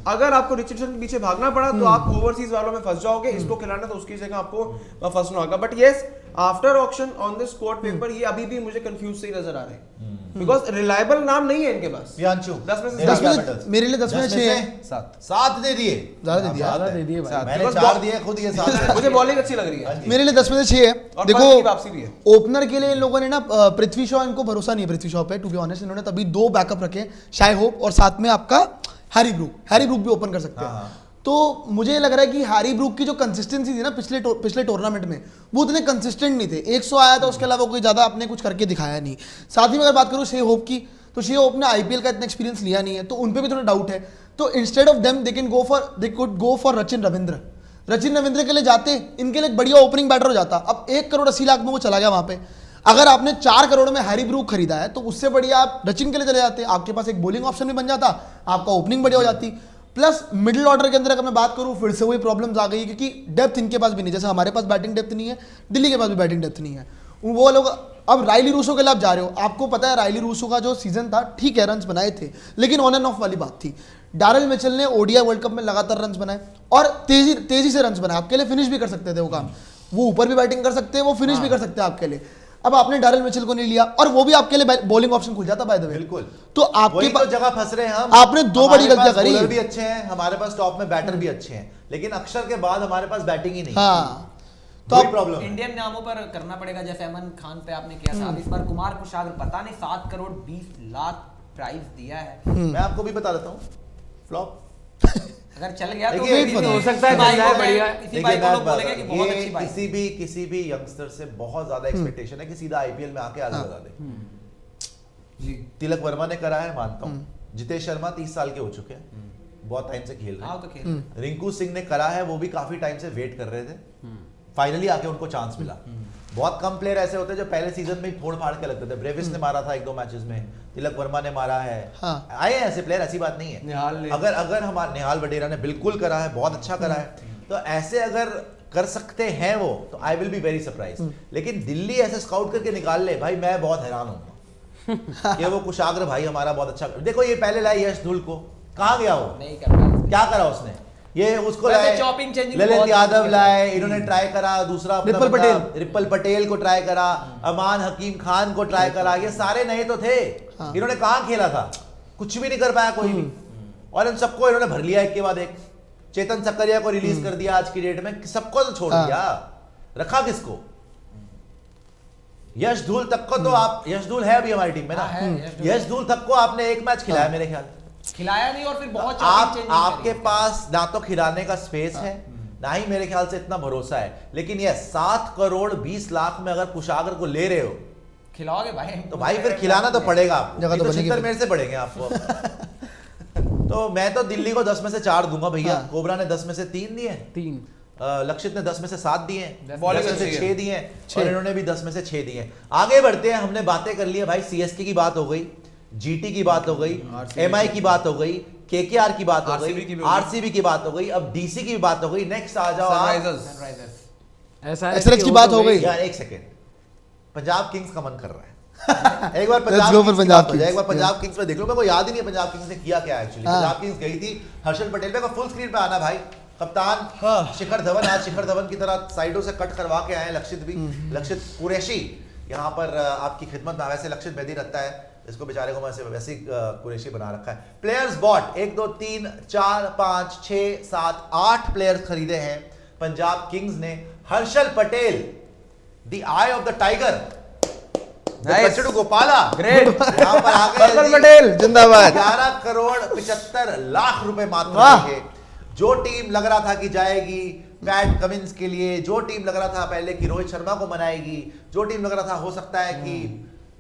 Speaker 4: अगर आपको रिचर्डसन के पीछे भागना पड़ा तो आप ओवरसीज वालों में फंस जाओगे, इसको खिलाना तो उसकी जगह आपको फंसना होगा। But yes, after auction on the squad paper ये अभी भी मुझे कंफ्यूज से ही नजर आ रहे हैं, बिकॉज रिलायबल नाम नहीं है इनके पास।
Speaker 1: 10 में से
Speaker 3: 10 में मेरे लिए 10 में 6 है,
Speaker 1: 7 दे दिए,
Speaker 3: ज्यादा दे दिया,
Speaker 2: ज्यादा दे दिए भाई।
Speaker 1: मैंने 4 दिए, खुद ये 7।
Speaker 4: मुझे बॉलिंग अच्छी लग रही है,
Speaker 3: मेरे लिए 10 में से 6 है।
Speaker 4: और
Speaker 3: देखो
Speaker 4: की वापसी भी है।
Speaker 3: ओपनर के लिए इन लोगों ने ना पृथ्वी शॉ, इनको भरोसा नहीं है पृथ्वी शॉ पे, टू बी ऑनेस्ट। इन्होंने तभी 2 बैकअप रखे, शाय होप और साथ में आपका हैरी ब्रूक भी ओपन कर सकते हैं। तो मुझे लग रहा है कि हैरी ब्रूक की जो कंसिस्टेंसी थी ना पिछले टूर्नामेंट में, वो उतने कंसिस्टेंट नहीं थे। 100 आया था, उसके अलावा कोई ज़्यादा आपने कुछ करके दिखाया नहीं। साथ ही में अगर बात करूँ शे होप की, तो शे होप ने आईपीएल का इतना एक्सपीरियंस लिया नहीं है, तो उन पर भी थोड़ा डाउट है। तो instead of them they could go for Rachin Ravindra के लिए जाते, इनके लिए एक बढ़िया ओपनिंग बैटर हो जाता। अब 1 करोड़ 80 लाख में वो चला गया वहाँ पे। अगर आपने 4 करोड़ में हैरी ब्रूक खरीदा है, तो उससे बढ़िया आप रचिन के लिए चले जाते, आपके पास एक बॉलिंग ऑप्शन भी बन जाता, आपका ओपनिंग बढ़िया हो जाती। प्लस मिडिल ऑर्डर के अंदर अगर मैं बात करूं, फिर से वही प्रॉब्लम्स आ गई, क्योंकि डेप्थ इनके पास भी नहीं, जैसे हमारे पास बैटिंग डेप्थ नहीं है, दिल्ली के पास भी बैटिंग डेप्थ नहीं है। वो लोग अब रायली रूसो के लिए आप जा रहे हो, आपको पता है रायली रूसो का जो सीजन था ठीक है, रन्स बनाए थे, लेकिन ऑन एंड ऑफ वाली बात थी। डैरेल मिचेल ने ओडीआई वर्ल्ड कप में लगातार रन्स बनाए और तेजी से रन्स बनाए, आपके लिए फिनिश भी कर सकते थे वो काम, वो ऊपर भी बैटिंग कर सकते हैं, वो फिनिश भी कर सकते हैं आपके लिए। अब आपने डैरेल मिचेल को नहीं लिया और वो भी आपके लिए बॉलिंग ऑप्शन खुल जाता बाय द वे।
Speaker 1: बिल्कुल,
Speaker 3: तो आपके
Speaker 1: पास जगह फंस रहे हैं हम।
Speaker 3: आपने 2 बड़ी गलतियां करी।
Speaker 1: बॉलर भी अच्छे हैं हमारे पास, टॉप में बैटर भी अच्छे हैं, लेकिन अक्षर के बाद हमारे पास बैटिंग ही नहीं।
Speaker 3: हाँ, तो
Speaker 1: वही प्रॉब्लम है।
Speaker 5: इंडियन नामों पर करना पड़ेगा, जैसे अमन खान पे आपने किया था। अब इस बार कुमार कुशागर पता नहीं 7 करोड़ 20 लाख प्राइस दिया है।
Speaker 1: मैं आपको भी बता देता हूँ, फ्लॉप
Speaker 5: अगर चल गया तो
Speaker 1: देखिए,
Speaker 5: फिर
Speaker 2: हो सकता है
Speaker 5: भाई
Speaker 2: चल जाए,
Speaker 5: को
Speaker 2: बढ़िया।
Speaker 5: किसी
Speaker 1: देखिए,
Speaker 5: भाई को
Speaker 1: मैं
Speaker 5: लोग बोलेंगे कि बहुत अच्छी बात।
Speaker 1: किसी भी यंगस्टर से बहुत ज्यादा एक्सपेक्टेशन है कि सीधा आईपीएल में आके आगे लगा दे। तिलक वर्मा ने करा है, मानता हूँ। जितेश शर्मा 30 साल के हो चुके हैं, बहुत टाइम से खेल रहे
Speaker 5: हाँ, तो खेल
Speaker 1: हैं। रिंकू सिंह ने करा है, वो भी काफी टाइम से वेट कर रहे थे, फाइनली आके उनको चांस मिला। बहुत कम प्लेयर ऐसे होते हैं जो पहले सीजन में ही फोड़ फाड़ के लगते थे। ब्रेविस ने मारा था 1-2 मैचेस में, तिलक वर्मा ने मारा है।
Speaker 3: हाँ।
Speaker 1: आए हैं ऐसे प्लेयर, ऐसी बात नहीं है। अगर हमारे निहाल वडेरा ने बिल्कुल करा है, बहुत अच्छा करा है, तो ऐसे अगर कर सकते हैं वो, तो I will be very surprise. लेकिन दिल्ली ऐसे स्काउट करके निकाल ले भाई, मैं बहुत हैरान हूँ कि वो कुशाग्र भाई हमारा बहुत अच्छा। देखो ये पहले लाए यश धुल को, कहाँ गया वो,
Speaker 5: नहीं कर पाया।
Speaker 1: क्या करा उसने, ये उसको
Speaker 5: वैसे
Speaker 1: लाए,
Speaker 5: chopping changing
Speaker 1: ललित
Speaker 5: बहुत
Speaker 1: यादव
Speaker 5: मुश्किल
Speaker 1: लाए, इन्होंने ट्राई करा, दूसरा अपना
Speaker 3: रिपल
Speaker 1: बंदा,
Speaker 3: पटेल।
Speaker 1: रिपल पटेल को ट्राई करा, अमान हकीम खान को ट्राई करा, ये सारे नए तो थे। इन्होंने कहाँ खेला था, कुछ भी नहीं कर पाया कोई भी, और इन सबको इन्होंने भर लिया एक के बाद एक। चेतन सकरिया को रिलीज कर दिया आज की डेट में, सबको तो छोड़ दिया, रखा किसको। यश धूल तक को तो आप, यश धूल है अभी हमारी टीम में ना, यश धूल तक को आपने 1 मैच खिलाया मेरे ख्याल,
Speaker 5: खिलाया नहीं, और फिर बहुत
Speaker 1: आपके पास ना तो खिलाने का स्पेस है, ना ही मेरे ख्याल से इतना भरोसा है। लेकिन ये 7 करोड़ 20 लाख में अगर कुशागर को ले रहे हो,
Speaker 5: खिलाओगे भाई,
Speaker 1: तो भाई फिर खिलाना तो पड़ेगा आपको,
Speaker 3: जगह तो
Speaker 1: नहीं तो
Speaker 3: बनेगी
Speaker 1: 70 मेरे से पड़ेंगे आपको। तो मैं तो दिल्ली को 10 में से 4 दूंगा भैया। कोबरा ने 10 में से 3 दिए,
Speaker 2: 3,
Speaker 1: लक्षित ने 10 में से 7 दिए, 10
Speaker 4: बॉलिंग
Speaker 1: में से
Speaker 4: अच्छी
Speaker 1: 6 दिए, और इन्होंने भी 10 में से 6 दिए। आगे बढ़ते हैं, हमने बातें कर ली है भाई, सीएसके की बात हो गई, जीटी की बात हो गई, एमआई की बात हो गई, केकेआर की बात हो गई, आरसीबी की बात हो गई, अब डीसी की बात हो गई। नेक्स्ट आ जाओ
Speaker 3: एसआरएच की बात हो गई।
Speaker 1: यार एक सेकंड, पंजाब किंग्स का मन कर रहा है एक बार
Speaker 3: Let's go for
Speaker 1: Punjab
Speaker 3: Punjab
Speaker 1: एक बार पंजाब किंग्स में देख लो। मेरे को याद ही नहीं है पंजाब किंग्स ने किया क्या एक्चुअली। पंजाब किंग्स गई थी, हर्षल पटेल पे फुल स्क्रीन पे आना भाई, कप्तान शिखर धवन, आज शिखर धवन की तरह साइडों से कट करवा के आए। लक्षित भी, लक्षित कुरैशी यहाँ पर आपकी खिदमत में। वैसे लक्षित बेदी रखता है, इसको बेचारे को वैसे ही कुरैशी बना रखा है। प्लेयर्स बॉट 1 2 3 4 5 6 7 8 प्लेयर्स खरीदे हैं पंजाब किंग्स ने। Harshal Patel, the I of the tiger, Gopala,
Speaker 4: great,
Speaker 1: यहाँ पर आ गए
Speaker 4: हर्षल पटेल जिंदाबाद।
Speaker 1: 11 करोड़ 75 लाख रुपए मात्र के। जो टीम लग रहा था कि जाएगी पैट कमिंस के लिए, जो टीम लग रहा था पहले कि रोहित शर्मा को मनाएगी, जो टीम लग रहा था हो सकता है कि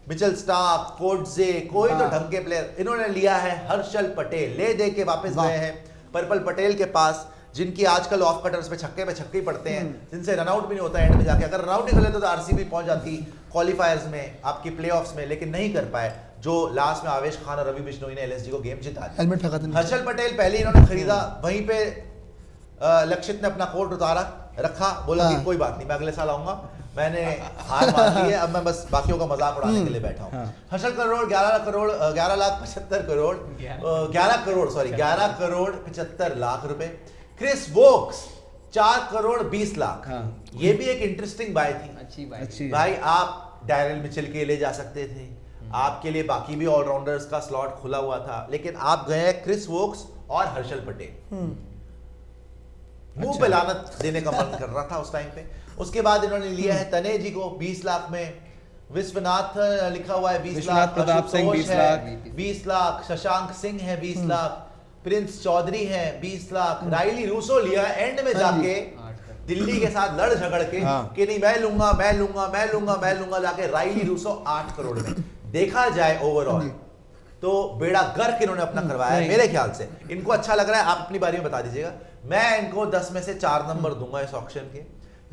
Speaker 1: मिचेल स्टार्क, कोटजे, कोई तो ढंग के प्लेयर, इन्होंने लिया है हर्षल पटेल। ले दे के वापस गए हैं पर्पल पटेल के पास, जिनकी आजकल ऑफ कटर्स पे छक्के पड़ते हैं, जिनसे रनआउट भी नहीं होता एंड में जाके। अगर रनआउट नहीं कर लेते तो आरसीबी पहुंच जाती क्वालिफायर्स में, आपकी प्लेऑफ्स में, लेकिन नहीं कर पाए। जो लास्ट में आवेश खान और रवि बिश्नोई ने एलएसजी को गेम जिता दिया।
Speaker 3: हेलमेट फेंका था।
Speaker 1: हर्षल पटेल पहले इन्होंने खरीदा, वहीं पे लक्षित ने अपना कोट उतारा रखा, बोला कि कोई बात नहीं, मैं अगले साल आऊंगा, मैंने हार मान ली है, अब मैं बस बाकियों का मजाक उड़ाने के लिए बैठा हूँ। हर्षल करोड़ 11 करोड़ 11 लाख 75 करोड़ 11 करोड़ सॉरी 11 करोड़ 75 लाख रुपए। Chris Woakes 4 crore 20 lakh. ये भी एक इंटरेस्टिंग बाय थी,
Speaker 5: अच्छी बात।
Speaker 1: भाई आप डैरेल मिचेल के लिए जा सकते थे, आपके लिए बाकी भी ऑलराउंडर्स का स्लॉट खुला हुआ था, लेकिन आप गए क्रिस वोक्स और हर्षल पटेल। मुंह पे लानत देने का मन कर रहा था उस टाइम पे। उसके बाद इन्होंने लिया है तने जी को 20 लाख में, विश्वनाथ लिखा हुआ है 20 लाख,
Speaker 4: प्रताप सिंह 20 लाख,
Speaker 1: 20 लाख, शशांक सिंह है 20 लाख, प्रिंस चौधरी है 20 लाख, राइली रूसो लिया एंड में जाके दिल्ली के साथ लड़ झगड़ के कि नहीं मैं लूंगा मैं लूंगा मैं लूंगा मैं लूंगा, जाके राइली रूसो 8 करोड़ में। देखा जाए ओवरऑल तो बेड़ा गर्क इन्होंने अपना करवाया है मेरे ख्याल से। इनको अच्छा लग रहा है, आप अपनी बारे में बता दीजिएगा। मैं इनको 10 में से 4 नंबर दूंगा इस ऑक्शन के।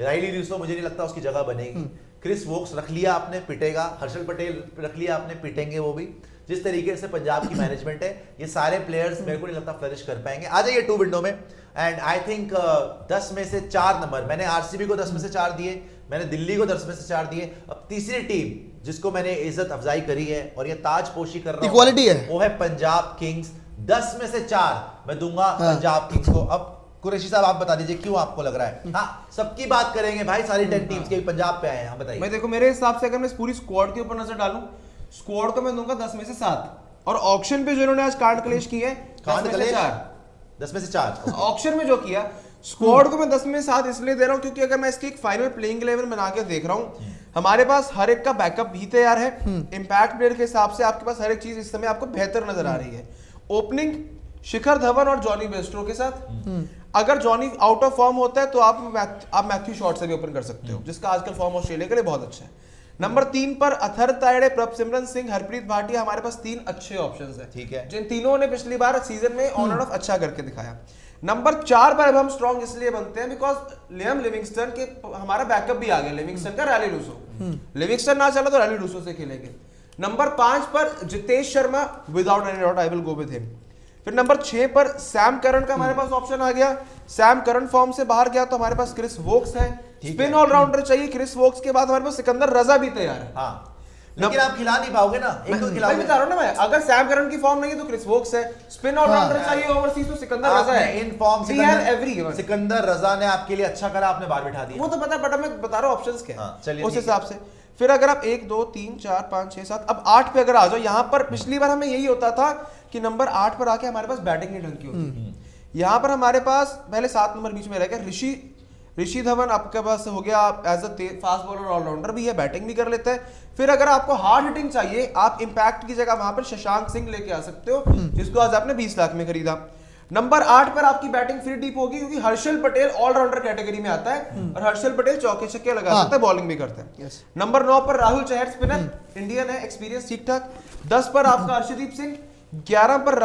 Speaker 1: राइली रूसो मुझे नहीं लगता उसकी जगह बनेगी। क्रिस वोक्स रख लिया आपने, पिटेगा। हर्षल पटेल रख लिया आपने, पिटेंगे वो भी। जिस तरीके से पंजाब की मैनेजमेंट है, ये सारे प्लेयर्स मेरे को नहीं लगता फ्लरिश कर पाएंगे। आ जाइए 2 विंडो में एंड आई थिंक 10 में से 4 नंबर मैंने आरसीबी को 10 में से 4 दिए, मैंने दिल्ली को 10 में से 4 दिए। अब तीसरी टीम जिसको मैंने इज्जत अफजाई करी है और ये ताजपोशी कर रहा हूं,
Speaker 3: इक्वालिटी है,
Speaker 1: वो है पंजाब किंग्स। 10 में से 4 मैं दूंगा पंजाब किंग्स को। अब कुरैशी साहब आप बता दीजिए क्यों आपको लग रहा है? हाँ, सबकी बात करेंगे भाई, सारी 10 टीम्स के पंजाब पे आए हैं। हाँ बताइए।
Speaker 4: मैं देखो मेरे हिसाब से अगर मैं इस पूरी स्क्वाड के ऊपर नजर डालूं, स्क्वाड को मैं दूंगा 10 में से 7 और ऑक्शन पे जो इन्होंने आज कार्ड क्लेश की है 10 में से 4।
Speaker 1: 10 में से 4
Speaker 4: ऑक्शन में जो किया, स्क्वाड को मैं 10 में 7 इसलिए दे रहा हूं क्योंकि अगर मैं इसकी एक फाइनल प्लेइंग 11 बना के देख रहा हूं, हमारे पास हर एक का बैकअप भी तैयार है। इंपैक्ट प्लेयर के हिसाब से आपके पास हर एक चीज इस समय आपको बेहतर नजर आ रही है। ओपनिंग शिखर धवन और जॉनी बेस्ट्रो के साथ। अगर जॉनी आउट ऑफ फॉर्म होता है तो आप मैथ्यू शॉर्ट से भी ओपन कर सकते हो, जिसका आजकल फॉर्म ऑस्ट्रेलिया के लिए बहुत अच्छा है। नंबर 3 पर अथर तायडे, प्रभसिमरन सिंह, हरप्रीत भाटिया, हमारे पास 3 अच्छे ऑप्शंस हैं।
Speaker 1: ठीक है,
Speaker 4: जिन तीनों ने पिछली बार सीजन में ऑन एंड ऑफ अच्छा करके दिखाया। नंबर 4 पर अब हम स्ट्रॉन्ग इसलिए बनते हैं बिकॉज लियम लिविंगस्टन के हमारा बैकअप भी आ गया, लिविंगस्टन का रैली रूसो। लिविंगस्टन ना चला तो रैली रूसो से खेलेंगे। नंबर 5 पर Jitesh Sharma, without any doubt I will go with him. फिर नंबर 6 पर सैम करन का हमारे पास ऑप्शन आ गया। सैम करन फॉर्म से बाहर गया तो हमारे पास क्रिस वोक्स है। स्पिन ऑलराउंडर चाहिए, क्रिस वोक्स के बाद हमारे पास सिकंदर रजा भी तैयार है।
Speaker 1: हाँ, लेकिन आप खिला नहीं पाओगे ना, एक तो खिला
Speaker 4: बता रहा हूं ना मैं, अगर सैम करन की फॉर्म नहीं है तो क्रिस वोक्स है। स्पिन ऑलराउंडर चाहिए ओवरसीज तो सिकंदर रजा है।
Speaker 1: इन फॉर्म
Speaker 4: सिकंदर
Speaker 1: सिकंदर रजा ने आपके लिए अच्छा करा, आपने बाहर बिठा दिया।
Speaker 4: वो तो पता, बट मैं बता रहा हूं ऑप्शंस क्या
Speaker 1: हाँ, चलिए
Speaker 4: उस हिसाब से। फिर अगर आप 1 2 3 4 5 6 7 अब 8 पे अगर आ जाओ, यहाँ पर पिछली बार हमें यही होता था कि नंबर 8 पर आके हमारे पास बैटिंग नहीं ढंग की होती। यहाँ पर हमारे पास पहले 7 नंबर बीच में रह गया। ऋषि धवन आपके पास हो गया, as a fast bowler allrounder भी है, बैटिंग भी कर लेते हैं। फिर अगर आपको हार्ड हिटिंग चाहिए, आप इंपैक्ट की जगह वहां पर शशांक सिंह लेके आ सकते हो, जिसको आज आपने 20 लाख में खरीदा। नंबर 8 पर आपकी बैटिंग फिर डीप होगी क्योंकि हर्षल पटेल ऑलराउंडर कैटेगरी में आता है और हर्षल पटेल चौके छक्के लगा सकता है, बॉलिंग भी करता है। नंबर 9 पर राहुल चहर, स्पिनर, इंडियन है, एक्सपीरियंस ठीक ठाक। 10 पर आपका अर्शदीप सिंह। 11 पर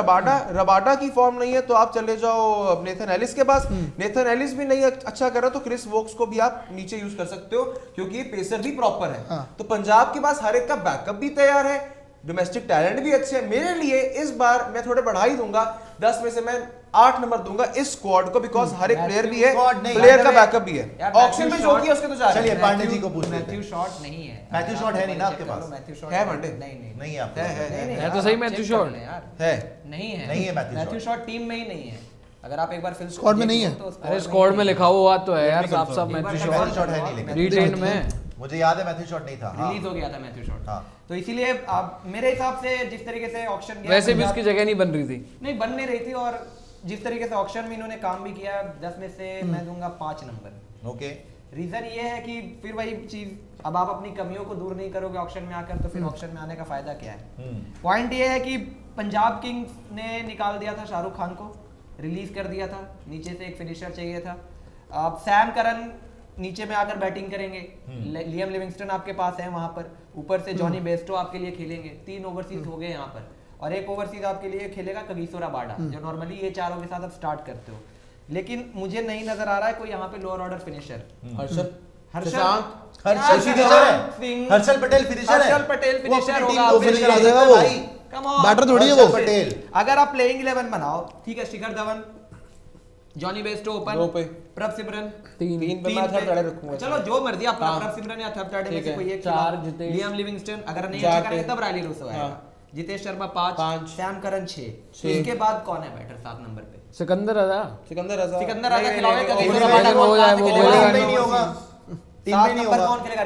Speaker 4: रबाडा की फॉर्म नहीं है तो आप चले जाओ नेथन एलिस के पास। नेथन एलिस भी नहीं अच्छा कर रहा तो क्रिस वोक्स को भी आप नीचे यूज कर सकते हो क्योंकि ये पेसर भी प्रॉपर है। तो पंजाब के पास हर एक का बैकअप भी तैयार है, डोमेस्टिक टैलेंट भी अच्छे हैं। मेरे लिए इस बार मैं थोड़े बढ़ा ही दूंगा, 10 में से मैं 8 नंबर दूंगा इस स्क्वाड को बिकॉज हर एक प्लेयर भी है, प्लेयर का बैकअप भी है। ऑक्शन में जो किया उसके तो जा
Speaker 1: चलिए पांडे जी को पूछ लेते हैं।
Speaker 5: मैथ्यू शॉट नहीं है,
Speaker 1: मैथ्यू शॉट है नहीं ना आपके पास?
Speaker 5: मैथ्यू शॉट
Speaker 4: है वनडे?
Speaker 1: नहीं है आपके पास?
Speaker 2: है तो सही मैथ्यू शॉट
Speaker 5: यार
Speaker 4: है,
Speaker 5: नहीं है,
Speaker 1: नहीं है
Speaker 5: मैथ्यू शॉट टीम में ही नहीं है। अगर आप एक बार फिल
Speaker 3: स्क्वाड में नहीं है।
Speaker 2: अरे स्क्वाड में लिखा हुआ तो है यार, साफ साफ मैथ्यू
Speaker 1: मैथ्यू
Speaker 2: शॉट
Speaker 1: शॉट है नहीं, लेकिन
Speaker 2: रिटेन में
Speaker 1: मुझे याद है मैथ्यू शॉट नहीं था।
Speaker 5: रिलीज हो गया था मैथ्यू शॉट।
Speaker 1: हाँ।
Speaker 5: तो इसीलिए आप मेरे हिसाब से जिस तरीके से ऑक्शन गया,
Speaker 2: वैसे भी उसकी जगह नहीं बन रही थी,
Speaker 5: नहीं बन नहीं रही थी, और जिस तरीके से ऑक्शन में इन्होंने काम भी किया, 10 में से मैं दूंगा 5 नंबर।
Speaker 1: ओके,
Speaker 5: रीजन ये है कि फिर वही चीज, अब आप अपनी कमियों को दूर नहीं करोगे ऑक्शन में आकर तो फिर ऑक्शन में आने का फायदा क्या है। पॉइंट ये है कि पंजाब किंग्स ने निकाल दिया था शाहरुख खान को, रिलीज कर दिया था, नीचे से एक फिनिशर चाहिए था। अब सैम करन नीचे में आकर बैटिंग करेंगे, लियम लिविंगस्टन आपके पास है वहां पर, ऊपर से जॉनी बेस्टो आपके लिए खेलेंगे। 3 ओवरसीज हो गए यहाँ पर, और एक ओवरसीज आपके लिए खेलेगा कगिसो रबाडा, जो नॉर्मली ये चारों के साथ आप स्टार्ट करते हो। लेकिन मुझे नहीं नजर आ रहा है कोई यहाँ पे lower order finisher.
Speaker 1: Harshal Patel finisher है।
Speaker 5: हर्षल पटेल फिनिशर
Speaker 1: वो अपनी
Speaker 5: होगा,
Speaker 1: टीम को
Speaker 3: फिनिशर
Speaker 1: फिनिशर
Speaker 3: आ जाएगा
Speaker 1: देगा
Speaker 3: वो।
Speaker 1: भाई।
Speaker 5: Come on,
Speaker 3: बैटर थोड़ी है
Speaker 1: हर्षल
Speaker 3: वो।
Speaker 1: पटेल।
Speaker 5: अगर आप प्लेइंग 11 बनाओ, ठीक है, Shikhar Dhawan, Jonny Bairstow open,
Speaker 4: 2 पे,
Speaker 5: प्रभसिमरन
Speaker 4: 3 पे मैं थर्ड थर्ड रखूंगा।
Speaker 5: चलो जो मर्जी आप, प्रभसिमरन या थर्ड में से कोई एक
Speaker 2: चार
Speaker 5: खिलाओ।
Speaker 2: जितेश,
Speaker 5: लियम लिविंगस्टन अगर नहीं
Speaker 4: 4
Speaker 5: अच्छा करेंगे
Speaker 4: पे,
Speaker 5: तब रायली रूसो आएगा। Jitesh Sharma 5, Sam Curran 6। इसके बाद कौन है बैटर 7 नंबर पे?
Speaker 2: सिकंदर रजा।
Speaker 4: सिकंदर रजा
Speaker 5: खिलाओगे
Speaker 2: वो
Speaker 5: रबाडा
Speaker 2: हो जाए, वो
Speaker 1: टीम
Speaker 2: बोलेगा
Speaker 1: में नहीं होगा, टीम में नहीं होगा।
Speaker 5: कौन खेलेगा?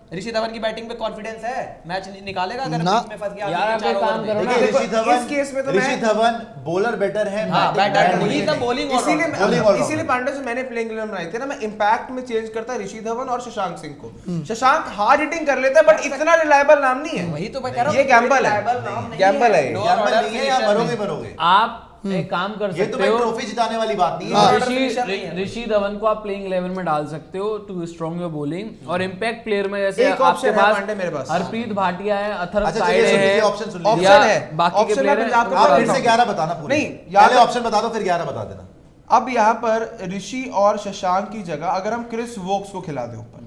Speaker 5: ऋषि धवन की बैटिंग पे कॉन्फिडेंस है, मैच निकालेगा अगर
Speaker 3: ना।
Speaker 5: बीच में फंस गया।
Speaker 2: यार, आप एक काम करो ना।
Speaker 1: देखिए
Speaker 4: इस केस में तो
Speaker 1: ऋषि धवन बॉलर बेटर है,
Speaker 5: हाँ, बैटर नहीं था, बॉलिंग
Speaker 4: इसीलिए पांडे से मैंने प्लेइंग 11 बनाई थी ना, मैं इंपैक्ट में चेंज करता ऋषि धवन और शशांक सिंह को। शशांक हार्ड हिटिंग कर लेता है बट इतना रिलायबल नाम नहीं है।
Speaker 5: वही तो मैं कह रहा हूं,
Speaker 4: ये गैम्बल है,
Speaker 5: reliable नाम नहीं
Speaker 4: गैम्बल है।
Speaker 5: Lower
Speaker 1: गैम्बल
Speaker 5: order
Speaker 1: नहीं है या
Speaker 5: finisher
Speaker 1: मरोगे मरोगे।
Speaker 2: आप एक काम कर
Speaker 1: ये तो
Speaker 2: सकते
Speaker 1: भाई
Speaker 2: हो,
Speaker 1: ट्रॉफी जिताने वाली बात नहीं
Speaker 3: हाँ।
Speaker 1: है।
Speaker 2: ऋषि धवन को आप प्लेइंग 11 में डाल सकते हो टू स्ट्रॉन्ग योर बॉलिंग, और इम्पैक्ट प्लेयर में जैसे
Speaker 4: एक
Speaker 2: आपके
Speaker 4: option है पांडे मेरे
Speaker 2: पास
Speaker 4: पास।
Speaker 2: हरप्रीत भाटिया है, अथर्व
Speaker 1: अच्छा,
Speaker 2: तायडे
Speaker 1: चलिए,
Speaker 2: है,
Speaker 1: ऑप्शन सुन लीजिए।
Speaker 2: या
Speaker 4: ऑप्शन है,
Speaker 2: बाकी के
Speaker 4: ऑप्शन
Speaker 2: प्लेयर
Speaker 4: है
Speaker 2: हैं,
Speaker 4: पंजाब
Speaker 2: तो
Speaker 4: का।
Speaker 1: आप
Speaker 2: बता
Speaker 1: फिर से
Speaker 2: दो।
Speaker 1: 11 बताना पूरे।
Speaker 4: नहीं, यहाँ
Speaker 1: पहले
Speaker 4: पर-
Speaker 1: ऑप्शन बता दो फिर 11 बता देना।
Speaker 4: अब यहाँ पर ऋषि और शशांक की जगह अगर हम क्रिस वोक्स को खिला दें ऊपर,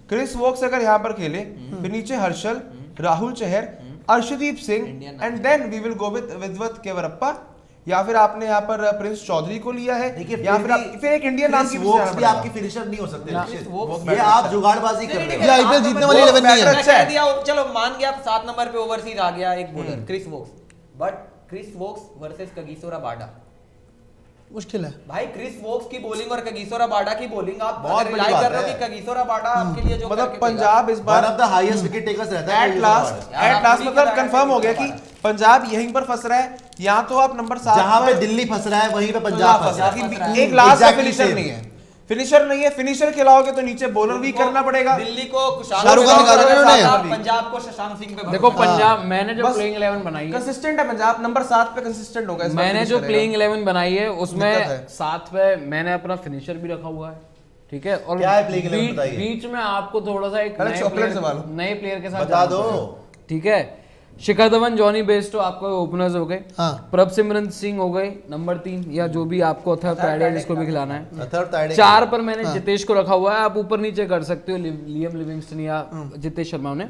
Speaker 4: क्रिस वोक्स अगर यहाँ पर खेले, फिर नीचे Harshal, Rahul Chahar, Arshdeep Singh, and then we will go with Vidwath Kaverappa, या फिर आपने यहाँ पर प्रिंस चौधरी को लिया है,
Speaker 1: देखिए,
Speaker 4: या फिर एक इंडियन नाम की
Speaker 1: वोक्स भी आपकी
Speaker 4: फिर
Speaker 1: फिनिशर नहीं हो सकते
Speaker 2: ना,
Speaker 1: निश्चित।
Speaker 5: वोक्स
Speaker 1: ये आप जुगाड़बाजी कर रहे
Speaker 3: ये
Speaker 1: हो।
Speaker 3: IPL जीतने वाली 11 नहीं है।
Speaker 5: मैं कह दिया, चलो मान गया 7 नंबर पे ओवरसीज आ गया एक bowler Chris Woakes, but Chris Woakes versus Kagiso Rabada,
Speaker 3: मुश्किल है
Speaker 5: भाई क्रिस वोक्स की बॉलिंग और कगिसो रबाडा की बॉलिंग आप
Speaker 1: बहुत बड़ी
Speaker 5: रिलाई
Speaker 1: बात
Speaker 5: कर रहे हो
Speaker 1: है।
Speaker 5: कि कगिसो रबाडा आपके लिए जो
Speaker 4: मतलब
Speaker 5: करके
Speaker 4: पंजाब इस
Speaker 1: one
Speaker 4: bar
Speaker 1: of the highest wicket takers रहता है
Speaker 4: एट लास्ट
Speaker 5: यार, आप पूरी
Speaker 4: मतलब
Speaker 5: की
Speaker 4: कंफर्म हो गया
Speaker 5: तरह
Speaker 4: कि
Speaker 5: से
Speaker 4: पंजाब यहीं पर फंस रहा है, या तो आप नंबर 7
Speaker 1: जहां पे दिल्ली फंस रहा है वहीं पे पंजाब फंस रहा है।
Speaker 5: फंस रहा है।
Speaker 4: एक लास्ट
Speaker 1: Exactly
Speaker 4: फिनिशर
Speaker 1: same।
Speaker 4: नहीं है, फिनिशर नहीं है, फिनिशर खिलाओगे तो नीचे बॉलर भी करना पड़ेगा।
Speaker 5: दिल्ली को
Speaker 3: शाहरुख खान निकाला उन्होंने।
Speaker 5: पंजाब को शशांक सिंह पे
Speaker 2: देखो
Speaker 5: भरोसा है।
Speaker 2: पंजाब, मैंने जो
Speaker 4: बस
Speaker 2: प्लेइंग 11 बनाई है,
Speaker 4: कंसिस्टेंट है पंजाब, नंबर 7 पे कंसिस्टेंट होगा इस बार,
Speaker 2: मैंने
Speaker 4: finish
Speaker 2: जो
Speaker 4: करेगा।
Speaker 2: प्लेइंग 11 बनाई है
Speaker 4: दिक्कत
Speaker 2: उसमें
Speaker 4: है।
Speaker 2: 7 पे मैंने अपना फिनिशर भी रखा हुआ है, ठीक है, और
Speaker 1: क्या है playing 11 बताइए?
Speaker 2: बीच में आपको थोड़ा सा एक
Speaker 4: पहले
Speaker 2: नए
Speaker 4: chocolate
Speaker 2: player-
Speaker 4: से वालो।
Speaker 2: नए प्लेयर के साथ
Speaker 1: बता
Speaker 2: जाना
Speaker 1: दो।
Speaker 2: पड़ेगा, ठीक है। शिखर धवन, जॉनी बेस्टो आपको ओपनर्स हो गए,
Speaker 3: हाँ।
Speaker 2: प्रभसिमरन सिंह हो गए नंबर 3, या जो भी आपको अथर्व तायडे जिसको भी खिलाना है।
Speaker 1: अथर्व तायडे
Speaker 2: 4 पर मैंने जितेश को रखा हुआ है, आप ऊपर नीचे कर सकते हो, लियम लिविंगस्टन या जितेश शर्मा ने।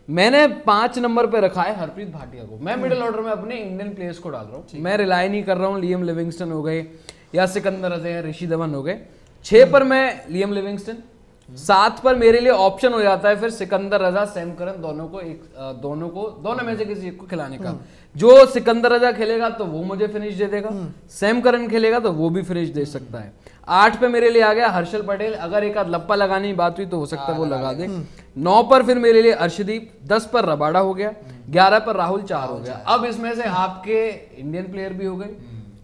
Speaker 2: मैंने 5 नंबर पे रखा है हरप्रीत भाटिया को। मैं मिडिल ऑर्डर में अपने इंडियन प्लेयर्स को डाल रहा हूँ, मैं रिलाई नहीं कर रहा हूँ लियम लिविंगस्टन हो गए या सिकंदर अजहर, ऋषि धवन हो गए। 6 पर मैं लियम लिविंगस्टन, 7 पर मेरे लिए ऑप्शन हो जाता है फिर सिकंदर रजा, सैम करन, दोनों में से किसी एक को खिलाने का। जो सिकंदर रजा खेलेगा तो वो मुझे फिनिश दे देगा, सैम करन खेलेगा तो वो भी फिनिश दे सकता है। 8 पे मेरे लिए आ गया हर्षल पटेल, अगर एक आध लप्पा लगाने की बात हुई तो हो सकता है वो लगा दे। 9 पर फिर मेरे लिए अर्शदीप, 10 पर रबाडा हो गया, 11 पर राहुल 4 हो गया। अब इसमें से आपके इंडियन प्लेयर भी हो गए,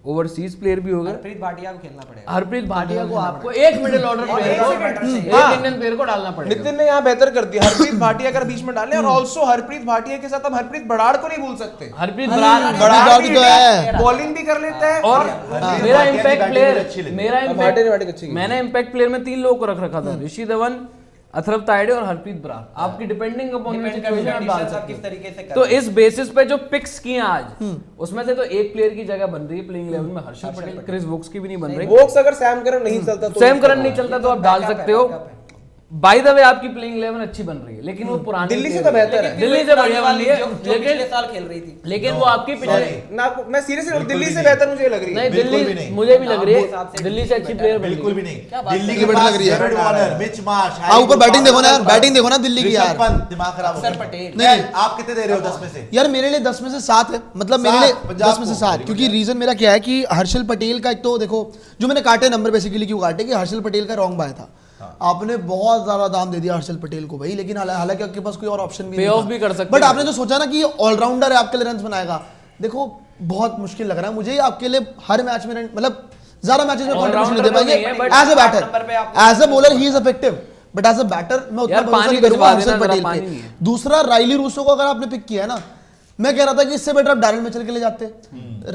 Speaker 2: ओवरसीज प्लेयर भी हो गए।
Speaker 5: हरप्रीत भाटिया को खेलना पड़ेगा।
Speaker 2: हरप्रीत भाटिया को आपको एक मिडिल ऑर्डर प्लेयर को, एक
Speaker 4: हाँ।
Speaker 2: इंडियन प्लेयर को डालना पड़ेगा।
Speaker 4: नितिन ने यहाँ बेहतर कर दिया, हरप्रीत भाटिया अगर बीच में डाले, और ऑल्सो हरप्रीत भाटिया के साथ हम हरप्रीत बराड़ को नहीं भूल सकते।
Speaker 2: हरप्रीत बराड़
Speaker 3: बराड़ भी तो है।
Speaker 4: बॉलिंग भी कर लेता है,
Speaker 2: और
Speaker 1: हरप्रीत
Speaker 2: मेरा
Speaker 1: भाटिया की
Speaker 2: इम्पैक्ट
Speaker 1: batting
Speaker 2: प्लेयर,
Speaker 1: मुझे अच्छी लगी।
Speaker 2: मेरा
Speaker 4: भाटिया ने batting अच्छी
Speaker 2: इम्पैक्ट,
Speaker 4: की।
Speaker 2: मैंने इम्पैक्ट प्लेयर में 3 लोगों को रख रखा था, ऋषि धवन, अथर्व तायडे और हरप्रीत बराड़। आपकी डिपेंडिंग अपॉन
Speaker 5: Depend करता है conditions आप किस तरीके से कर
Speaker 2: तो
Speaker 5: रहे हैं।
Speaker 2: इस बेसिस पे जो पिक्स किए आज, उसमें से तो एक प्लेयर की जगह बन रही है प्लेइंग 11 में हर्षल पटेल, क्रिस वोक्स की भी नहीं बन रही।
Speaker 4: वोक्स अगर सैम करन नहीं चलता तो
Speaker 2: सैम करन नहीं चलता तो आप डाल
Speaker 5: Backup है,
Speaker 2: सकते हो।
Speaker 5: backup है।
Speaker 2: बाय द वे आपकी प्लेइंग 11 अच्छी बन रही है, लेकिन वो पुरानी
Speaker 4: दिल्ली से
Speaker 2: player
Speaker 4: तो बेहतर है।
Speaker 2: दिल्ली से बढ़िया बन रही है,
Speaker 5: जो पिछले
Speaker 2: लेकिन
Speaker 5: साल खेल रही थी।
Speaker 2: लेकिन वो आपकी पिछले
Speaker 4: ना, मैं सीरियसली
Speaker 1: बिल्कुल
Speaker 4: दिल्ली
Speaker 1: भी
Speaker 4: से
Speaker 1: नहीं।
Speaker 4: बेहतर मुझे लग रही है।
Speaker 2: नहीं,
Speaker 1: बिल्कुल
Speaker 2: दिल्ली
Speaker 1: भी नहीं।
Speaker 2: मुझे भी लग रही
Speaker 5: नाम के हिसाब
Speaker 2: है
Speaker 5: से
Speaker 2: दिल्ली से अच्छी प्लेयर बन
Speaker 1: बिल्कुल
Speaker 2: रही
Speaker 1: भी
Speaker 2: है।
Speaker 1: नहीं।
Speaker 5: क्या बात
Speaker 1: दिल्ली
Speaker 3: है?
Speaker 1: के
Speaker 3: बेटर
Speaker 1: पास
Speaker 3: लग रही है।
Speaker 1: डेविड वार्नर, मिच मार्श,
Speaker 3: हाँ, ऊपर बैटिंग देखो ना यार, बैटिंग देखो ना दिल्ली की
Speaker 1: ऋषभ
Speaker 3: यार।
Speaker 1: पंत, दिमाग खराब हो
Speaker 5: अक्षर
Speaker 1: गया।
Speaker 5: पटेल।
Speaker 1: नहीं, आप कितने दे रहे हो 10 में से?
Speaker 3: यार मेरे लिए 10 में से 7 है, मतलब मेरे
Speaker 1: 7
Speaker 3: लिए
Speaker 1: पंजाब
Speaker 3: 10 में से
Speaker 1: को।
Speaker 3: 7, क्योंकि रीजन मेरा क्या है कि हर्षल पटेल का, एक तो देखो जो मैंने काटे नंबर बेसिकली क्यों काटे कि हर्षल पटेल का रॉन्ग बाय था। आपने बहुत ज्यादा दाम दे दिया हर्षल पटेल को भाई, लेकिन हालांकि आपके पास कोई और ऑप्शन भी
Speaker 2: Pay
Speaker 3: नहीं
Speaker 2: off
Speaker 3: था।
Speaker 2: भी कर सकते
Speaker 3: बट
Speaker 2: हैं।
Speaker 3: आपने जो सोचा ना कि ये ऑलराउंडर है आपके लिए रन बनाएगा, देखो बहुत मुश्किल लग रहा है मुझे आपके लिए हर मैच में मतलब ज्यादा मैचेस में कंट्रीब्यूशन नहीं दे
Speaker 2: All-rounder
Speaker 3: पाएंगे।
Speaker 2: नहीं है, but
Speaker 3: एज अ
Speaker 5: नंबर पे
Speaker 3: बैटर,
Speaker 5: आपको-
Speaker 3: as a bowler he is effective, but as a batter मैं उतना
Speaker 2: यार,
Speaker 3: भरोसा
Speaker 2: पानी
Speaker 3: नहीं करूंगा
Speaker 2: भिजवा
Speaker 3: हर्षल
Speaker 2: देना,
Speaker 3: पटेल
Speaker 2: जरा पानी नहीं
Speaker 3: पे।
Speaker 2: है।
Speaker 3: दूसरा राइली रूसो को अगर आपने पिक किया है ना, मैं कह रहा था कि इससे बेटर आप डैरेन मिचेल के लिए जाते।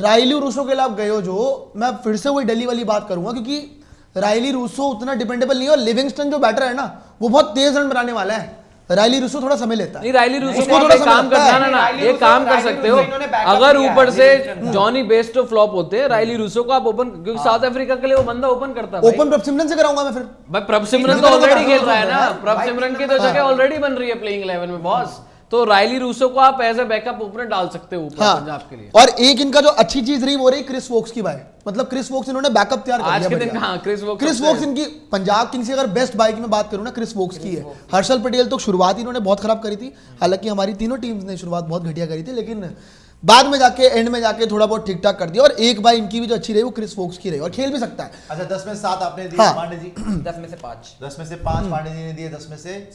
Speaker 3: राइली रूसो के लिए आप गए हो, जो मैं फिर से वही दिल्ली वाली बात करूंगा, क्योंकि राइली रूसो उतना डिपेंडेबल नहीं है, और लिविंगस्टन जो बैटर है ना वो बहुत तेज रन बनाने वाला है। राइली रूसो थोड़ा समय लेता है।
Speaker 2: नहीं, राइली रूसो
Speaker 3: उसको
Speaker 2: को आप
Speaker 3: थोड़ा
Speaker 2: एक
Speaker 3: समय
Speaker 2: काम
Speaker 3: लगता
Speaker 2: करना
Speaker 3: है।
Speaker 2: ना,
Speaker 5: राइली
Speaker 2: ये
Speaker 5: रूसो-
Speaker 2: काम कर
Speaker 5: राइली
Speaker 2: सकते
Speaker 5: रूसो
Speaker 2: हो,
Speaker 5: इन्होंने backup
Speaker 2: अगर
Speaker 5: किया है,
Speaker 2: ऊपर से
Speaker 5: लिविंगस्टन।
Speaker 2: जॉनी बेस्टो फ्लॉप होते हैं, राइली रूसो को आप ओपन, क्योंकि साउथ अफ्रीका के लिए वो बंदा ओपन करता है भाई।
Speaker 3: ओपन प्रभसिमरन से कराऊंगा मैं फिर।
Speaker 2: भाई प्रभसिमरन तो ऑलरेडी खेल रहा है ना, प्रभसिमरन की तो जगह ऑलरेडी बन रही है प्लेइंग 11 में बॉस। तो राइली रूसो को आप एज ए बैकअप ओपनर डाल सकते हो ऊपर पंजाब के लिए।
Speaker 3: और एक इनका जो अच्छी चीज रही वो रही क्रिस वोक्स की बाय, मतलब क्रिस वोक्स इन्होंने बैकअप तैयार कर
Speaker 2: आज
Speaker 3: दिया
Speaker 2: के दिन
Speaker 3: बढ़िया।
Speaker 2: हाँ, क्रिस वोक्स
Speaker 3: क्रिस
Speaker 2: सबसे-
Speaker 3: वोक्स इनकी पंजाब किंग्स की अगर बेस्ट बाय की मैं बात करूं ना, क्रिस वोक्स की है। हर्षल पटेल तो शुरुआत इन्होंने बहुत खराब करी थी, हालांकि हमारी तीनों टीम्स ने शुरुआत बहुत घटिया करी थी, लेकिन बाद में जाके एंड में जाके थोड़ा बहुत ठीक ठाक कर दिया। और एक बाय इनकी भी जो अच्छी रही वो क्रिस वोक्स की रही, और खेल भी सकता है।
Speaker 1: अच्छा, 10 में 7 आपने दिए
Speaker 3: हाँ।
Speaker 1: पांडे जी।
Speaker 5: 10 में से 5।
Speaker 1: 10 में से 5 पांडे जी ने दिए, 10 में से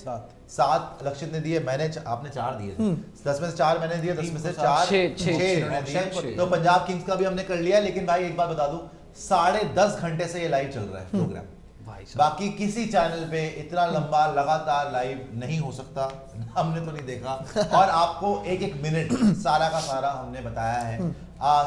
Speaker 1: 7 लक्षित ने दिए, आपने 4 दिए। 10 में से 4 मैंने दिए, 10 में से 4
Speaker 2: छः,
Speaker 1: 6 इन्होंने दिए।
Speaker 2: छः।
Speaker 1: तो पंजाब किंग्स का भी हमने कर लिया। लेकिन भाई एक बात बता दूं, 10.5 घंटे से ये लाइव चल रहा है प्रोग्राम। बाकी किसी चैनल पे इतना लंबा लगातार लाइव नहीं हो सकता, हमने तो नहीं देखा। और आपको एक एक मिनट सारा का सारा हमने बताया है।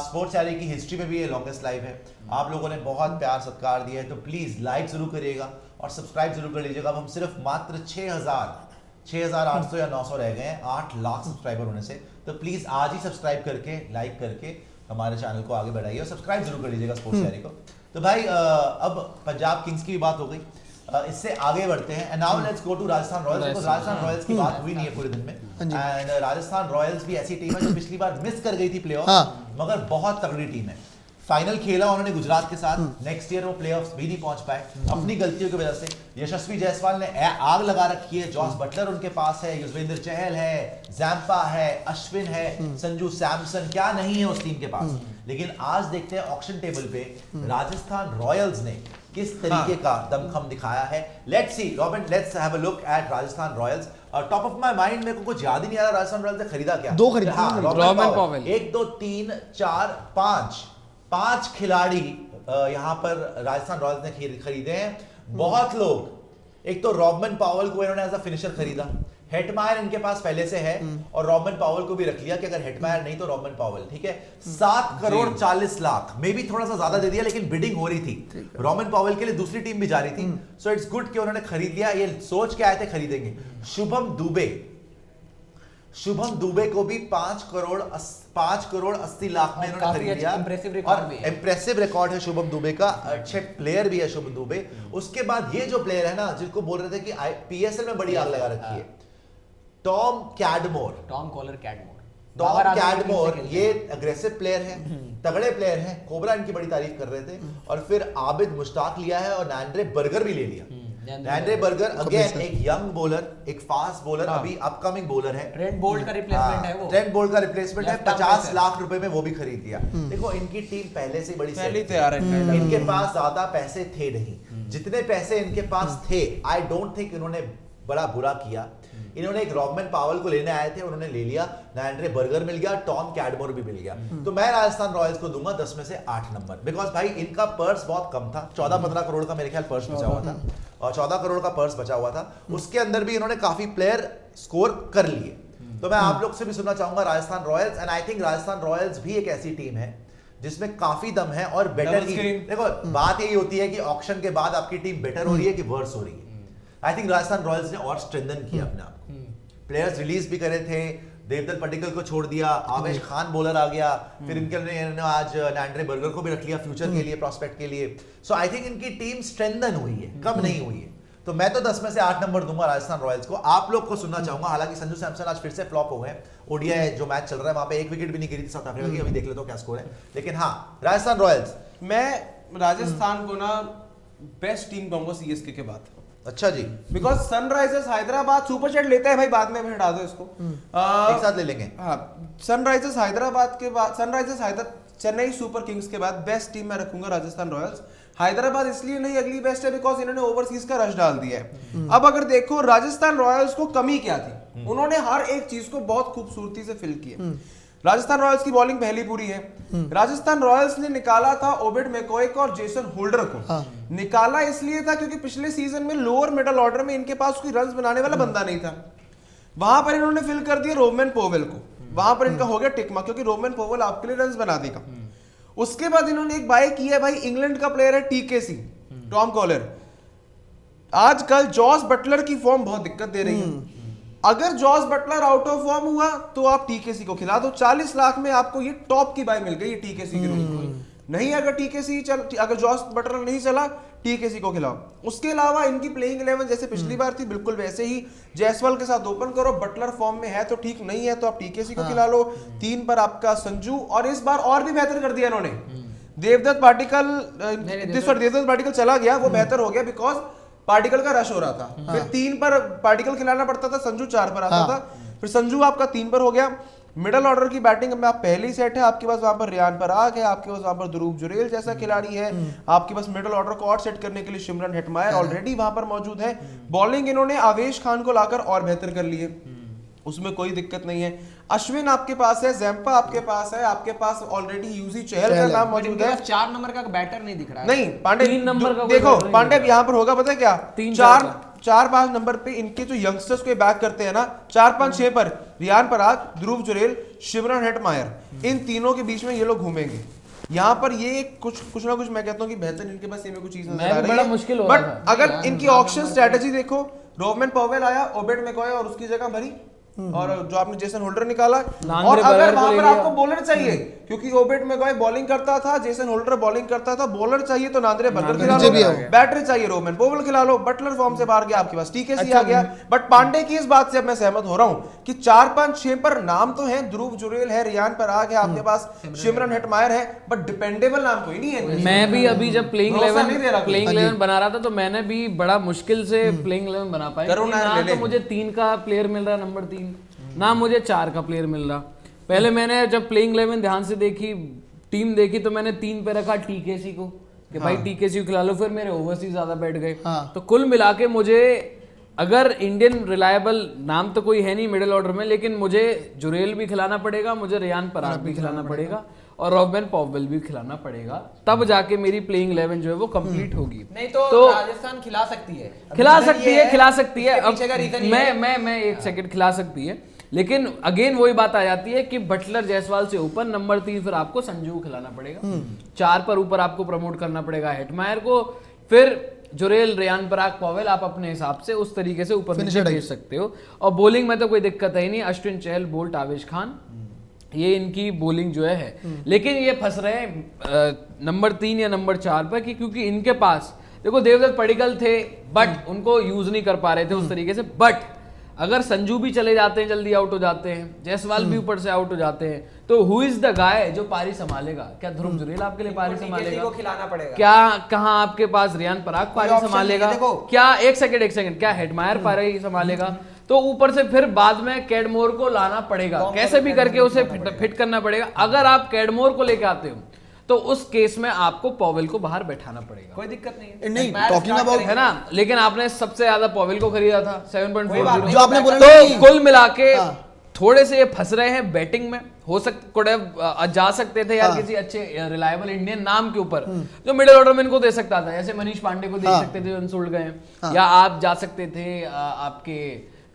Speaker 1: स्पोर्ट्स चैनल की हिस्ट्री में भी ये लॉन्गेस्ट लाइव है। आप लोगों ने बहुत प्यार सत्कार दिया है, तो प्लीज लाइक जरूर करिएगा और सब्सक्राइब जरूर कर लीजिएगा। अब हम सिर्फ मात्र 6,800 या 900 रह गए हैं 8 लाख सब्सक्राइबर होने से। तो प्लीज आज ही सब्सक्राइब करके, लाइक करके हमारे चैनल को आगे बढ़ाइए और सब्सक्राइब जरूर कर लीजिएगा स्पोर्ट्स चैनल को। तो भाई अब पंजाब किंग्स की भी बात हो गई, इससे आगे बढ़ते हैं। And now let's go to Rajasthan Royals. Rajasthan Royals की बात हुई नहीं है पूरे दिन में। एंड राजस्थान रॉयल्स भी ऐसी टीम है जो पिछली बार मिस कर गई थी प्लेऑफ, मगर बहुत तगड़ी टीम है। फाइनल खेला उन्होंने गुजरात के साथ, नेक्स्ट ईयर वो प्लेऑफ्स भी नहीं पहुंच पाए अपनी गलतियों की वजह से। यशस्वी जायसवाल ने आग लगा रखी है, जॉस बटलर उनके पास है, युजवेंद्र चहल है, जैम्पा है, अश्विन है, संजू सैमसन, क्या नहीं है उस टीम के पास। लेकिन आज देखते हैं ऑक्शन टेबल पे राजस्थान रॉयल्स ने किस तरीके का दमखम दिखाया है। Let's see robin, let's have a look at Rajasthan Royals. Top of my mind मेरे को कुछ याद ही नहीं आ रहा राजस्थान रॉयल्स ने खरीदा क्या।
Speaker 3: 2 खरीदे,
Speaker 2: रॉबिन पॉवेल।
Speaker 1: 1 2 3 4 5 खिलाड़ी यहाँ पर राजस्थान रॉयल्स ने खरीदे हैं। बहुत लोग, एक तो रॉबिन पॉवेल को इन्होंने एज अ फिनिशर खरीदा, हेटमायर इनके पास पहले से है और रॉबिन पॉवेल को भी रख लिया कि अगर हेटमायर नहीं तो रॉबिन पॉवेल, ठीक है। 7 करोड़ 40 लाख, मे भी थोड़ा सा ज्यादा दे दिया, लेकिन बिडिंग हो रही थी रॉबिन पॉवेल के लिए, दूसरी टीम भी जा रही थी। सो इट्स गुड कि उन्होंने खरीद लिया। ये सोच के आए थे खरीदेंगे। शुभम दुबे को भी 5 करोड़ 80 लाख में इन्होंने खरीद लिया। इंप्रेसिव रिकॉर्ड है शुभम दुबे का, अच्छे प्लेयर भी है शुभम दुबे। उसके बाद ये जो प्लेयर है ना, जिनको बोल रहे थे कि पीएसएल में बड़ी आग लगा रखी है, टॉम कॉलर कैडमोर, ये अग्रेसिव प्लेयर है, तगड़े प्लेयर हैं। कोबरा इनकी बड़ी तारीफ कर रहे थे। और फिर आबिद मुश्ताक लिया है और नैंड्रे बर्गर भी ले लिया। नैंड्रे बर्गर अगेन एक यंग बॉलर, एक फास्ट बॉलर, अभी अपकमिंग बॉलर है।
Speaker 5: ट्रेंट बोल्ट का रिप्लेसमेंट है वो।
Speaker 1: ट्रेंट बोल्ट का रिप्लेसमेंट है, 50 लाख रुपए में वो भी खरीद लिया। देखो इनकी टीम पहले से बड़ी
Speaker 4: तैयार है।
Speaker 1: इनके पास ज्यादा पैसे थे नहीं, जितने पैसे इनके पास थे आई डोंट थिंक इन्होंने बड़ा बुरा किया। इन्होंने एक रॉबिन पॉवेल को लेने आए थे, उन्होंने ले लिया, नैंड्रे बर्गर मिल गया, टॉम कैडमोर भी मिल गया। तो मैं राजस्थान रॉयल्स को दूंगा 10 में से 8 नंबर, बिकॉज भाई इनका पर्स बहुत कम था। 14-15 करोड़ का मेरे ख्याल पर्स बचा हुआ था, और 14 करोड़ का पर्स बचा हुआ था। उसके अंदर भी इन्होंने काफी प्लेयर स्कोर कर लिए। तो मैं आप लोग से भी सुनना चाहूंगा Rajasthan Royals, and I think Rajasthan Royals भी एक ऐसी टीम है जिसमें काफी दम है और बेटर की। देखो बात यही होती है कि ऑक्शन के बाद आपकी टीम बेटर हो रही है कि वर्स हो रही है। आई थिंक राजस्थान रॉयल्स ने और स्ट्रेंथन किया अपने आप को। प्लेयर्स रिलीज भी करे थे, देवदत्त पडिक्कल को छोड़ दिया, आवेश खान बॉलर आ गया, फिर इन्होंने आज नैंड्रे बर्गर को भी रख लिया फ्यूचर के लिए, प्रॉस्पेक्ट के लिए। सो आई थिंक इनकी टीम स्ट्रेंथन हुई है, कम नहीं हुई है। तो मैं तो 10 में से 8 नंबर दूंगा राजस्थान रॉयल्स को। आप लोग को सुनना चाहूंगा, हालांकि संजू सैमसन आज फिर से फ्लॉप हो गए। ओडीआई जो मैच चल रहा है वहां पे 1 विकेट भी नहीं गिरी थी साउथ अफ्रीका की, अभी देख लेते हो क्या स्कोर है। लेकिन हाँ, राजस्थान रॉयल्स,
Speaker 4: मैं राजस्थान को ना बेस्ट टीम कहूंगा सीएसके के बाद।
Speaker 1: अच्छा जी,
Speaker 4: because sunrisers Hyderabad super chat लेते हैं भाई, बाद में हटा दो इसको,
Speaker 1: एक साथ ले लेंगे।
Speaker 4: हाँ, सनराइजर्स हैदराबाद के बाद, चेन्नई सुपर किंग्स के बाद बेस्ट टीम मैं रखूंगा राजस्थान रॉयल्स। हैदराबाद इसलिए नहीं अगली बेस्ट है बिकॉज इन्होंने ओवरसीज का रश डाल दिया है। अब अगर देखो राजस्थान रॉयल्स को कमी क्या थी, उन्होंने हर एक चीज को बहुत खूबसूरती से फिल किया। राजस्थान रॉयल्स की बॉलिंग पहली पूरी है। राजस्थान रॉयल्स ने निकाला था ओबिड मैकॉय को और जेसन होल्डर को। निकाला इसलिए था क्योंकि पिछले सीजन में लोअर मिडल ऑर्डर में इनके पास कोई रन्स बनाने वाला बंदा नहीं था। वहां पर इन्होंने फिल कर दिया रोबिन पॉवेल को, वहां पर इनका हो गया टिकमा, क्योंकि रोबिन पॉवेल आपके लिए रन्स बना देगा। उसके बाद इन्होंने एक बाय किया भाई, इंग्लैंड का प्लेयर है टीकेसी, टॉम कॉलर। आजकल जॉस बटलर की फॉर्म बहुत दिक्कत दे रही है। अगर Jos Buttler out of form हुआ तो आप टीकेसी को खिला दो। 40 लाख में आपको ये टॉप की बाय मिल गई टीकेसी के रूप। नहीं, अगर टीकेसी अगर जॉस बटलर नहीं चला, टीकेसी को खिलाओ। उसके अलावा इनकी प्लेइंग 11 जैसे पिछली बार थी बिल्कुल वैसे ही जायसवाल के साथ ओपन करो। बटलर फॉर्म में है तो ठीक, नहीं है तो आप टीकेसी को खिला लो। 3 पर आपका संजू, और इस बार और भी बेहतर कर दिया इन्होंने। देवदत्त पार्टिकल चला गया, वो बेहतर हो गया बिकॉज पार्टिकल का रश हो रहा था। फिर 3 पर पार्टिकल खिलाना पड़ता था, संजू 4 पर आता था। फिर संजू आपका 3 पर हो गया। मिडल ऑर्डर की बैटिंग में आप पहली सेट है, आपके पास वहां पर रियान पराग है, आपके पास वहां पर ध्रुव जुरेल जैसा खिलाड़ी है, आपके पास मिडल ऑर्डर को और सेट करने के लिए सिमरन हेटमायर ऑलरेडी वहां पर मौजूद है। बॉलिंग इन्होंने आवेश खान को लाकर और बेहतर कर ली है। उसमें कोई दिक्कत नहीं है। अश्विन आपके पास है, जैम्पा आपके पास है, आपके पास ऑलरेडी यूजी चहल का नाम मौजूद है।
Speaker 5: 4 नंबर का बैटर नहीं दिख रहा है।
Speaker 4: नहीं पांडे
Speaker 2: 3 नंबर का
Speaker 4: देखो
Speaker 2: कोई
Speaker 4: पांडे यहाँ पर होगा पता है क्या,
Speaker 2: 3-4
Speaker 4: नंबर पे इनके जो यंगस्टर्स को बैक करते हैं ना, 4, 5, 6 पर रियान पराग, ध्रुव जुरेल, शिमरन हेटमायर, इन तीनों के बीच में ये लोग घूमेंगे। यहाँ पर ये कुछ ना कुछ मैं कहता हूँ कि बेहतर इनके पास ये में कुछ चीज नजर आ रही
Speaker 2: बड़ा
Speaker 4: है।
Speaker 2: मुश्किल हो रहा
Speaker 4: बट
Speaker 2: था।
Speaker 4: अगर इनकी ऑक्शन स्ट्रेटेजी देखो, रोवमैन पॉवेल आया, ओबेड मैकॉय और उसकी जगह भरी, और जो आपने जेसन होल्डर निकाला, और अगर वहां पर आपको बॉलर चाहिए, क्योंकि ओबेड मैकॉय बॉलिंग करता था, जेसन होल्डर बॉलिंग करता था, बॉलर चाहिए तो नांद्रे बटलर खिला लो, बैटर चाहिए रोवमैन पॉवेल खिला लो, बटलर फॉर्म से बाहर गया, आपके पास टीकेसी आ गया। बट पांडे की इस बात से अब मैं सहमत हो रहा हूं कि 4, 5, 6 पर नाम तो है, ध्रुव जुरेल है, रियान पराग है, आपके पास शिमरन हेटमायर है, बट डिपेंडेबल नाम कोई नहीं है।
Speaker 2: मैं भी अभी जब प्लेइंग 11 बना रहा था तो मैंने भी बड़ा मुश्किल से प्लेइंग 11 बना पाया। ना तो मुझे 3 का प्लेयर मिल रहा, नंबर 3, ना मुझे 4 का प्लेयर मिल रहा। पहले मैंने जब प्लेइंग 11 ध्यान से देखी, टीम देखी, तो मैंने 3 पे रखा टीकेसी को कि भाई टीकेसी को खिला लो, फिर मेरे ओवरसीज ज्यादा बैठ गए। तो कुल मिला के मुझे, अगर इंडियन रिलायबल नाम तो कोई है नहीं मिडिल ऑर्डर में, लेकिन मुझे जुरेल भी खिलाना पड़ेगा, मुझे रियान पराग भी खिलाना पड़ेगा, और रोवमैन पॉवेल भी खिलाना पड़ेगा, तब जाके मेरी प्लेइंग 11 जो है वो कंप्लीट होगी।
Speaker 5: नहीं तो राजस्थान खिला सकती है,
Speaker 2: खिला सकती है। अब मैं 1 सेकंड खिला सकती है, लेकिन अगेन वही बात आ जाती है कि बटलर जायसवाल से ऊपर नंबर 3 फिर आपको संजू को खिलाना पड़ेगा, 4 पर ऊपर आपको प्रमोट करना पड़ेगा हेटमायर को, फिर जुरेल, रियान पराग, पॉवेल आप अपने हिसाब से उस तरीके से ऊपर नीचे भेज सकते हो। और बॉलिंग में तो कोई दिक्कत है ही नहीं, अश्विन, चहल, बोल्ट, आवेश खान, ये इनकी बॉलिंग जो है। लेकिन ये फंस रहे हैं नंबर 3 या नंबर 4 पर, क्योंकि इनके पास देखो देवदत्त पडिक्कल थे, बट उनको यूज नहीं कर पा रहे थे उस तरीके से। बट अगर संजू भी चले जाते हैं, जल्दी आउट हो जाते हैं, जायसवाल भी ऊपर से आउट हो जाते हैं, तो हु इज द गाय जो पारी संभालेगा? क्या ध्रुव जुरेल आपके लिए पारी संभालेगा?
Speaker 5: खिलाना पड़ेगा।
Speaker 2: क्या कहां आपके पास रियान पराग पारी संभालेगा? क्या एक सेकंड क्या हेटमायर पारी संभालेगा? तो ऊपर से फिर बाद में कैडमोर को लाना पड़ेगा, कैसे भी करके उसे फिट करना पड़ेगा। अगर आप कैडमोर को लेके आते हो तो उस केस में आपको पॉवेल को बाहर बैठाना पड़ेगा,
Speaker 5: कोई दिक्कत नहीं है।
Speaker 3: नहीं, टॉकिंग अबाउट
Speaker 2: है ना। लेकिन आपने सबसे ज्यादा पॉवेल को खरीदा था 7.4,
Speaker 3: जो आपने बोला
Speaker 2: तो कुल मिला के थोड़े से ये फंस रहे हैं बैटिंग में। हो सकता जा सकते थे यार किसी अच्छे रिलायबल इंडियन नाम के ऊपर, जो मिडिल ऑर्डर में इनको दे सकता था, जैसे मनीष पांडे को दे सकते थे, अनसोल्ड गए, या आप जा सकते थे आपके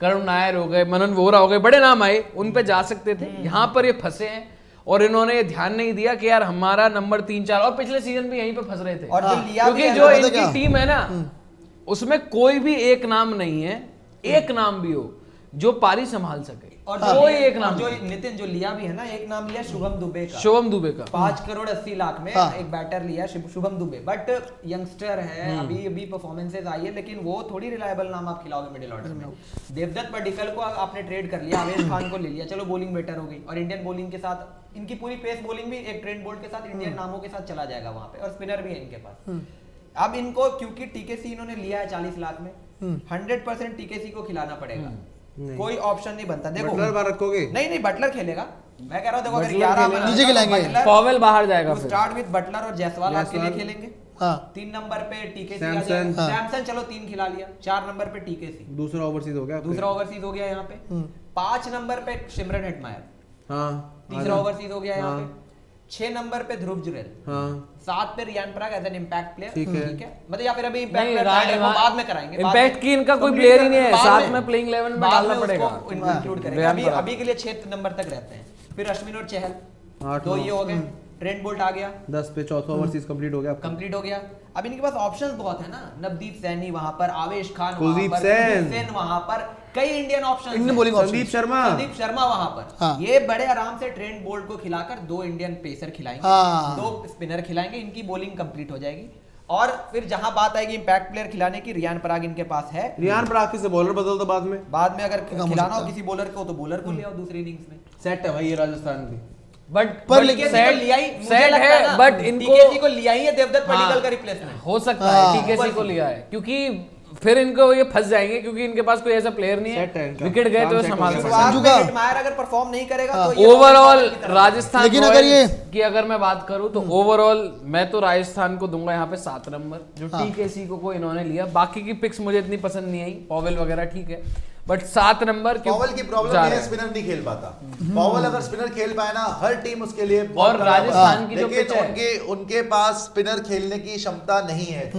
Speaker 2: करुण नायर हो गए, मनन वोरा हो गए, बड़े नाम आए, उन पे जा सकते थे। यहाँ पर ये फंसे हैं और इन्होंने ध्यान नहीं दिया कि यार हमारा नंबर 3, 4, और पिछले सीजन भी यहीं पे फंस रहे थे।
Speaker 5: और जो लिया
Speaker 2: क्योंकि जो इनकी टीम है ना, उसमें कोई भी एक नाम नहीं है, एक नाम भी हो जो पारी संभाल सके,
Speaker 5: और
Speaker 2: कोई एक नाम,
Speaker 5: जो नितिन जो लिया भी है ना, एक नाम लिया शुभम दुबे का,
Speaker 2: 5
Speaker 5: करोड़ 80 लाख में एक बैटर लिया शुभम दुबे। बट यंगस्टर है, अभी परफॉर्मेंसेस आई है, लेकिन वो थोड़ी रिलायबल नाम आप खिलाओगे मिडिल ऑर्डर में। देवदत्त पडिक्कल को आपने ट्रेड कर लिया, आवेश खान को ले लिया, चलो बॉलिंग बेटर हो गई, और इंडियन बॉलिंग के साथ इनकी पूरी पेस बॉलिंग भी एक ट्रेंट बोल्ट के साथ इंडियन नामों के साथ चला जाएगा वहां पे, और स्पिनर भी है इनके पास। अब इनको क्योंकि टीकेसी इन्होंने लिया है 40 लाख में, 100% टीकेसी को खिलाना पड़ेगा, कोई ऑप्शन नहीं बनता। देखो
Speaker 4: बटलर बाहर रखोगे?
Speaker 5: नहीं बटलर खेलेगा, मैं कह रहा हूं देखो अगर 11 में
Speaker 3: नीचे खिलाएंगे,
Speaker 2: पॉवेल बाहर जाएगा,
Speaker 5: तो स्टार्ट विद बटलर और जायसवाल आपके लिए खेलेंगे। 3 नंबर पे टीकेसी, सैमसन चलो 3 खिला लिया, 4 नंबर पे टीकेसी,
Speaker 4: दूसरा ओवरसीज हो गया,
Speaker 5: हो गया यहाँ पे। 5 नंबर पे शिमरन हेटमायर, तीसरा ओवरसीज हो गया यहाँ पे। 6 नंबर पे ध्रुव जुरेल, 7 पे Riyan Parag as an impact player, ठीक है, मतलब या फिर अभी इंपैक्ट प्लेयर वो बाद में कराएंगे,
Speaker 2: इंपैक्ट की इनका कोई प्लेयर ही नहीं है, साथ में प्लेइंग 11 में डालना पड़ेगा,
Speaker 5: इंक्लूड करेंगे। अभी के लिए 6 नंबर तक रहते हैं, फिर अश्विन और चहल, तो ये हो गए। ट्रेंट बोल्ट आ गया
Speaker 4: 10 पे, चौथा ओवरसीज कंप्लीट हो गया।
Speaker 5: अब इनके पास ऑप्शंस बहुत है ना, नवदीप सैनी वहां पर, आवेश खान
Speaker 4: कुलदीप
Speaker 5: वहां पर, सेन वहां पर, कई इंडियन ऑप्शंस हैं, संदीप शर्मा वहां पर। ये बड़े आराम से ट्रेंट बोल्ट को खिलाकर 2 इंडियन पेसर खिलाएंगे, 2 स्पिनर खिलाएंगे, इनकी बॉलिंग कंप्लीट हो जाएगी। और फिर जहां बात आएगी इंपैक्ट प्लेयर खिलाने की, रियान पराग इनके पास है।
Speaker 4: रियान पराग से बॉलर बदल दो बाद में
Speaker 5: अगर खिलाना हो किसी बॉलर को तो बॉलर को ले आओ दूसरी इनिंग्स में,
Speaker 4: सेट है भाई ये राजस्थान की।
Speaker 2: बट
Speaker 5: लिया ही
Speaker 2: सेट है, बट इनको
Speaker 5: टीकेसी को लिया ही है देवदत्त पडिक्कल का रिप्लेसमेंट
Speaker 2: हो सकता है, टीकेसी को लिया है, क्योंकि फिर इनको ये फंस जाएंगे, क्योंकि इनके पास कोई ऐसा प्लेयर नहीं है, विकेट गए तो संभाल सकते हैं।
Speaker 5: हेटमायर अगर परफॉर्म नहीं करेगा तो
Speaker 2: ओवरऑल राजस्थान की अगर मैं बात करूं तो ओवरऑल मैं तो राजस्थान को दूंगा यहाँ पे 7 नंबर, जो टीकेसी को इन्होंने लिया। बाकी की पिक्स मुझे इतनी पसंद नहीं आई, पॉवेल वगैरह ठीक है, बट 7 नंबर
Speaker 1: पॉवल की प्रॉब्लम है स्पिनर नहीं खेल पाता। पॉवल अगर स्पिनर खेल पाए ना हर टीम उसके लिए बहुत
Speaker 2: और
Speaker 1: बराबर है।
Speaker 2: राजस्थान की जो
Speaker 1: लेकिन
Speaker 2: पिच है
Speaker 1: उनके पास स्पिनर खेलने की क्षमता नहीं है।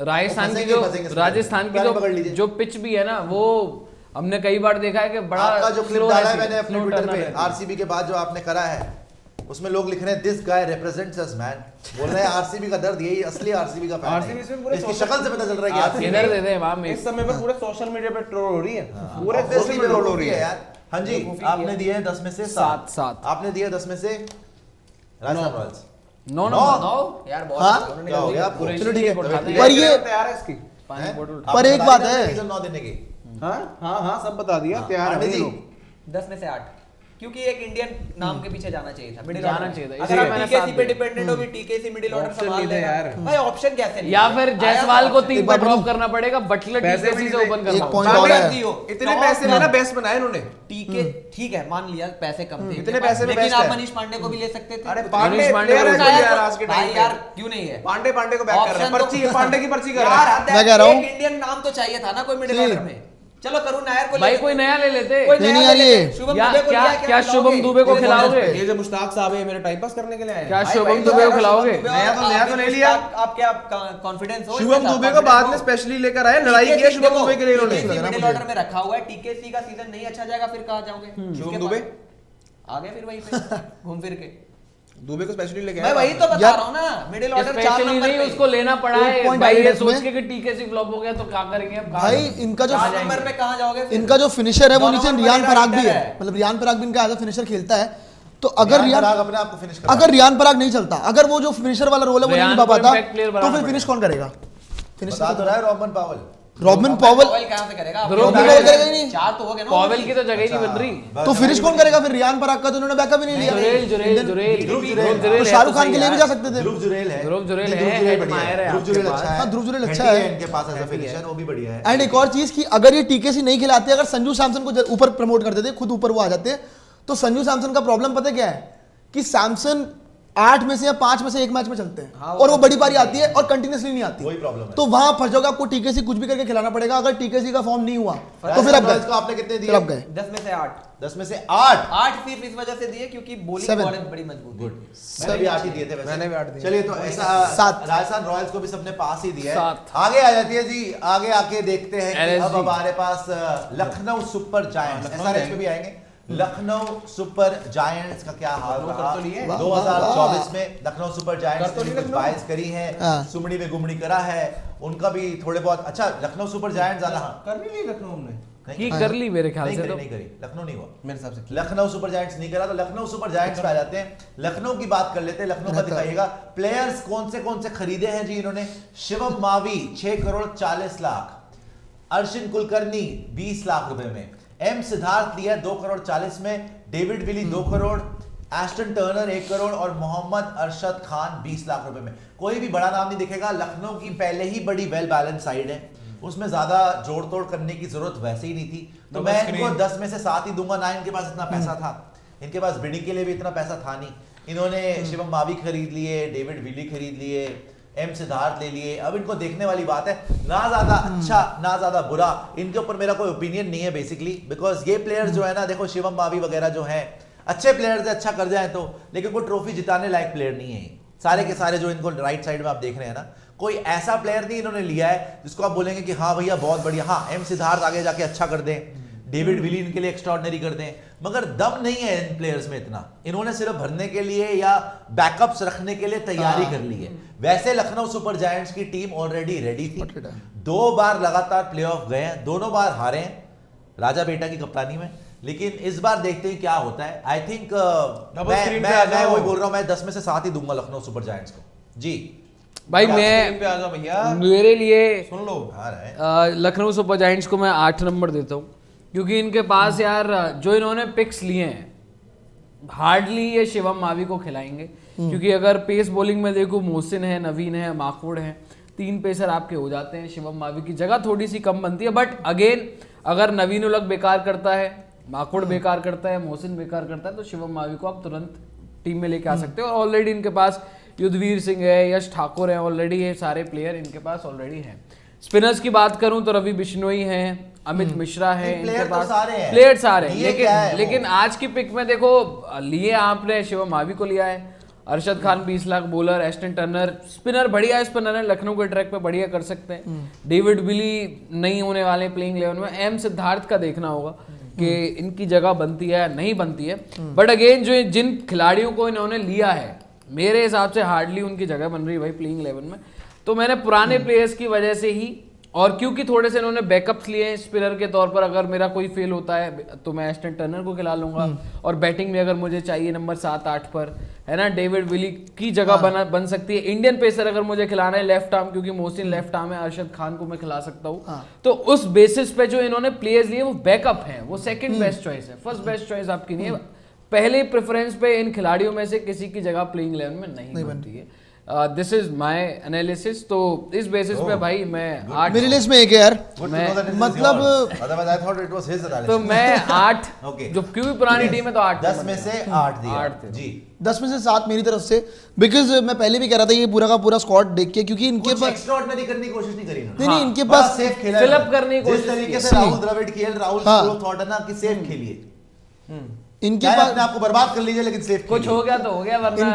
Speaker 2: राजस्थान की
Speaker 1: फंसेंगे
Speaker 2: जो राजस्थान की
Speaker 1: पैर पकड़ लीजिए।
Speaker 2: जो पिच भी है ना वो हमने कई बार देखा है कि बड़ा
Speaker 1: आपका जो क्लिप
Speaker 2: slow
Speaker 1: डाला है
Speaker 2: रहती
Speaker 1: मैंने अपने
Speaker 2: slow
Speaker 1: ट्विटर
Speaker 2: turner
Speaker 1: पे
Speaker 2: रहती है।
Speaker 1: आरसीबी के बाद जो आपने करा है उसमें लोग लिख रहे हैं this guy represents us man. बोल रहे हैं आरसीबी का दर्द यही असली आरसीबी का फैन
Speaker 4: RCB इसमें
Speaker 1: है।
Speaker 4: पूरे
Speaker 1: इसकी शक्ल से पता चल रहा है कि RCB
Speaker 2: इधर दे दे वहां में
Speaker 4: इस समय पे पूरे सोशल मीडिया पे ट्रोल हो रही है, पूरे
Speaker 1: Obviously
Speaker 4: सोशल पे ट्रोल हो रही है
Speaker 1: यार। हाँ जी आपने दिए हैं 10 में से 7
Speaker 2: 7
Speaker 1: आपने दिए 10 में से राजस्थान रॉयल्स
Speaker 2: 9
Speaker 1: नौ।
Speaker 2: नंबर
Speaker 5: यार
Speaker 3: हाँ?
Speaker 5: बहुत उन्होंने
Speaker 1: क्या हो गया आपको?
Speaker 2: कुरैशी
Speaker 3: चलो ठीक है।
Speaker 2: एक उठाते हैं।
Speaker 3: पर ये
Speaker 4: तैयार है इसकी।
Speaker 2: पानी की बोतल
Speaker 1: आपने
Speaker 3: पर एक
Speaker 1: बता
Speaker 3: बात
Speaker 1: दिया
Speaker 3: है।
Speaker 1: रीजन 9 देने की।
Speaker 4: हाँ हाँ हाँ सब बता दिया, तैयार है
Speaker 1: पांडे
Speaker 4: ये
Speaker 1: जी
Speaker 4: लोग।
Speaker 5: 10 में से 8 क्योंकि एक इंडियन नाम के पीछे जाना चाहिए था मिडिल
Speaker 2: जाना
Speaker 5: ऑर्डर
Speaker 2: चाहिए था,
Speaker 5: अगर
Speaker 2: इसलिए
Speaker 5: आप
Speaker 2: मैंने
Speaker 5: टीकेसी
Speaker 2: साथ
Speaker 5: पे
Speaker 2: दिया।
Speaker 5: डिपेंडेंट हो भी टीकेसी मिडिल ऑर्डर
Speaker 4: ऑप्शन
Speaker 5: संभाल
Speaker 4: नहीं था
Speaker 5: लेगा
Speaker 4: यार।
Speaker 5: भाई ऑप्शन कैसे नहीं
Speaker 2: या
Speaker 5: है?
Speaker 2: फिर
Speaker 5: आया
Speaker 2: जायसवाल को
Speaker 5: option।
Speaker 2: 3 पर ड्रॉप करना पड़ेगा बटलर
Speaker 4: पैसे
Speaker 2: टीकेसी
Speaker 4: भी
Speaker 2: से
Speaker 4: नहीं
Speaker 2: ओपन
Speaker 3: थे।
Speaker 2: करना
Speaker 3: एक
Speaker 2: होगा।
Speaker 3: point
Speaker 5: बाकी
Speaker 3: और है।
Speaker 5: दियो।
Speaker 4: इतने
Speaker 5: तो
Speaker 4: पैसे में ना बेस्ट बनाए इन्होंने।
Speaker 5: टीके ठीक है मान लिया पैसे कम थे
Speaker 4: इतने पैसे में
Speaker 5: लेकिन
Speaker 4: best
Speaker 5: आप
Speaker 4: है।
Speaker 5: मनीष पांडे को भी ले सकते थे
Speaker 4: अरे
Speaker 2: मनीष
Speaker 4: पांडे
Speaker 2: पांडे
Speaker 4: प्लेयर है
Speaker 2: को
Speaker 4: कोई
Speaker 5: शायद
Speaker 4: यार आज के
Speaker 5: भाई
Speaker 4: टाइम
Speaker 5: यार
Speaker 4: पे।
Speaker 5: क्यों नहीं है
Speaker 4: पांडे को बैक कर रहा है,
Speaker 5: Option तो-
Speaker 4: पर्ची पांडे की पर्ची कर
Speaker 5: यार
Speaker 4: रहा है।
Speaker 5: हद है,
Speaker 3: मैं कह रहा हूँ।
Speaker 5: एक इंडियन नाम तो चाहिए था ना कोई मिडिल
Speaker 3: जी।
Speaker 5: ऑर्डर में चलो करुण नायर को ले
Speaker 2: भाई
Speaker 5: लेते।
Speaker 2: कोई नया ले लेते
Speaker 5: कोई
Speaker 3: नहीं,
Speaker 5: नया
Speaker 3: नहीं,
Speaker 5: ले
Speaker 3: ये-
Speaker 5: लेते। शुभम
Speaker 2: या
Speaker 5: दुबे को
Speaker 2: क्या
Speaker 5: लिया,
Speaker 2: क्या शुभम दुबे को खिलाओगे
Speaker 4: ये जो मुश्ताक साहब है मेरे टाइम पास करने के लिए आए
Speaker 2: क्या
Speaker 4: हैं।
Speaker 2: शुभम दुबे को खिलाओगे
Speaker 4: नया तो ले लिया।
Speaker 5: आप क्या कॉन्फिडेंस हो
Speaker 4: शुभम दुबे को बाद में स्पेशली लेकर आए, लड़ाई की है शुभम दुबे के लिए इन्होंने।
Speaker 5: मिडिल ऑर्डर में रखा हुआ है टीकेसी का सीजन नहीं अच्छा जाएगा फिर कहां जाओगे
Speaker 4: शुभम दुबे
Speaker 5: आ गए फिर वहीं पे घूम फिर के
Speaker 4: दुबे को स्पेशली लेके
Speaker 5: मैं
Speaker 4: आए।
Speaker 5: वही तो बता
Speaker 3: यार,
Speaker 5: रहा हूं ना मिडिल ऑर्डर 4
Speaker 2: स्पेशली
Speaker 5: नंबर
Speaker 2: नहीं
Speaker 5: पे
Speaker 2: उसको लेना पड़ा
Speaker 3: एक
Speaker 2: है
Speaker 3: point
Speaker 2: भाई ये
Speaker 3: डायरेक्ट
Speaker 2: सोच
Speaker 3: में।
Speaker 2: के कि टीकेसी फ्लॉप हो गया तो क्या करेंगे अब
Speaker 3: भाई इनका जो
Speaker 5: 4 नंबर पे कहां जाओगे फिर?
Speaker 3: इनका जो फिनिशर है वो
Speaker 5: दोनों
Speaker 3: नीचे
Speaker 5: नंबर
Speaker 3: रियान
Speaker 5: मेरा
Speaker 3: पराग भी
Speaker 5: hitter
Speaker 3: है,
Speaker 5: है।
Speaker 3: मतलब रियान पराग भी इनका एज अ फिनिशर खेलता है। तो अगर
Speaker 1: रियान
Speaker 3: रियान
Speaker 1: पराग अपने आप को फिनिश कर
Speaker 3: अगर रियान पराग नहीं चलता, अगर वो जो फिनिशर वाला रोल है वो नहीं
Speaker 2: रियान
Speaker 3: निभा
Speaker 2: को
Speaker 3: पाता
Speaker 2: impact player
Speaker 3: तो
Speaker 2: बनाना
Speaker 3: फिर फिनिश कौन करेगा?
Speaker 1: बता
Speaker 3: फिनिशर
Speaker 1: तो रहा है रॉबर्ट पावल।
Speaker 3: रॉबिन पॉवल
Speaker 5: कहां से करेगा
Speaker 2: ध्रुव
Speaker 3: रॉबिन
Speaker 2: जुरेल
Speaker 3: पॉवल करेगा ही नहीं।
Speaker 5: 4 तो हो गए ना
Speaker 2: पॉवेल की तो जगह ही नहीं बन रही
Speaker 1: बस
Speaker 3: तो फिनिश कौन करेगा फिर? रियान पराग का तो उन्होंने बैकअप ही नहीं लिया।
Speaker 2: जुरेल जुरेल जुरेल
Speaker 1: ध्रुव जुरेल।
Speaker 2: ध्रुव जुरेल
Speaker 3: तो
Speaker 2: है
Speaker 3: शाहरुख
Speaker 2: तो
Speaker 3: खान के
Speaker 2: सही
Speaker 3: लिए भी
Speaker 2: यार।
Speaker 3: जा सकते थे।
Speaker 1: ध्रुव जुरेल है।
Speaker 2: ध्रुव जुरेल
Speaker 1: नहीं,
Speaker 2: है,
Speaker 1: ध्रुव जुरेल
Speaker 2: हेड
Speaker 1: बढ़िया
Speaker 2: मायर है
Speaker 1: ध्रुव जुरेल
Speaker 2: आपके
Speaker 1: अच्छा
Speaker 2: पास।
Speaker 1: है।
Speaker 3: हाँ, ध्रुव जुरेल अच्छा
Speaker 1: हेडी
Speaker 3: है।
Speaker 1: इनके पास एज अ फिनिशर वो भी बढ़िया है।
Speaker 3: एंड एक और चीज कि अगर ये टीकेसी नहीं खिलाते, अगर संजू सैमसन को ऊपर प्रमोट कर देते, खुद ऊपर वो आ जाते, तो संजू सैमसन का प्रॉब्लम पता क्या है कि सैमसन 8 में से या 5 में से एक मैच में चलते हैं
Speaker 5: हाँ,
Speaker 3: और वो बड़ी पारी आती है और कंटिन्यूसली नहीं आती।
Speaker 1: वही प्रॉब्लम है।
Speaker 3: तो वहां फंस जाओगे, आपको टीकेसी कुछ भी करके खिलाना पड़ेगा। अगर टीकेसी का फॉर्म नहीं हुआ तो फिर अब
Speaker 1: राजस्थान रॉयल्स को
Speaker 3: गए,
Speaker 1: आपने कितने
Speaker 3: फिर
Speaker 1: दिए?
Speaker 3: अब गए
Speaker 5: 10 में से 8
Speaker 1: 10 में से 8।
Speaker 5: 8 सिर्फ इस वजह से दिए क्योंकि बॉलिंग
Speaker 3: Seven.
Speaker 5: कॉलेज बड़ी मजबूत है
Speaker 1: गुड। मैंने भी 8 ही दिए थे वैसे।
Speaker 4: मैंने भी 8 दिए।
Speaker 1: चलिए तो ऐसा
Speaker 3: 7
Speaker 1: राजस्थान रॉयल्स को भी सबने पास ही दिया है।
Speaker 2: 7
Speaker 1: आगे आ जाती है जी, आगे आके देखते हैं कि
Speaker 2: LSG
Speaker 1: अब हमारे पास लखनऊ सुपर जायंट्स एसआरएच पे भी आएंगे। लखनऊ सुपर जायंट्स का क्या हाल रहा?
Speaker 4: तो लिए।
Speaker 1: 2024 में लखनऊ सुपर जायंट्स
Speaker 4: कर तो
Speaker 1: ने
Speaker 4: लिए
Speaker 1: कुछ
Speaker 4: लखनऊ।
Speaker 1: बाइस करी है,
Speaker 3: हाँ।
Speaker 1: सुमड़ी में गुमड़ी करा है, उनका भी थोड़े बहुत अच्छा। लखनऊ सुपर जायंट्स ज्यादा हाँ
Speaker 4: कर नहीं ली लखनऊ हमने
Speaker 2: की कर ली मेरे ख्याल
Speaker 1: नहीं
Speaker 2: से
Speaker 1: करी,
Speaker 2: तो
Speaker 1: नहीं करी, लखनऊ नहीं हुआ।
Speaker 4: मेरे हिसाब से।
Speaker 1: लखनऊ सुपर जायंट्स नहीं करा तो लखनऊ सुपर जायंट्स पे आ जाते हैं। लखनऊ की बात कर लेते हैं। लखनऊ का दिखाइएगा प्लेयर्स कौन से खरीदे हैं जी इन्होंने। शिवम मावी 6 करोड़ 40 लाख, अर्शिन कुलकर्णी 20 लाख रुपए में, एम सिद्धार्थ लिया 2 करोड़ 40 में, David Willey 2 crore, Ashton Turner 1 crore और मोहम्मद अरशद खान 20 लाख रुपए में। कोई भी बड़ा नाम नहीं दिखेगा। लखनऊ की पहले ही बड़ी वेल बैलेंस साइड है, उसमें ज्यादा जोड़ तोड़ करने की जरूरत वैसे ही नहीं थी। तो मैं इनको 10 में से 7 ही दूंगा ना। इनके पास इतना पैसा था, इनके पास बिडिंग के लिए भी इतना पैसा था नहीं। इन्होंने शिवम मावी खरीद लिए, डेविड विली खरीद लिए, एम सिद्धार्थ ले लिए। अब इनको देखने वाली बात है, ना ज्यादा अच्छा ना ज्यादा बुरा। इनके ऊपर मेरा कोई ओपिनियन नहीं है बेसिकली, बिकॉज ये प्लेयर्स जो है ना, देखो शिवम मावी वगैरह जो है अच्छे प्लेयर्स है, अच्छा कर जाए तो, लेकिन कोई ट्रॉफी जिताने लायक प्लेयर नहीं है ये। सारे के सारे जो इनको राइट साइड में आप देख रहे हैं ना, कोई ऐसा प्लेयर नहीं इन्होंने लिया है जिसको आप बोलेंगे कि हाँ भैया बहुत बढ़िया। हाँ, एम सिद्धार्थ आगे जाके अच्छा कर दें, डेविड विली इनके लिए एक्स्ट्राऑर्डिनरी कर दें, मगर दम नहीं है इन प्लेयर्स में इतना। इन्होंने सिर्फ भरने के लिए या बैकअप्स रखने के लिए तैयारी कर ली है। वैसे लखनऊ सुपर जायंट्स की टीम ऑलरेडी रेडी थी। 2 बार लगातार प्लेऑफ गए हैं, दोनों बार हारे हैं राजा बेटा की कप्तानी में। लेकिन इस बार देखते हैं क्या होता है। आई थिंक मैं वही बोल रहा हूं, मैं 10 में से 7 ही दूंगा लखनऊ सुपर जायंट्स को जी।
Speaker 2: भाई
Speaker 4: स्क्रीन पे
Speaker 2: मैं
Speaker 4: आ जाओ भैया,
Speaker 2: मेरे लिए
Speaker 4: सुन लो।
Speaker 1: आ रहा है
Speaker 2: लखनऊ सुपर जायंट्स को मैं 8 नंबर देता हूँ, क्योंकि इनके पास यार जो इन्होंने पिक्स लिए हैं हार्डली ये शिवम मावी को खिलाएंगे। क्योंकि अगर पेस बॉलिंग में देखो, मोहसिन है, नवीन है, माकूड़ है, 3 पेसर आपके हो जाते हैं। शिवम मावी की जगह थोड़ी सी कम बनती है, बट अगेन अगर नवीन उलग बेकार करता है, माकूड़ बेकार करता है, मोहसिन बेकार करता है, तो शिवम मावी को आप तुरंत टीम में लेके आ सकते हो। और ऑलरेडी इनके पास युद्धवीर सिंह है, यश ठाकुर है, ऑलरेडी ये सारे प्लेयर इनके पास ऑलरेडी हैं। स्पिनर्स की बात करूं तो रवि बिश्नोई हैं, अमित मिश्रा है,
Speaker 1: नहीं,
Speaker 2: इनके
Speaker 1: player तो
Speaker 2: पास
Speaker 1: सारे हैं।
Speaker 2: प्लेयर सारे हैं,
Speaker 1: लिए क्या है वो?
Speaker 2: लेकिन आज की पिक में देखो लिए आपने शिवम मावी को लिया है, Arshad Khan 20 lakh bowler, Ashton Turner spinner बढ़िया स्पिनर है, लखनऊ के ट्रैक पे बढ़िया कर सकते हैं। डेविड विली नहीं होने वाले प्लेइंग 11 में, एम सिद्धार्थ का देखना होगा कि इनकी जगह बनती है नहीं बनती है। बट अगेन जो जिन खिलाड़ियों को इन्होंने लिया है मेरे हिसाब से हार्डली उनकी जगह बन रही है भाई प्लेइंग 11 में। तो मैंने पुराने प्लेयर्स की वजह से ही, और क्योंकि थोड़े से इन्होंने बैकअप्स लिए हैं स्पिनर के तौर पर, अगर मेरा कोई फेल होता है तो मैं एस्टन टर्नर को खिला लूंगा, और बैटिंग में अगर मुझे चाहिए नंबर 7-8 पर है ना डेविड विली की जगह बन सकती है। इंडियन पेसर अगर मुझे खिलाना है लेफ्ट आर्म, क्योंकि मोहसिन लेफ्ट आर्म है, अरशद खान को मैं खिला सकता हूँ। तो उस बेसिस पे जो इन्होंने प्लेयर्स लिए वो बैकअप हैं, वो सेकंड बेस्ट चॉइस है, फर्स्ट बेस्ट चॉइस आपकी नहीं है। पहले प्रेफरेंस पे इन खिलाड़ियों में से किसी की जगह प्लेइंग 11 में नहीं बनती है। This is my analysis. तो इस बेसिस पे भाई मैं 8,
Speaker 3: मेरी लिस्ट में एक है यार,
Speaker 1: मतलब otherwise I thought it was his analysis.
Speaker 2: तो मैं 8
Speaker 1: Okay.
Speaker 2: जो क्योंकि पुरानी टीम है तो 8
Speaker 1: 10 में से 8 दिया
Speaker 2: 8
Speaker 1: जी।
Speaker 3: 10 में से 7 मेरी तरफ से, बिकॉज मैं पहले भी कह रहा था ये पूरा का पूरा स्क्वाड देख के, क्योंकि इनके
Speaker 1: कुछ
Speaker 3: पास
Speaker 1: एक्स्ट्राऑर्डिनरी करने की कोशिश नहीं करी ना।
Speaker 3: नहीं इनके
Speaker 1: बड़ा
Speaker 3: पास
Speaker 1: सेफ खेला
Speaker 2: fill
Speaker 1: है।
Speaker 2: up करने की
Speaker 1: जिस
Speaker 2: कोशिश
Speaker 1: तरीके
Speaker 2: की
Speaker 1: से
Speaker 3: है।
Speaker 1: राहुल द्रविड़ खेल, राहुल
Speaker 3: हाँ।
Speaker 1: को थॉट है ना कि सेफ खेलिए,
Speaker 3: इनके
Speaker 1: चाहे
Speaker 3: पास
Speaker 1: अपने आप को बर्बाद कर लीजिए लेकिन सेफ
Speaker 2: कुछ हो गया तो हो गया, वरना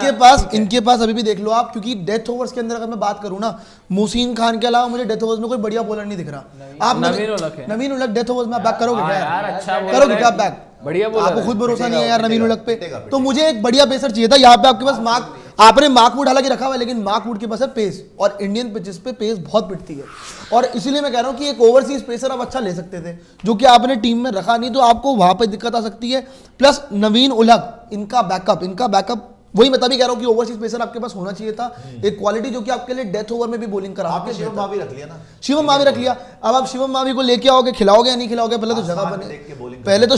Speaker 3: इनके पास अभी भी देख लो आप, क्योंकि डेथ ओवर्स के अंदर अगर मैं बात करूं ना, मोहसिन खान के अलावा मुझे डेथ ओवर्स में कोई बढ़िया बॉलर नहीं दिख रहा। आप
Speaker 2: नवीन उलक है।
Speaker 3: नवीन उलक डेथ ओवर्स में आप बैक करोगे
Speaker 2: हाँ
Speaker 3: क्या
Speaker 2: यार, अच्छा bowler
Speaker 3: करोगे
Speaker 2: है।
Speaker 3: क्या बैक?
Speaker 2: बढ़िया bowler
Speaker 3: आपको
Speaker 2: है।
Speaker 3: खुद भरोसा नहीं है यार नवीन उलक पे।
Speaker 1: पिटेगा।
Speaker 3: तो मुझे एक बढ़िया पेसर चाहिए था। यहाँ पे आपके पास मार्क, आपने मार्कवुड हालांकि रखा हुआ है, लेकिन मार्कवुड के पास है पेस, और इंडियन पिचेस पे पेस बहुत पिटती है, और इसीलिए मैं कह रहा हूँ कि एक ओवरसीज पेसर आप अच्छा ले सकते थे, जो कि आपने टीम में रखा नहीं, तो आपको वहां पे दिक्कत आ सकती है। प्लस नवीन उलक इनका बैकअप वही मैं तभी कह रहा हूँ कि ओवरसीज पेसर आपके पास होना चाहिए था, एक क्वालिटी जो कि आपके लिए डेथ ओवर में भी बॉलिंग करा।
Speaker 1: आपने शिवम मावी रख लिया ना।
Speaker 3: शिवम मावी रख लिया, अब आप शिवम मावी को लेके आओगे, खिलाओगे या नहीं खिलाओगे? पहले तो जगह
Speaker 1: आसान
Speaker 3: बने,
Speaker 1: देख के bowling
Speaker 3: पहले तो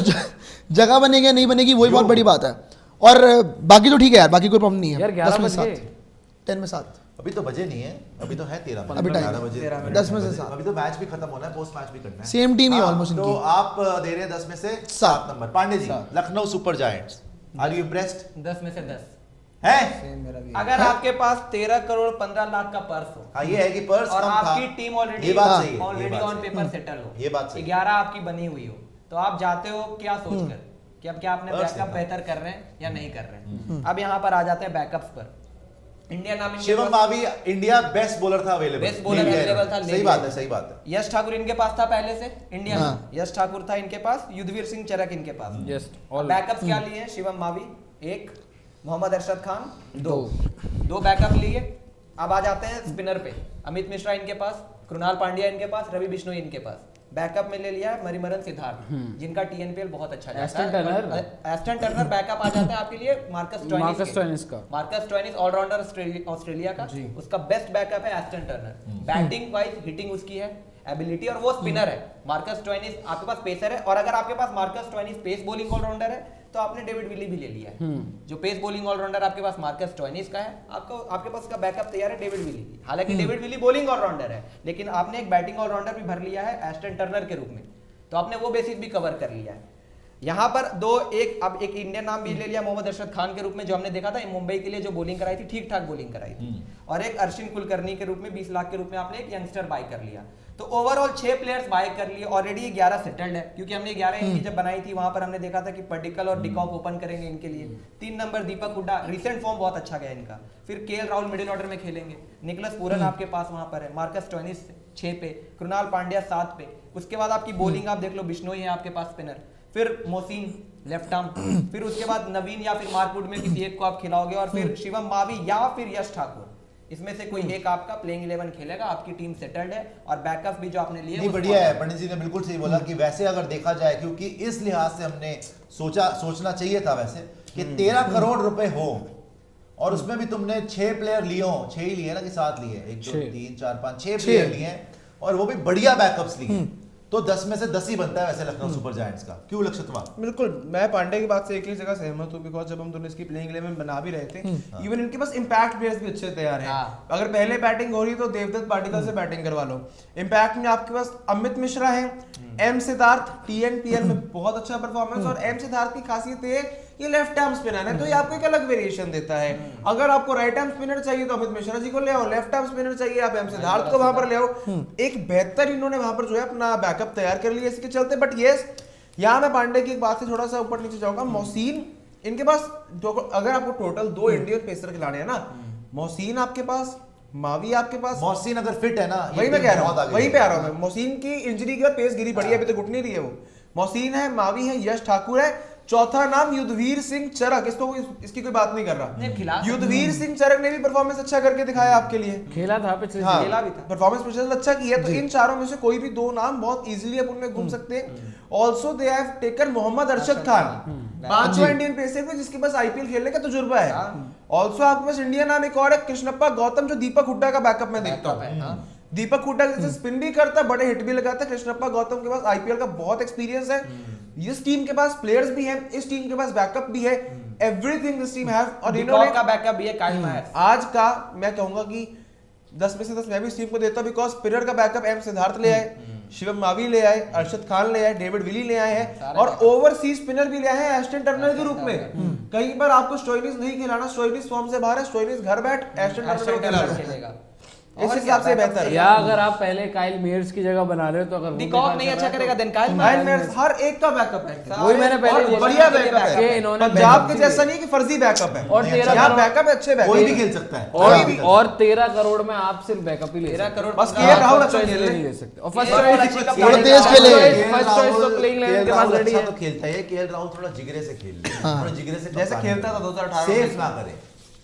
Speaker 3: जगह बनेगी या नहीं बनेगी, वही बहुत बड़ी बात है। और बाकी तो ठीक है यार, बाकी कोई प्रॉब्लम नहीं है।
Speaker 2: यार 11
Speaker 3: 10 में
Speaker 2: बज गए।
Speaker 3: 7, 10 में 7,
Speaker 1: अभी तो बजे नहीं है, अभी तो है 13 में,
Speaker 3: अभी टाइम
Speaker 1: 11 बजे
Speaker 3: 10 में से 7,
Speaker 1: अभी तो मैच भी खत्म होना है, पोस्ट मैच भी करना है।
Speaker 3: सेम टीम ही
Speaker 1: हाँ,
Speaker 3: ऑलमोस्ट
Speaker 1: तो
Speaker 3: इनकी।
Speaker 1: आप दे रहे हैं 10 में से 7 नंबर। Pandey ji, Lucknow Super Giants, are you impressed?
Speaker 5: 10 में से 10।
Speaker 1: है?
Speaker 5: अगर आपके पास 13 करोड़ 15 लाख का पर्स हो,
Speaker 1: हाँ, ये है कि पर्स
Speaker 5: और
Speaker 1: कम था।
Speaker 5: आपकी टीम ऑलरेडी
Speaker 1: ये बात सही है, ये
Speaker 5: ऑलरेडी
Speaker 1: बात
Speaker 5: ऑन
Speaker 1: सही है।
Speaker 5: पेपर सेटल हो,
Speaker 1: ये बात सही है।
Speaker 5: 11 आपकी बनी हुई हो, तो आप जाते हो क्या सोचकर कि अब क्या आपने
Speaker 1: पर्स
Speaker 5: बैकअप
Speaker 1: देखा।
Speaker 5: बेहतर कर रहे हैं या नहीं कर रहे हैं। अब यहाँ पर आ जाते हैं बैकअप्स पर। इंडिया नाम इनके
Speaker 1: शिवम
Speaker 5: पास-
Speaker 1: मावी इंडिया बेस्ट बॉलर था अवेलेबल।
Speaker 5: बेस्ट बॉलर अवेलेबल था,
Speaker 1: सही बात है, सही बात है।
Speaker 5: यश ठाकुर इनके पास था पहले से इंडिया
Speaker 3: हाँ।
Speaker 5: में, यश ठाकुर था इनके पास, युद्धवीर सिंह चरक इनके पास।
Speaker 2: Yes,
Speaker 5: और बैकअप्स क्या लिए हैं? शिवम मावी 1, मोहम्मद अरशद खान 2 बैकअप लिए। अब आ जाते हैं स्पिनर पे। अमित मिश्रा इनके पास, कृणाल पांड्या इनके पास, रवि बिश्नोई इनके पास। बैकअप में ले लिया है मरिमरन सिद्धार्थ, जिनका टीएनपीएल बहुत अच्छा जाता
Speaker 2: एस्टन
Speaker 5: है।
Speaker 2: टर्नर।
Speaker 5: एस्टन टर्नर बैकअप आ जाता है आपके लिए मार्कस
Speaker 2: स्टोइनिस का।
Speaker 5: मार्कस स्टोइनिस ऑलराउंडर ऑस्ट्रेलिया का, उसका बेस्ट बैकअप है Aston Turner. Batting wise hitting उसकी है, एबिलिटी, और वो स्पिनर है। मार्कस स्टोइनिस आपके पास पेसर है, और अगर आपके पास Marcus Stoinis pace bowling allrounder है तो आपने डेविड विली भी ले लिया है। जो पेस बॉलिंग ऑलराउंडर आपके पास मार्कस स्टोइनिस का है, आपके पास का बैकअप तैयार है डेविड विली। हालांकि डेविड विली बॉलिंग ऑलराउंडर है, लेकिन आपने एक बैटिंग ऑलराउंडर भी भर लिया है एस्टन टर्नर के रूप में, तो आपने वो बेसिस भी कवर कर लिया है। यहाँ पर अब एक इंडियन नाम भी ले लिया मोहम्मद अरशद खान के रूप में, जो हमने देखा था मुंबई के लिए जो बॉलिंग कराई थी, ठीक ठाक बॉलिंग कराई थी। और एक अर्शिन कुलकर्णी के रूप में 20 लाख के रूप में आपने एक यंगस्टर बाय कर लिया। तो ओवरऑल 6 प्लेयर्स बाय कर लिए। ऑलरेडी 11 सेटल्ड है, क्योंकि हमने 11 इनकी जब बनाई थी वहां पर हमने देखा था कि पर्टिकल और डिकॉक ओपन करेंगे इनके लिए। 3 नंबर दीपक हुड्डा, रिसेंट फॉर्म बहुत अच्छा गया इनका। फिर केएल राहुल मिडिल ऑर्डर में खेलेंगे, निकोलस पूरन आपके पास वहां पर है, मार्कस स्टोइनिस 6 पे, कृणाल पांड्या 7 पे। उसके बाद आपकी बॉलिंग आप देख लो, बिश्नोई है आपके पास स्पिनर, फिर मोहसिन लेफ्ट आर्म, फिर उसके बाद नवीन या फिर मार्कवुड में किसी एक को आप खिलाओगे, और फिर शिवम मावी या फिर यश ठाकुर, इसमें से कोई एक आपका प्लेइंग 11 खेलेगा। आपकी टीम सेटल्ड है, और बैकअप भी जो आपने लिए
Speaker 1: नहीं, बढ़िया है। पंडित जी ने बिल्कुल सही बोला कि वैसे अगर देखा जाए, क्योंकि इस लिहाज से हमने सोचना चाहिए था वैसे कि 13 करोड़ रुपए हो, और उसमें भी तुमने 6 प्लेयर लिए हो, 6 ही लिए ना कि 7 लिए, 1 2 3 4 5 6 प्लेयर लिए हैं, और वो भी बढ़िया बैकअप्स लिए, तो 10 में से 10 ही बनता है वैसे लखनऊ सुपर जायंट्स का। क्यों लक्षितवा?
Speaker 4: बिल्कुल, मैं पांडे की बात से एक ही जगह सहमत हूँ, बिकॉज जब हम दोनों इसकी प्लेइंग 11 बना भी रहे थे, इवन इनके पास इंपैक्ट प्लेयर्स भी अच्छे तैयार हैं। अगर पहले बैटिंग हो रही तो देवदत्त पाटिकल से बैटिंग करवा लो। इंपैक्ट में आपके पास अमित मिश्रा है, एम सिद्धार्थ टीएनपीएल में बहुत अच्छा परफॉर्मेंस, और एम सिद्धार्थ की खासियत है ये लेफ्ट आर्म स्पिनर है, तो ये आपको एक अलग वेरिएशन देता है। अगर आपको राइट आर्म स्पिनर चाहिए तो अमित मिश्रा जी को ले आओ, लेफ्ट आर्म स्पिनर चाहिए आप एम सिद्धार्थ को वहां पर ले आओ। एक बेहतर इन्होंने वहां पर जो है अपना बैकअप तैयार कर लिया इसके चलते। बट यस, यहाँ मैं पांडे की एक बात से थोड़ा सा ऊपर नीचे जाऊंगा। मोहसिन, इनके पास अगर आपको टोटल 2 इंडियन पेसर खिलाने हैं ना, मोहसिन आपके पास, मावी आपके पास।
Speaker 1: मोहसिन अगर फिट है ना,
Speaker 4: वही मैं कह रहा हूँ, वही पे आ रहा हूँ मैं। मोहसिन की इंजरी के बाद पेस गिरी पड़ी है, अभी तो घुट नहीं रही है वो। मोहसिन है, मावी है, यश ठाकुर है, चौथा नाम युद्धवीर सिंह चरक, इसकी कोई बात नहीं कर रहा। युद्धवीर सिंह चरक ने भी परफॉर्मेंस अच्छा करके दिखाया आपके लिए,
Speaker 2: खेला था पिछले
Speaker 4: हाँ, खेला भी था, परफॉर्मेंस पिछले अच्छा किया। तो इन चारों में से कोई भी 2 नाम बहुत इजीली अपन में घूम सकते हैं। Also they have taken Mohammad Arshad Khan, 5वां इंडियन पेसर पे जिसके पास आईपीएल खेलने का तजुर्बा है। ऑल्सो आपके पास इंडिया नाम एक और है, कृष्णप्पा गौतम, जो दीपक हुड्डा का बैकअप में देखता हूँ। दीपक हुड्डा जैसे स्पिन भी करता है, बड़े हिट भी लगाता है। कृष्णप्पा गौतम के पास आईपीएल का बहुत एक्सपीरियंस है। इस टीम के पास प्लेयर्स भी हैं, इस टीम के पास बैकअप भी है, एवरीथिंग दिस टीम हैव। और इन्होंने
Speaker 5: का बैकअप भी है, काइल मैच
Speaker 4: आज का मैं कहूंगा कि 10 में से 10 मैं भी इस टीम को देता हूं, बिकॉज स्पिनर का बैकअप एम सिद्धार्थ ले आए, शिवम मावी ले आए, अरशद खान ले आए, डेविड विली ले आए हैं, और ओवरसीज स्पिनर भी ले आए हैं एस्टन टर्नर के रूप में। कहीं पर आपको स्टोइनिस नहीं खिलाना, स्टोइनिस फॉर्म से बाहर है, स्टोइनिस घर बैठ एस्टन टर्नर खेलेगा, इस हिसाब से बेहतर है।
Speaker 2: या अगर आप पहले काइल मेयर्स की जगह बना रहे हो तो अगर
Speaker 5: डिकॉक नहीं अच्छा करेगा देन काइल
Speaker 4: मेयर्स हर एक का बैकअप है।
Speaker 2: वही मैंने पहले बोला,
Speaker 4: बढ़िया बैकअप है,
Speaker 2: इन्होंने
Speaker 4: पंजाब के जैसा नहीं कि फर्जी बैकअप है,
Speaker 2: और 13
Speaker 4: यहाँ बैकअप अच्छे बैकअप,
Speaker 1: कोई भी खेल सकता है।
Speaker 2: और 13 करोड़ में आप सिर्फ बैकअप ही ले
Speaker 5: 13 करोड़
Speaker 4: बस केएल राहुल अच्छा
Speaker 2: नहीं
Speaker 4: खेले
Speaker 2: ले सकते। और फर्स्ट चॉइस
Speaker 3: थोड़ा तेज खेले,
Speaker 2: फर्स्ट चॉइस तो प्लेइंग लाइन के पास रेडी है।
Speaker 1: तो खेलता है केएल राहुल, थोड़ा जिगरे से खेल ले, थोड़ा जिगरे से
Speaker 4: जैसे खेलता था 2018
Speaker 1: सेफ ना करे,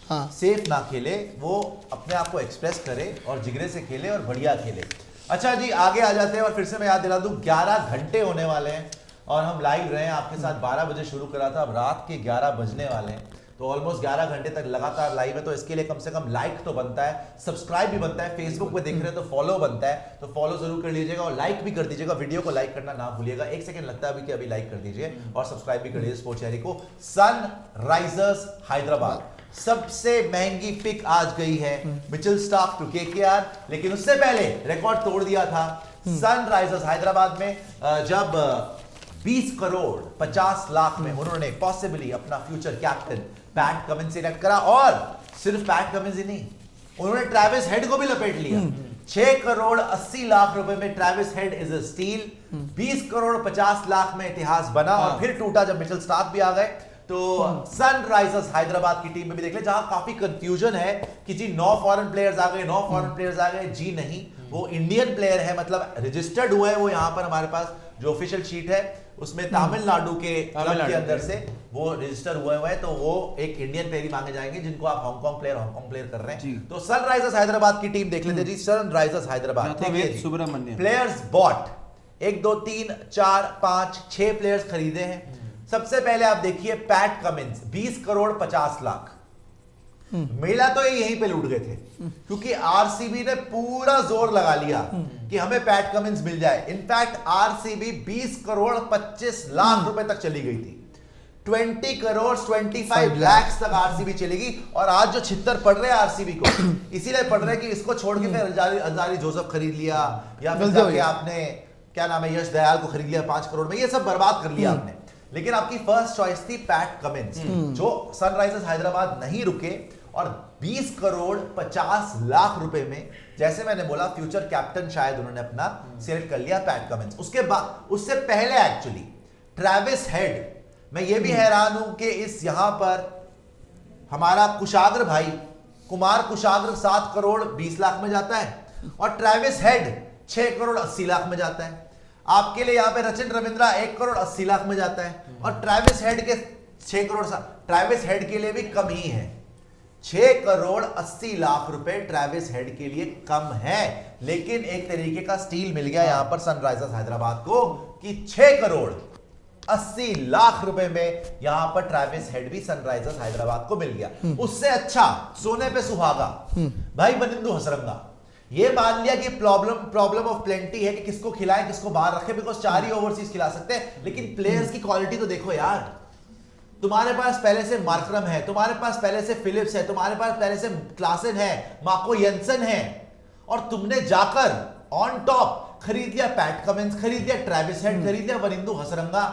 Speaker 3: हाँ,
Speaker 1: सेफ ना खेले, वो अपने आप को एक्सप्रेस करे और जिगरे से खेले और बढ़िया खेले। अच्छा जी, आगे आ जाते हैं। और फिर से मैं याद दिला दूं, 11 घंटे होने वाले हैं और हम लाइव रहे हैं आपके साथ। 12 बजे शुरू करा था, अब रात के 11 बजने वाले हैं, तो ऑलमोस्ट 11 घंटे तक लगातार लाइव है। तो इसके लिए कम से कम लाइक तो बनता है, सब्सक्राइब भी बनता है, फेसबुक पे देख रहे हैं तो फॉलो बनता है, तो फॉलो जरूर कर लीजिएगा और लाइक भी कर दीजिएगा। वीडियो को लाइक करना ना भूलिएगा, 1 सेकंड लगता है अभी कि अभी लाइक कर दीजिए और सब्सक्राइब भी कर लीजिए स्पोर्ट्स चैनल को। सनराइजर्स हैदराबाद सबसे महंगी पिक आज गई है, मिचेल स्टार्क टू केकेआर, लेकिन उससे पहले रिकॉर्ड तोड़ दिया था सनराइजर्स हैदराबाद में, जब 20 करोड़ 50 लाख में उन्होंने पॉसिबली अपना future captain PAT Cummins select करा। और सिर्फ पैट कमिंस ही नहीं, उन्होंने ट्रेविस हेड को भी लपेट लिया। 6 करोड़ 80 लाख रुपए में Travis head is a steel. 20 crore 50 lakh में इतिहास बना और फिर टूटा जब मिचेल स्टार्क भी आ गए। तो सनराइजर्स हैदराबाद की टीम में भी देख ले, जहां काफी कंफ्यूजन है कि जी 9 फॉरेन प्लेयर्स आ गए, 9 फॉरेन प्लेयर्स आ गए। जी नहीं, वो इंडियन प्लेयर है, मतलब रजिस्टर्ड हुए हैं वो। यहाँ पर हमारे पास जो ऑफिशियल शीट है उसमें तमिलनाडु के क्लब के अंदर से वो रजिस्टर हुए हैं, तो वो एक इंडियन प्लेयर ही मांगे जाएंगे, जिनको आप हांगकांग प्लेयर कर रहे हैं। तो सनराइजर्स हैदराबाद की टीम देख लेते जी। Sunrisers Hyderabad players bought 1 2 3 4 5 6 players खरीदे हैं। सबसे पहले आप देखिए पैट कमिंस, 20 करोड़ 50 लाख। मेला तो ये यहीं पे लूट गए थे, क्योंकि आरसीबी ने पूरा जोर लगा लिया कि हमें पैट कमिंस मिल जाए। इनफैक्ट आरसीबी 20 करोड़ 25 लाख रुपए तक चली गई थी, 20 करोड़ 25 लाख तक आरसीबी चलेगी। और आज जो छितर पड़ रहे हैं आरसीबी को, इसीलिए पड़ रहे हैं कि इसको छोड़ के फिर अंजारी जोसेफ खरीद लिया, या फिर आपने क्या नाम है यश दयाल को खरीद लिया 5 करोड़ में, ये सब बर्बाद कर लिया आपने। लेकिन आपकी फर्स्ट चॉइस थी पैट कमिंस, जो सनराइजर्स हैदराबाद नहीं रुके और 20 करोड़ 50 लाख रुपए में, जैसे मैंने बोला, फ्यूचर कैप्टन शायद उन्होंने अपना सिलेक्ट कर लिया पैट कमिंस। उसके बाद, उससे पहले एक्चुअली ट्रेविस हेड, मैं ये भी हैरान हूं कि इस यहां पर हमारा कुशाग्र भाई कुमार कुशाग्र 7 करोड़ 20 लाख में जाता है और ट्रेविस हेड 6 करोड़ 80 लाख में जाता है। आपके लिए यहां पे रचिन रविंद्रा 1 करोड़ 80 लाख में जाता है और ट्रेविस हेड के 6 करोड़, ट्रेविस हेड के लिए भी कम ही है। 6 करोड़ 80 लाख रुपए ट्रेविस हेड के लिए कम है, लेकिन एक तरीके का स्टील मिल गया यहां पर सनराइजर्स हैदराबाद को कि 6 करोड़ 80 लाख रुपए में यहां पर ट्रेविस हेड भी सनराइजर्स हैदराबाद को मिल गया। उससे अच्छा सोने पे सुहागा भाई वनिंदु हसरंगा। ये मान लिया कि प्रॉब्लम ऑफ प्लेंटी है कि किसको खिलाएं किसको बाहर रखें, बिकॉज 4 ही ओवरसीज खिला सकते हैं, लेकिन प्लेयर्स की क्वालिटी तो देखो यार। तुम्हारे पास पहले से मार्करम है, तुम्हारे पास पहले से फिलिप्स है, तुम्हारे पास पहले से क्लासन है, मार्को येंसन है, और तुमने जाकर ऑन टॉप खरीद लिया पैट कमिंस, खरीद लिया ट्रेविस हेड, खरीद लिया वनिंदु हसरंगा।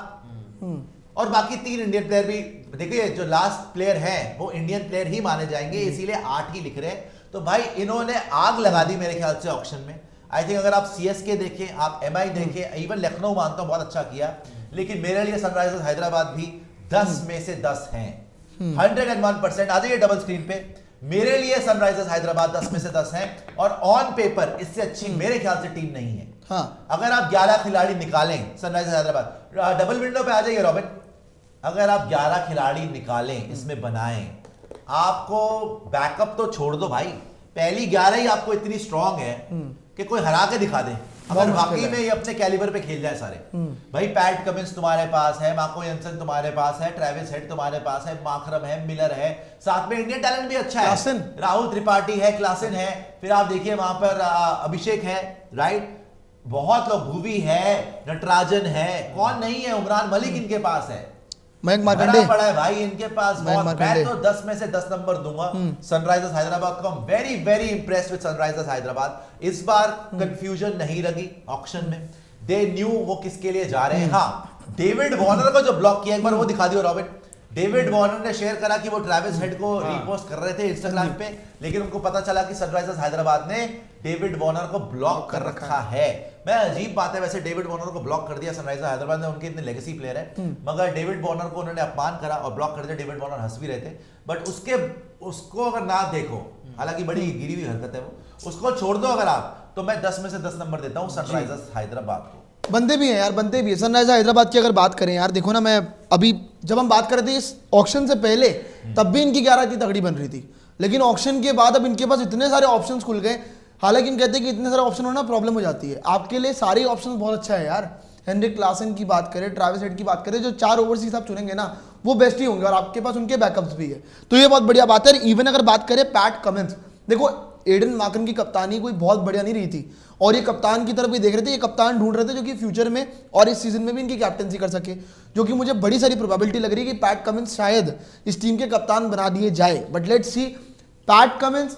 Speaker 1: और बाकी 3 इंडियन प्लेयर भी देखिए, जो लास्ट प्लेयर हैं वो इंडियन प्लेयर ही माने जाएंगे, इसीलिए 8 ही लिख रहे हैं। तो भाई इन्होंने आग लगा दी मेरे ख्याल से ऑक्शन में। आई थिंक अगर आप सीएसके देखें, आप एमआई देखें, इवन लखनऊ मानता हूं बहुत अच्छा किया, लेकिन मेरे लिए सनराइजर्स हैदराबाद भी 10 में से 10 हैं, 101%। आ जाइए डबल स्क्रीन पे, मेरे लिए सनराइजर्स हैदराबाद 10 में से 10 हैं, और ऑन पेपर इससे अच्छी मेरे ख्याल से टीम नहीं है।
Speaker 3: हाँ।
Speaker 1: अगर आप 11 खिलाड़ी निकालें सनराइजर्स हैदराबाद, डबल विंडो पे आ जाइए रॉबिन, अगर आप 11 खिलाड़ी निकालें, इसमें बनाएं, आपको बैकअप तो छोड़ दो भाई, पहली 11 ही आपको इतनी स्ट्रांग है कि कोई हरा के दिखा दे, अगर वाकई में ये अपने कैलिबर पे खेल जाए सारे। भाई पैट कमिंस तुम्हारे पास है, मार्को यंसन तुम्हारे पास है, ट्रेविस हेड तुम्हारे पास है, माकरम है, मिलर है, साथ में इंडियन टैलेंट भी अच्छा है, राहुल त्रिपाठी है, क्लासन है, फिर आप देखिए वहां पर अभिषेक है, राइट, बहुत लोग, भुवी है, नटराजन है, कौन नहीं है, उमरान मलिक इनके पास है,
Speaker 3: मयंक मार्कंडे
Speaker 1: पड़ा है भाई इनके पास बहुत। मैं तो 10 में से 10 नंबर दूंगा सनराइजर्स हैदराबाद को। Very very impressed with Sunrisers Hyderabad. इस बार कंफ्यूजन नहीं लगी ऑक्शन में, दे न्यू वो किसके लिए जा रहे हैं। हाँ, डेविड वार्नर को जो ब्लॉक किया, एक बार वो दिखा दियो रॉबिन। डेविड वार्नर ने शेयर करा कि वो ट्रेविस हेड को रीपोस्ट कर रहे थे इंस्टाग्राम पे, लेकिन उनको पता चला कि सनराइजर्स हैदराबाद ने डेविड वार्नर को ब्लॉक कर रखा है। मैं अजीब बात है वैसे, डेविड वार्नर को ब्लॉक कर दिया सनराइजर्स हैदराबाद ने, उनके इतने लेगेसी प्लेयर है, मगर डेविड वार्नर को उन्होंने अपमान करा और ब्लॉक कर दिया। डेविड वार्नर हंस भी रहे थे, बट उसको अगर ना देखो, हालांकि बड़ी गिरी हुई हरकत है वो, उसको छोड़ दो अगर आप, तो मैं 10 में से 10 नंबर देता हूं सनराइजर्स हैदराबाद को।
Speaker 3: बनते भी हैं यार, बनते भी है। सनराइजर्स हैदराबाद की अगर बात करें यार, देखो ना, मैं अभी जब हम बात कर रहे थे इस ऑक्शन से पहले, तब भी इनकी 11 इतनी तगड़ी बन रही थी, लेकिन ऑक्शन के बाद अब इनके पास इतने सारे ऑप्शंस खुल गए। हालांकि हम कहते हैं कि इतने सारे ऑप्शन होना प्रॉब्लम हो जाती है, आपके लिए सारे ऑप्शंस बहुत अच्छा है यार। हेनरिक क्लासन की बात करें, ट्रेविस हेड की बात करें, जो 4 ओवरसीज आप चुनेंगे ना, वो बेस्ट ही होंगे, और आपके पास उनके बैकअप्स भी है, तो ये बहुत बढ़िया बात है। इवन अगर बात करें पैट कमिंस, देखो एडन मार्कन की कप्तानी कोई बहुत बढ़िया नहीं रही थी, और ये कप्तान की तरफ भी देख रहे थे, ये कप्तान ढूंढ रहे थे जो कि फ्यूचर में और इस सीजन में भी इनकी कैप्टनसी कर सके, जो कि मुझे बड़ी सारी प्रोबेबिलिटी लग रही है कि पैट कमिंस शायद इस टीम के कप्तान बना दिए जाए। But let's see, PAT Cummins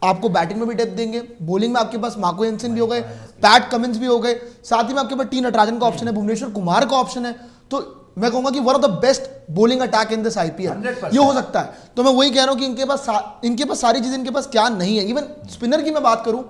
Speaker 3: आपको बैटिंग में भी डेप्थ देंगे, बॉलिंग में आपके पास मार्को यंसन भी हो गए, पैट कमिंस भी हो गए, साथ ही में आपके पास टी नटराजन का ऑप्शन है, भुवनेश्वर कुमार का ऑप्शन है, तो मैं कहूंगा कि one of the best bowling attack in this IPL ये हो सकता है। तो मैं वही कह रहा हूं कि इनके पास सारी चीजें इनके पास क्या नहीं है। इवन स्पिनर की मैं बात करूं,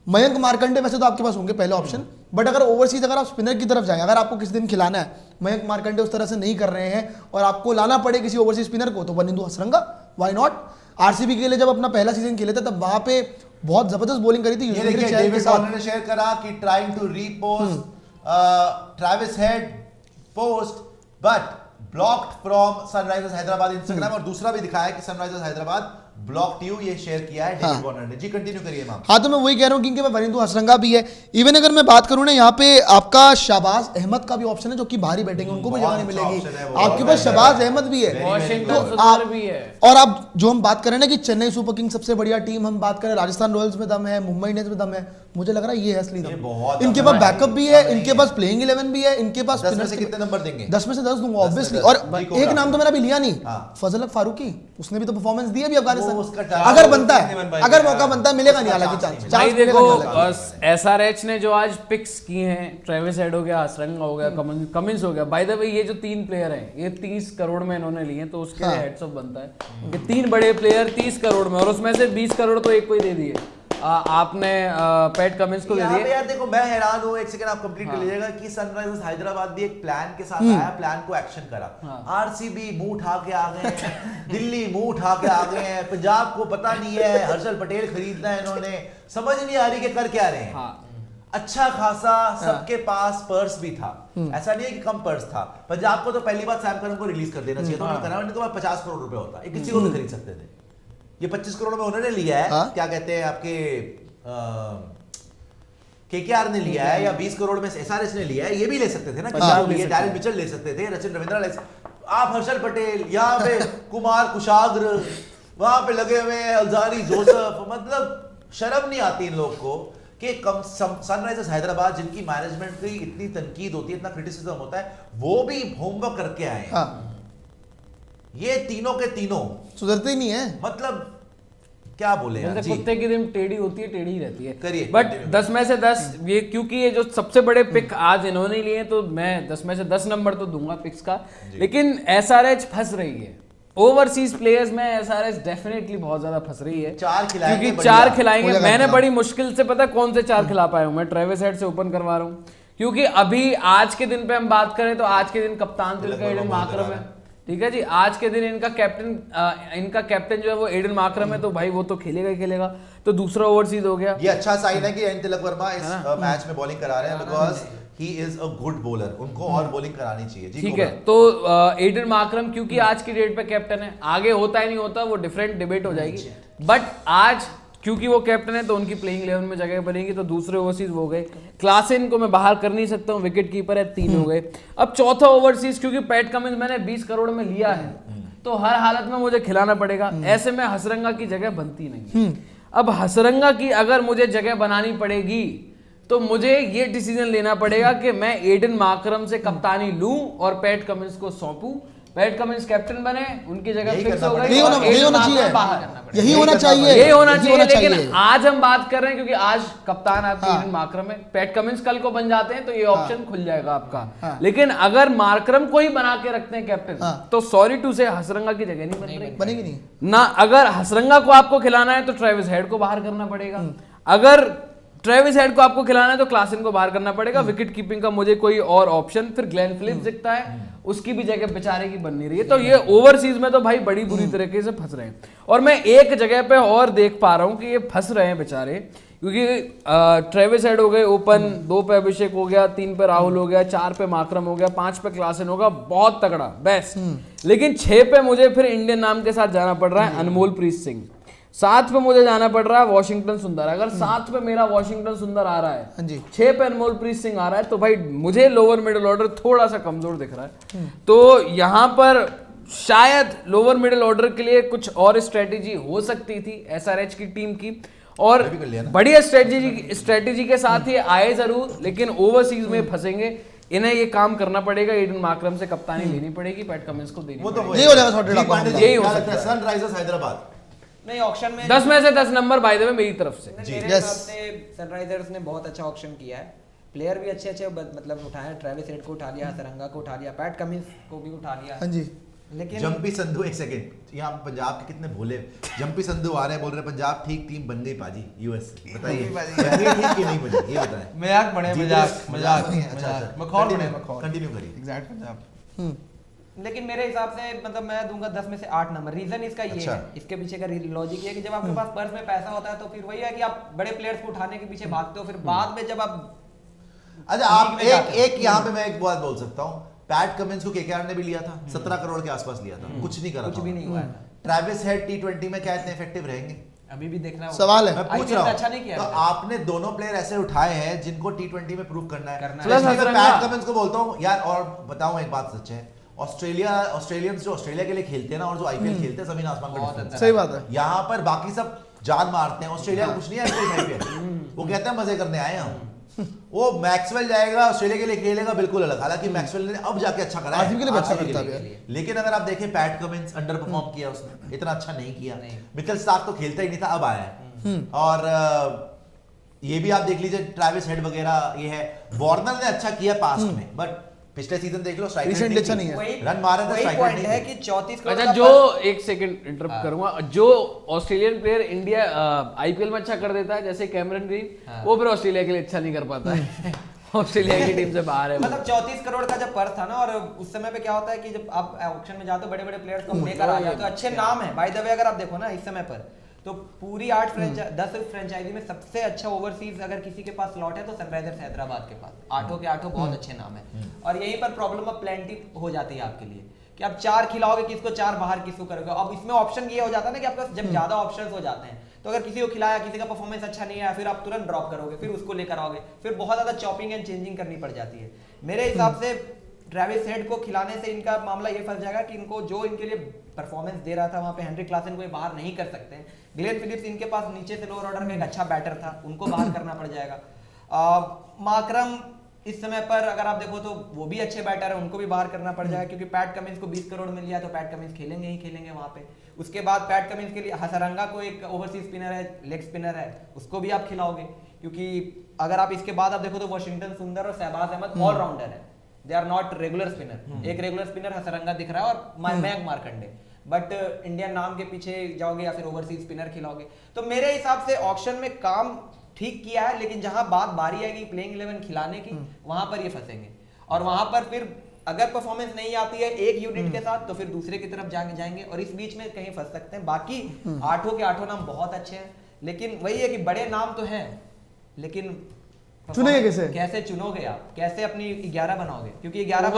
Speaker 3: मयंक मार्कंडे वैसे तो आपके पास होंगे पहले ऑप्शन, बट अगर ओवरसीज अगर आप स्पिनर की तरफ जाएं, अगर आपको किसी दिन खिलाना है, मयंक मार्कंडे उस तरह से नहीं कर रहे हैं और आपको लाना पड़े किसी ओवरसीज स्पिनर को, तो Wanindu Hasaranga, why not. RCB के लिए जब अपना पहला सीजन खेले थे तब वहां पे बहुत जबरदस्त बॉलिंग करी थी।
Speaker 1: डेविड वार्नर ने शेयर करा कि trying to repost Travis Head post but blocked from Sunrisers Hyderabad Instagram, और दूसरा भी दिखाया कि सनराइजर्स हैदराबाद ब्लॉक्ड यू, ये शेयर किया है डेविड वार्नर ने। जी कंटिन्यू करिए मैम।
Speaker 3: हाँ, तो मैं वही कह रहा हूँ कि इनके पास वनिंदु हसरंगा भी है। इवन अगर मैं बात करूँ ना, यहाँ पे आपका शहबाज अहमद का भी ऑप्शन है, जो कि भारी बैटिंग उनको भी जगह नहीं मिलेगी, आपके पास शहबाज अहमद भी है, और आप जो हम बात करें ना कि चेन्नई सुपर किंग्स सबसे बढ़िया टीम, हम बात करें राजस्थान रॉयल्स में दम है, मुंबई इंडियंस में दम है, मुझे लग रहा है ये है असली दम। इनके पास बैकअप भी है, इनके पास प्लेइंग 11 भी है, इनके पास
Speaker 1: 10 में से कितने नंबर देंगे?
Speaker 3: 10 में से 10 दूंगा ऑब्वियसली। और एक नाम तो मैंने अभी लिया नहीं, फजल हक फारूकी, उसने भी तो परफॉर्मेंस दी है अभी अफगानिस्तान। अगर बनता है, अगर मौका बनता है, मिलेगा नहीं, हालांकि चांस
Speaker 2: देखो बस एसआरएच ने जो आज पिक्स किए हैं, ट्रेविस हेड हो गया, हसरंगा हो गया, कमिंस हो गया, बाय द वे ये जो 3 प्लेयर हैं, ये 30 करोड़ में इन्होंने लिए, तो उसके लिए हेड्स अप बनता है कि 3 बड़े प्लेयर 30 करोड़ में, और उसमें से 20 करोड़ तो एक को ही दे दिए आपने पैट कमिंस को दे दिए।
Speaker 1: यार देखो मैं हैरान हूं, एक सेकंड आप कंप्लीट कर लीजिएगा, कि सनराइजर्स हैदराबाद भी एक प्लान के साथ आया, प्लान को एक्शन करा। आरसीबी मुंह उठा के आ गए हैं, दिल्ली मुंह उठा के आ गए हैं, पंजाब को पता नहीं है हर्षल पटेल खरीदना है इन्होंने, समझ नहीं आ रही कि कर क्या रहे हैं। अच्छा खासा सबके पास पर्स भी था, ऐसा नहीं है कि कम पर्स था। पंजाब को तो पहली बार सैम करन को रिलीज कर देना चाहिए था, उन्होंने करा, उनके पास 50 करोड़ रुपए होता, ये किसी को भी खरीद सकते थे। ये 25 करोड़ में उन्होंने लिया है, क्या कहते हैं आपके केकेआर ने लिया है, या 20 करोड़ में एसआरएच ने लिया है, ये भी ले सकते थे ना, डैरेन मिचेल ले सकते थे, रचिन रविंद्रा ले सकते, आप हर्षल पटेल, यहाँ पे कुमार कुशाग्र, वहां पे लगे हुए हैं अल्जारी जोसेफ, मतलब शर्म नहीं आती इन लोग को कि सनराइजर्स हैदराबाद जिनकी मैनेजमेंट की इतनी तनकीद होती है, इतना क्रिटिसिज्म होता है, वो भी होमवर्क करके आए हैं। ये तीनों के तीनों
Speaker 3: सुधरते ही नहीं है,
Speaker 1: मतलब क्या बोले यार
Speaker 2: बोलते
Speaker 1: जी।
Speaker 2: कुत्ते की दिन टेढ़ी होती है, टेढ़ी रहती है।
Speaker 1: करिए,
Speaker 2: बट
Speaker 1: continue
Speaker 2: 10 में से 10 ये, क्योंकि ये जो सबसे बड़े पिक आज इन्होंने लिए तो मैं 10 में से 10 नंबर तो दूंगा पिक्स का। लेकिन एसआरएच फंस रही है ओवरसीज प्लेयर्स में। एसआरएच डेफिनेटली बहुत ज्यादा फंस रही है,
Speaker 1: चार खिलाएंगे,
Speaker 2: क्योंकि
Speaker 1: बढ़िया।
Speaker 2: 4 खिलाएंगे।
Speaker 3: मुझे
Speaker 2: मैंने
Speaker 3: लगता
Speaker 2: बड़ी मुश्किल से पता कौन से 4 खिला पाया हूं। मैं ट्रेविस हेड से ओपन करवा रहा हूं, क्योंकि अभी आज के दिन पे हम बात करें तो आज के दिन कप्तान तो इनका एडन मार्करम है, ठीक है जी। आज के दिन इनका कैप्टन जो है वो एडन मार्करम है, तो भाई वो तो खेलेगा ही खेलेगा। तो दूसरा ओवरसीज हो गया।
Speaker 1: ये अच्छा साइन है कि एन तिलक वर्मा इस मैच में बॉलिंग करा रहे हैं, because he is a good bowler. उनको और बॉलिंग करानी चाहिए जी।
Speaker 2: ठीक है, तो एडन मार्करम क्योंकि आज की डेट पे कैप्टन है, आगे होता है नहीं होता वो डिफरेंट डिबेट हो जाएगी। बट आज क्योंकि वो कैप्टन है तो उनकी प्लेइंग 11 में जगह बनेगी। तो दूसरे ओवरसीज हो गए। क्लासन को मैं बाहर कर नहीं सकता हूँ, विकेट कीपर है, 3 हो गए। अब चौथा ओवरसीज, क्योंकि पैट कमिंस मैंने 20 करोड़ में लिया है तो हर हालत में मुझे खिलाना पड़ेगा। ऐसे में हसरंगा की जगह बनती नहीं। अब हसरंगा की अगर मुझे जगह बनानी पड़ेगी तो मुझे ये डिसीजन लेना पड़ेगा कि मैं एडन मार्करम से कप्तानी लूं और पैट कमिंस को सौंपूं। पैट कमिंस कैप्टन बने, उनकी जगह
Speaker 1: यही
Speaker 2: फिक्स
Speaker 1: करना
Speaker 2: हो गई।
Speaker 3: यही होना
Speaker 2: और एडन
Speaker 3: होना
Speaker 2: मार्करम
Speaker 3: चाहिए,
Speaker 2: बाहर करना पड़ेगा।
Speaker 3: यही होना चाहिए,
Speaker 2: ये होना
Speaker 3: यही
Speaker 2: चाहिए। लेकिन
Speaker 3: चाहिए।
Speaker 2: आज हम बात कर रहे हैं क्योंकि आज कप्तान आपके
Speaker 3: हाँ।
Speaker 2: एडन मार्करम है। पैट कमिंस कल को बन जाते हैं तो ये ऑप्शन खुल जाएगा आपका।
Speaker 3: हाँ।
Speaker 2: लेकिन अगर मार्करम को ही बना के रखते हैं कैप्टन,
Speaker 3: हाँ।
Speaker 2: तो सॉरी टू से हसरंगा की जगह नहीं बन रही।
Speaker 3: बनेगी नहीं।
Speaker 2: ना अगर हसरंगा को आपको खिलाना है तो ट्रेविस हेड को बाहर करना पड़ेगा। अगर ट्रेविस हेड को आपको खिलाना है तो क्लासन को बाहर करना पड़ेगा। विकेट कीपिंग का मुझे कोई और ऑप्शन, फिर ग्लेन फिलिप्स दिखता है, उसकी भी जगह बेचारे की बन नहीं रही है। तो ये ओवरसीज में तो भाई बड़ी बुरी तरीके से फंस रहे हैं। और मैं एक जगह पे और देख पा रहा हूं कि ये फंस रहे हैं बेचारे, क्योंकि ट्रेविस हेड हो गए ओपन, 2 पे अभिषेक हो गया, 3 पे राहुल हो गया, 4 पे मार्करम हो गया, 5 पे क्लासन होगा, बहुत तगड़ा बेस्ट। लेकिन 6 पे मुझे फिर इंडियन नाम के साथ जाना पड़ रहा है, अनमोल प्रीत सिंह। 7 पे मुझे जाना पड़ रहा है वॉशिंगटन सुंदर। अगर 7 पे मेरा वॉशिंगटन सुंदर आ रहा है,
Speaker 3: हाँ जी।
Speaker 2: 6 पे अनमोल प्रीत सिंह आ रहा है, तो भाई मुझे लोअर मिडिल ऑर्डर थोड़ा सा कमजोर दिख रहा है। तो यहाँ पर शायद लोअर मिडिल ऑर्डर के लिए कुछ और स्ट्रेटेजी हो सकती थी एसआरएच की टीम की, और बढ़िया स्ट्रेटेजी के साथ ये आए जरूर, लेकिन ओवरसीज में फंसेंगे। इन्हें ये काम करना पड़ेगा, एडन मार्करम से कप्तानी लेनी पड़ेगी, पैट कमिंस को देनी
Speaker 1: वो तो
Speaker 2: पड़ेगी।
Speaker 3: यही हो जाएगा sorted
Speaker 1: जी,
Speaker 3: आपका
Speaker 1: पांडे जी,
Speaker 3: मामला।
Speaker 2: यही हो
Speaker 1: क्या
Speaker 2: सकता
Speaker 1: लगता है सनराइजर्स हैदराबाद?
Speaker 5: नहीं, ऑक्शन में
Speaker 2: 10 में से 10 नंबर बाय द वे मेरी तरफ से।
Speaker 5: मेरे
Speaker 3: Yes.
Speaker 5: हिसाब से सनराइजर्स ने बहुत अच्छा ऑक्शन किया है। प्लेयर भी अच्छे अच्छे मतलब उठाए, ट्रेविस हेड को उठा लिया, हसरंगा को उठा लिया, पैट कमिंस को भी उठा लिया।
Speaker 3: हाँ जी।
Speaker 5: लेकिन
Speaker 1: जंपी संधू, एक सेकंड, यहाँ पंजाब के कितने भोले जंपी संधू आ रहे हैं, बोल रहे हैं पंजाब ठीक टीम बन गई पाजी यूएस। बताइए बन गई ठीक कि नहीं बनी, ये बताएं।
Speaker 4: मजाक बने, मजाक
Speaker 1: मजाक नहीं है,
Speaker 4: मजाक
Speaker 1: अच्छा,
Speaker 4: मखौल बने, मखौल।
Speaker 1: कंटिन्यू करिए।
Speaker 4: एग्जैक्ट पंजाब।
Speaker 5: लेकिन मेरे हिसाब से मतलब मैं दूंगा 10 में से 8 नंबर। रीजन इसका ये
Speaker 1: अच्छा।
Speaker 5: है, इसके पीछे का लॉजिक ये है कि जब आपके पास पर्स में पैसा होता है तो फिर वही है कि आप बड़े प्लेयर्स को उठाने के पीछे भागते हो, फिर बाद में जब आप
Speaker 1: अच्छा, आप
Speaker 5: लीग में जाते
Speaker 1: एक यहाँ पे मैं एक बात बोल सकता हूँ। पैट कमिंस को केकेआर ने भी लिया था, 17 करोड़ के आसपास लिया था, कुछ नहीं करा
Speaker 5: कुछ
Speaker 1: था।
Speaker 5: भी नहीं हुआ है।
Speaker 1: ट्रेविस हेड T20 में क्या इतने इफेक्टिव रहेंगे?
Speaker 5: अभी भी देखना होगा।
Speaker 3: सवाल है।
Speaker 1: मैं पूछ
Speaker 5: IPL
Speaker 1: रहा
Speaker 5: में
Speaker 1: हूँ।
Speaker 5: अच्छा नहीं किया
Speaker 1: तो
Speaker 5: है।
Speaker 1: आपने दोनों प्लेयर ऐसे उठाए हैं जिनको T20 में प्रूव करना है।
Speaker 5: करना है।
Speaker 1: Especially मैं
Speaker 2: हसरंगा।
Speaker 1: पैट कमिंस को बोलता हूँ यार, और बताऊँ एक बात सच है, ऑस्ट्रेलियंस जो ऑस्ट्रेलिया के लिए खेलते हैं ना और जो आईपीएल खेलते हैं, जमीन आसमान का
Speaker 5: बहुत
Speaker 1: difference है।
Speaker 3: सही बात है।
Speaker 1: यहाँ पर बाकी सब जान मारते हैं, ऑस्ट्रेलिया कुछ नहीं है आईपीएल। वो कहते हैं मजे करने आए हैं हम। वो मैक्सवेल जाएगा ऑस्ट्रेलिया के लिए खेलेगा बिल्कुल अलग, हालांकि मैक्सवेल ने अब जाके अच्छा करा है
Speaker 3: आरसीबी के लिए भी अच्छा
Speaker 1: आरसीबी
Speaker 3: करता
Speaker 1: के
Speaker 3: है
Speaker 1: लिए। लेकिन अगर आप देखें पैट कमिंस अंडर परफॉर्म किया उसने, इतना अच्छा नहीं किया। मिचेल स्टार्क तो खेलता ही नहीं था, अब आया है। और ये भी आप देख लीजिए, ट्रेविस हेड वगैरह ये है। वार्नर ने अच्छा किया पास्ट में, बट पिछले सीजन देख लो स्ट्राइक
Speaker 3: Recently अच्छा नहीं है।
Speaker 5: वही-
Speaker 1: रन मारे थे,
Speaker 5: वही
Speaker 1: स्ट्राइक
Speaker 5: पॉइंट
Speaker 1: रेट
Speaker 5: है
Speaker 1: नहीं
Speaker 5: कि 34 करोड़
Speaker 2: अच्छा,
Speaker 5: का
Speaker 2: जो
Speaker 5: पर्स-
Speaker 2: एक सेकंड इंटरप्ट करूंगा, जो ऑस्ट्रेलियन प्लेयर इंडिया आईपीएल में अच्छा कर देता है, जैसे कैमरन ग्रीन, वो फिर ऑस्ट्रेलिया के लिए अच्छा नहीं कर पाता है। ऑस्ट्रेलिया की टीम से बाहर है वो।
Speaker 5: मतलब 34 करोड़ का जब पर्स था ना, और उस समय पे क्या होता है कि जब आप ऑक्शन में जाते हो, बड़े बड़े प्लेयर्स को लेकर आ जाते हो, अच्छे नाम है बाय द वे। अगर आप देखो ना इस समय पर, तो पूरी 10 फ्रेंचाइजी में सबसे अच्छा ओवरसीज अगर किसी के पास स्लॉट है तो सनराइजर्स हैदराबाद के पास 8 के 8 बहुत अच्छे नाम है। और यहीं पर प्रॉब्लम ऑफ प्लेंटी हो जाती है आपके लिए कि आप 4 खिलाओगे किसको, 4 बाहर किसको करोगे। अब इसमें ऑप्शन ये हो जाता है ना कि आपके पास जब ज्यादा ऑप्शंस हो जाते हैं, तो अगर किसी को खिलाया, किसी का परफॉर्मेंस अच्छा नहीं आया, फिर आप तुरंत ड्रॉप करोगे, फिर उसको लेकर आओगे, फिर बहुत ज्यादा चॉपिंग एंड चेंजिंग करनी पड़ जाती है। मेरे हिसाब से ट्रेविस हेड को खिलाने से इनका मामला ये फंस जाएगा कि इनको जो इनके लिए परफॉर्मेंस दे रहा था वहां पे हेनरी क्लासन को ये बाहर नहीं कर सकते। ग्लेन फिलिप्स इनके पास नीचे से लोअर ऑर्डर में एक अच्छा बैटर था, उनको बाहर करना पड़ जाएगा। मार्करम इस समय पर अगर आप देखो तो वो भी अच्छे बैटर है, उनको भी बाहर करना पड़ जाएगा क्योंकि पैट कमिंस को 20 करोड़ मिल गया तो पैट कमिंस खेलेंगे ही खेलेंगे वहां पे। उसके बाद पैट कमिंस के लिए हसरंगा को एक ओवरसीज स्पिनर है, लेग स्पिनर है, उसको भी आप खिलाओगे क्योंकि अगर आप इसके बाद आप देखो तो वाशिंगटन सुंदर और शहबाज अहमद ऑलराउंडर है, they are not regular spinner. एक रेगुलर स्पिनर हसरंगा दिख रहा है और मयंक मार्कंडे, बट इंडियन नाम के पीछे जाओगे या फिर ओवरसीज स्पिनर खिलाओगे। तो मेरे हिसाब से ऑक्शन में काम ठीक किया है, लेकिन जहां बात बारी आएगी प्लेइंग 11 खिलाने की वहां पर ये फंसेंगे और वहां पर फिर अगर परफॉर्मेंस नहीं आती है एक यूनिट के साथ तो फिर दूसरे की तरफ जाएंगे और इस बीच में कहीं फंस सकते हैं। बाकी आठों के आठों नाम बहुत अच्छे हैं, लेकिन वही है कि बड़े नाम तो हैं, लेकिन
Speaker 3: चुनेंगे कैसे?
Speaker 5: कैसे चुनोगे आप, कैसे अपनी 11 बनाओगे क्योंकि 11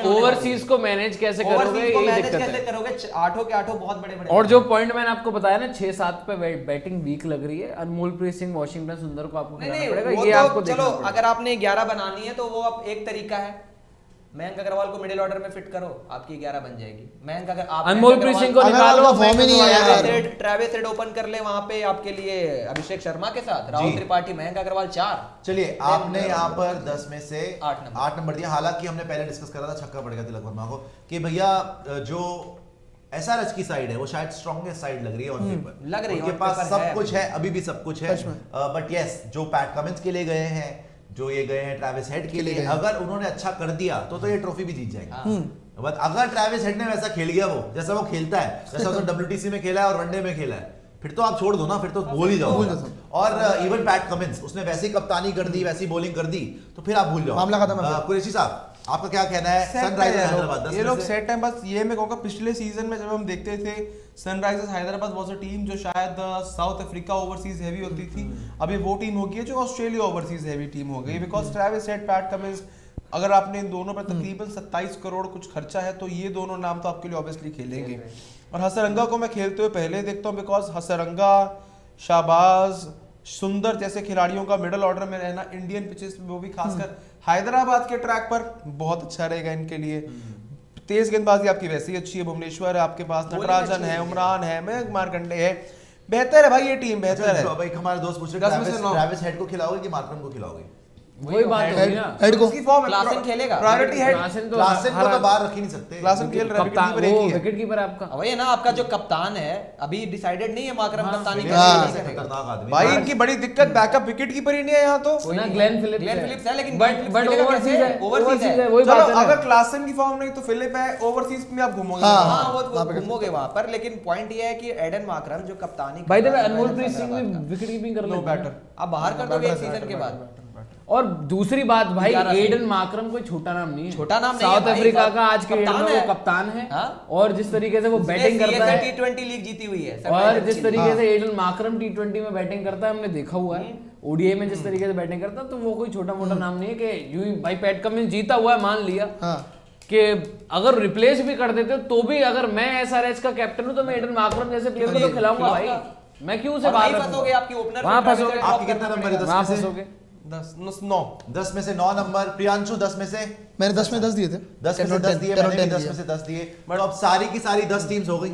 Speaker 2: ओवरसीज को मैनेज कैसे करोगे, यही दिक्कत
Speaker 5: कैसे
Speaker 2: है।
Speaker 5: करोगे? आठों के आठों बहुत बड़े बड़े
Speaker 2: और जो पॉइंट मैंने आपको बताया ना 6-7 पे बैटिंग वीक लग रही है, अनमोलप्रीत सिंह, वाशिंगटन सुंदर को आपको
Speaker 5: नहीं
Speaker 2: खिलाना
Speaker 5: नहीं
Speaker 2: पड़ेगा,
Speaker 5: वो
Speaker 2: ये
Speaker 5: तो
Speaker 2: आपको
Speaker 5: चलो
Speaker 2: देखना पड़ेगा।
Speaker 5: अगर आपने 11 बनानी है तो वो अब एक तरीका है, मयंक अग्रवाल को मिडिल ऑर्डर में फिट करो, आपकी 11 बन जाएगी। मयंक अगर आप
Speaker 2: अनमोलप्रीत सिंह को निकालो,
Speaker 3: फॉर्म ही नहीं है यार।
Speaker 5: ट्रेविस हेड ओपन कर ले वहां पे आपके लिए अभिषेक शर्मा के साथ, राहुल त्रिपाठी, मयंक अग्रवाल 4।
Speaker 1: चलिए आपने यहाँ पर 10 में से
Speaker 5: 8
Speaker 1: नंबर दिया। हालांकि हमने पहले डिस्कस करा था, छक्का पड़ गया तिलक वर्मा को, कि भैया जो एसआरएच की साइड है वो शायद स्ट्रॉन्गेस्ट साइड लग रही है ऑन पेपर,
Speaker 5: लग रही है,
Speaker 1: उनके
Speaker 5: on
Speaker 1: पास
Speaker 5: paper
Speaker 1: सब
Speaker 5: है
Speaker 1: कुछ है, अभी भी सब कुछ है। बट यस, जो पैट कमिंस के लिए गए हैं, जो ये गए हैं ट्रेविस हेड के लिए, अगर उन्होंने अच्छा कर दिया तो ये ट्रॉफी भी जीत जाएंगे। बट अगर ट्रेविस हेड ने वैसा खेल गया वो जैसा वो खेलता है, जैसा उसने WTC में खेला है और वनडे में खेला है, फिर तो आप छोड़ दो ना, फिर तो भूल ही जाओ। और इवन पैट कमिंस उसने वैसी कप्तानी कर दी, वैसी बॉलिंग कर दी, तो फिर आप भूल जाओ,
Speaker 3: मामला खत्म है।
Speaker 1: कुरैशी साहब आपका क्या कहना है? सनराइजर्स हैदराबाद
Speaker 4: ये लोग सेट है। बस ये मैं कहूँगा पिछले सीजन में जब हम देखते थे Sunrisers Hyderabad was a team जो शायद साउथ अफ्रीका ओवरसीज हैवी होती थी, अभी वो टीम हो गई है जो ऑस्ट्रेलिया ओवरसीज हैवी टीम हो गई, because Travis head, PAT Cummins, अगर आपने इन दोनों पर तकरीबन 27 करोड़ कुछ खर्चा है तो ये दोनों नाम तो आपके लिए ऑब्वियसली खेलेंगे। और हसरंगा को मैं खेलते हुए पहले देखता हूँ, बिकॉज हसरंगा, शाहबाज, सुंदर जैसे खिलाड़ियों का मिडिल ऑर्डर में रहना इंडियन पिचेस में, वो भी खासकर हैदराबाद के ट्रैक पर बहुत अच्छा रहेगा इनके लिए। तेज गेंदबाजी आपकी वैसे ही अच्छी है, भुवनेश्वर है आपके पास, नटराजन है, उमरान है, मयंक मार्कंडे है, बेहतर है भाई ये टीम, बेहतर है।
Speaker 1: भाई हमारे दोस्त पूछ रहे
Speaker 4: 10 में से 9
Speaker 1: ट्रेविस हेड को खिलाओगे कि मार्करम को खिलाओगे?
Speaker 2: वही बात होगी ना,
Speaker 3: हेड को
Speaker 4: उसकी फॉर्म
Speaker 5: क्लासन खेलेगा,
Speaker 4: प्रायोरिटी हेड,
Speaker 2: क्लासन तो
Speaker 1: क्लासन को तो बाहर रख ही नहीं सकते।
Speaker 4: क्लासन खेल रहा है,
Speaker 2: कप्तान,
Speaker 4: विकेट कीपर एक
Speaker 2: वो
Speaker 4: ही है।
Speaker 2: विकेट कीपर आपका
Speaker 5: वही है ना आपका जो कप्तान है, अभी डिसाइडेड नहीं है माकरम कप्तानी
Speaker 1: खतरनाक आदमी
Speaker 4: भाई इनकी बड़ी दिक्कत बैकअप विकेट कीपर ही नहीं है यहाँ तो।
Speaker 2: ना ग्लेन फिलिप्स
Speaker 5: है, लेकिन
Speaker 2: बट ओवरसीज है,
Speaker 5: ओवरसीज है।
Speaker 2: वही
Speaker 4: चलो
Speaker 2: बात है
Speaker 4: अगर
Speaker 2: ना।
Speaker 4: क्लासन की फॉर्म नहीं तो फिलिप है, ओवरसीज में आप घूमोगे।
Speaker 5: हाँ वो घूमोगे वहां पर, लेकिन पॉइंट ये है कि एडन माकरम जो कप्तानी
Speaker 2: भाई देखो अनमोलप्रीत सिंह भी विकेट कीपिंग कर
Speaker 4: नो
Speaker 2: लेता है।
Speaker 4: बैटर,
Speaker 5: आप बाहर कर दोगे एक सीजन के बाद।
Speaker 2: और दूसरी बात भाई,
Speaker 5: 11 से।
Speaker 2: एडन माकरम कोई छोटा नाम नहीं है,
Speaker 5: छोटा नाम नहीं है
Speaker 2: साउथ
Speaker 5: भाई,
Speaker 2: अफ्रीका
Speaker 5: साउथ-
Speaker 2: का आज के डेट
Speaker 5: कप्तान
Speaker 2: में
Speaker 5: है।
Speaker 2: वो कप्तान है।
Speaker 5: हाँ?
Speaker 2: और जिस तरीके से वो बैटिंग करता है,
Speaker 5: T20 लीग जीती हुई है,
Speaker 2: और जिस तरीके से एडन माकरम T20 में बैटिंग करता है हमने देखा हुआ है, ओडीआई में जिस तरीके से बैटिंग करता है, तो वो कोई छोटा मोटा नाम नहीं है कि यूं ही भाई पैट कमिंस जीता हुआ है मान लिया कि अगर रिप्लेस भी कर देते तो भी अगर मैं एसआरएच का कैप्टन हूं तो मैं एडन माकरम जैसे प्लेयर को तो खिलाऊंगा भाई, मैं क्यों से बाहर
Speaker 5: फंसोगे, आपकी ओपनर
Speaker 2: वहां फंसोगे,
Speaker 1: आपके कितना नंबर है? 10
Speaker 2: वहां
Speaker 1: में से
Speaker 2: फंसोगे।
Speaker 4: 10
Speaker 1: 10 में से 9 नंबर। प्रियांशु 10 में से
Speaker 3: मैंने 10 में 10 दिए थे।
Speaker 1: 10 में से 10 दिए, मैंने भी 10 में से 10 दिए। तो अब सारी की सारी 10 टीम्स हो गई।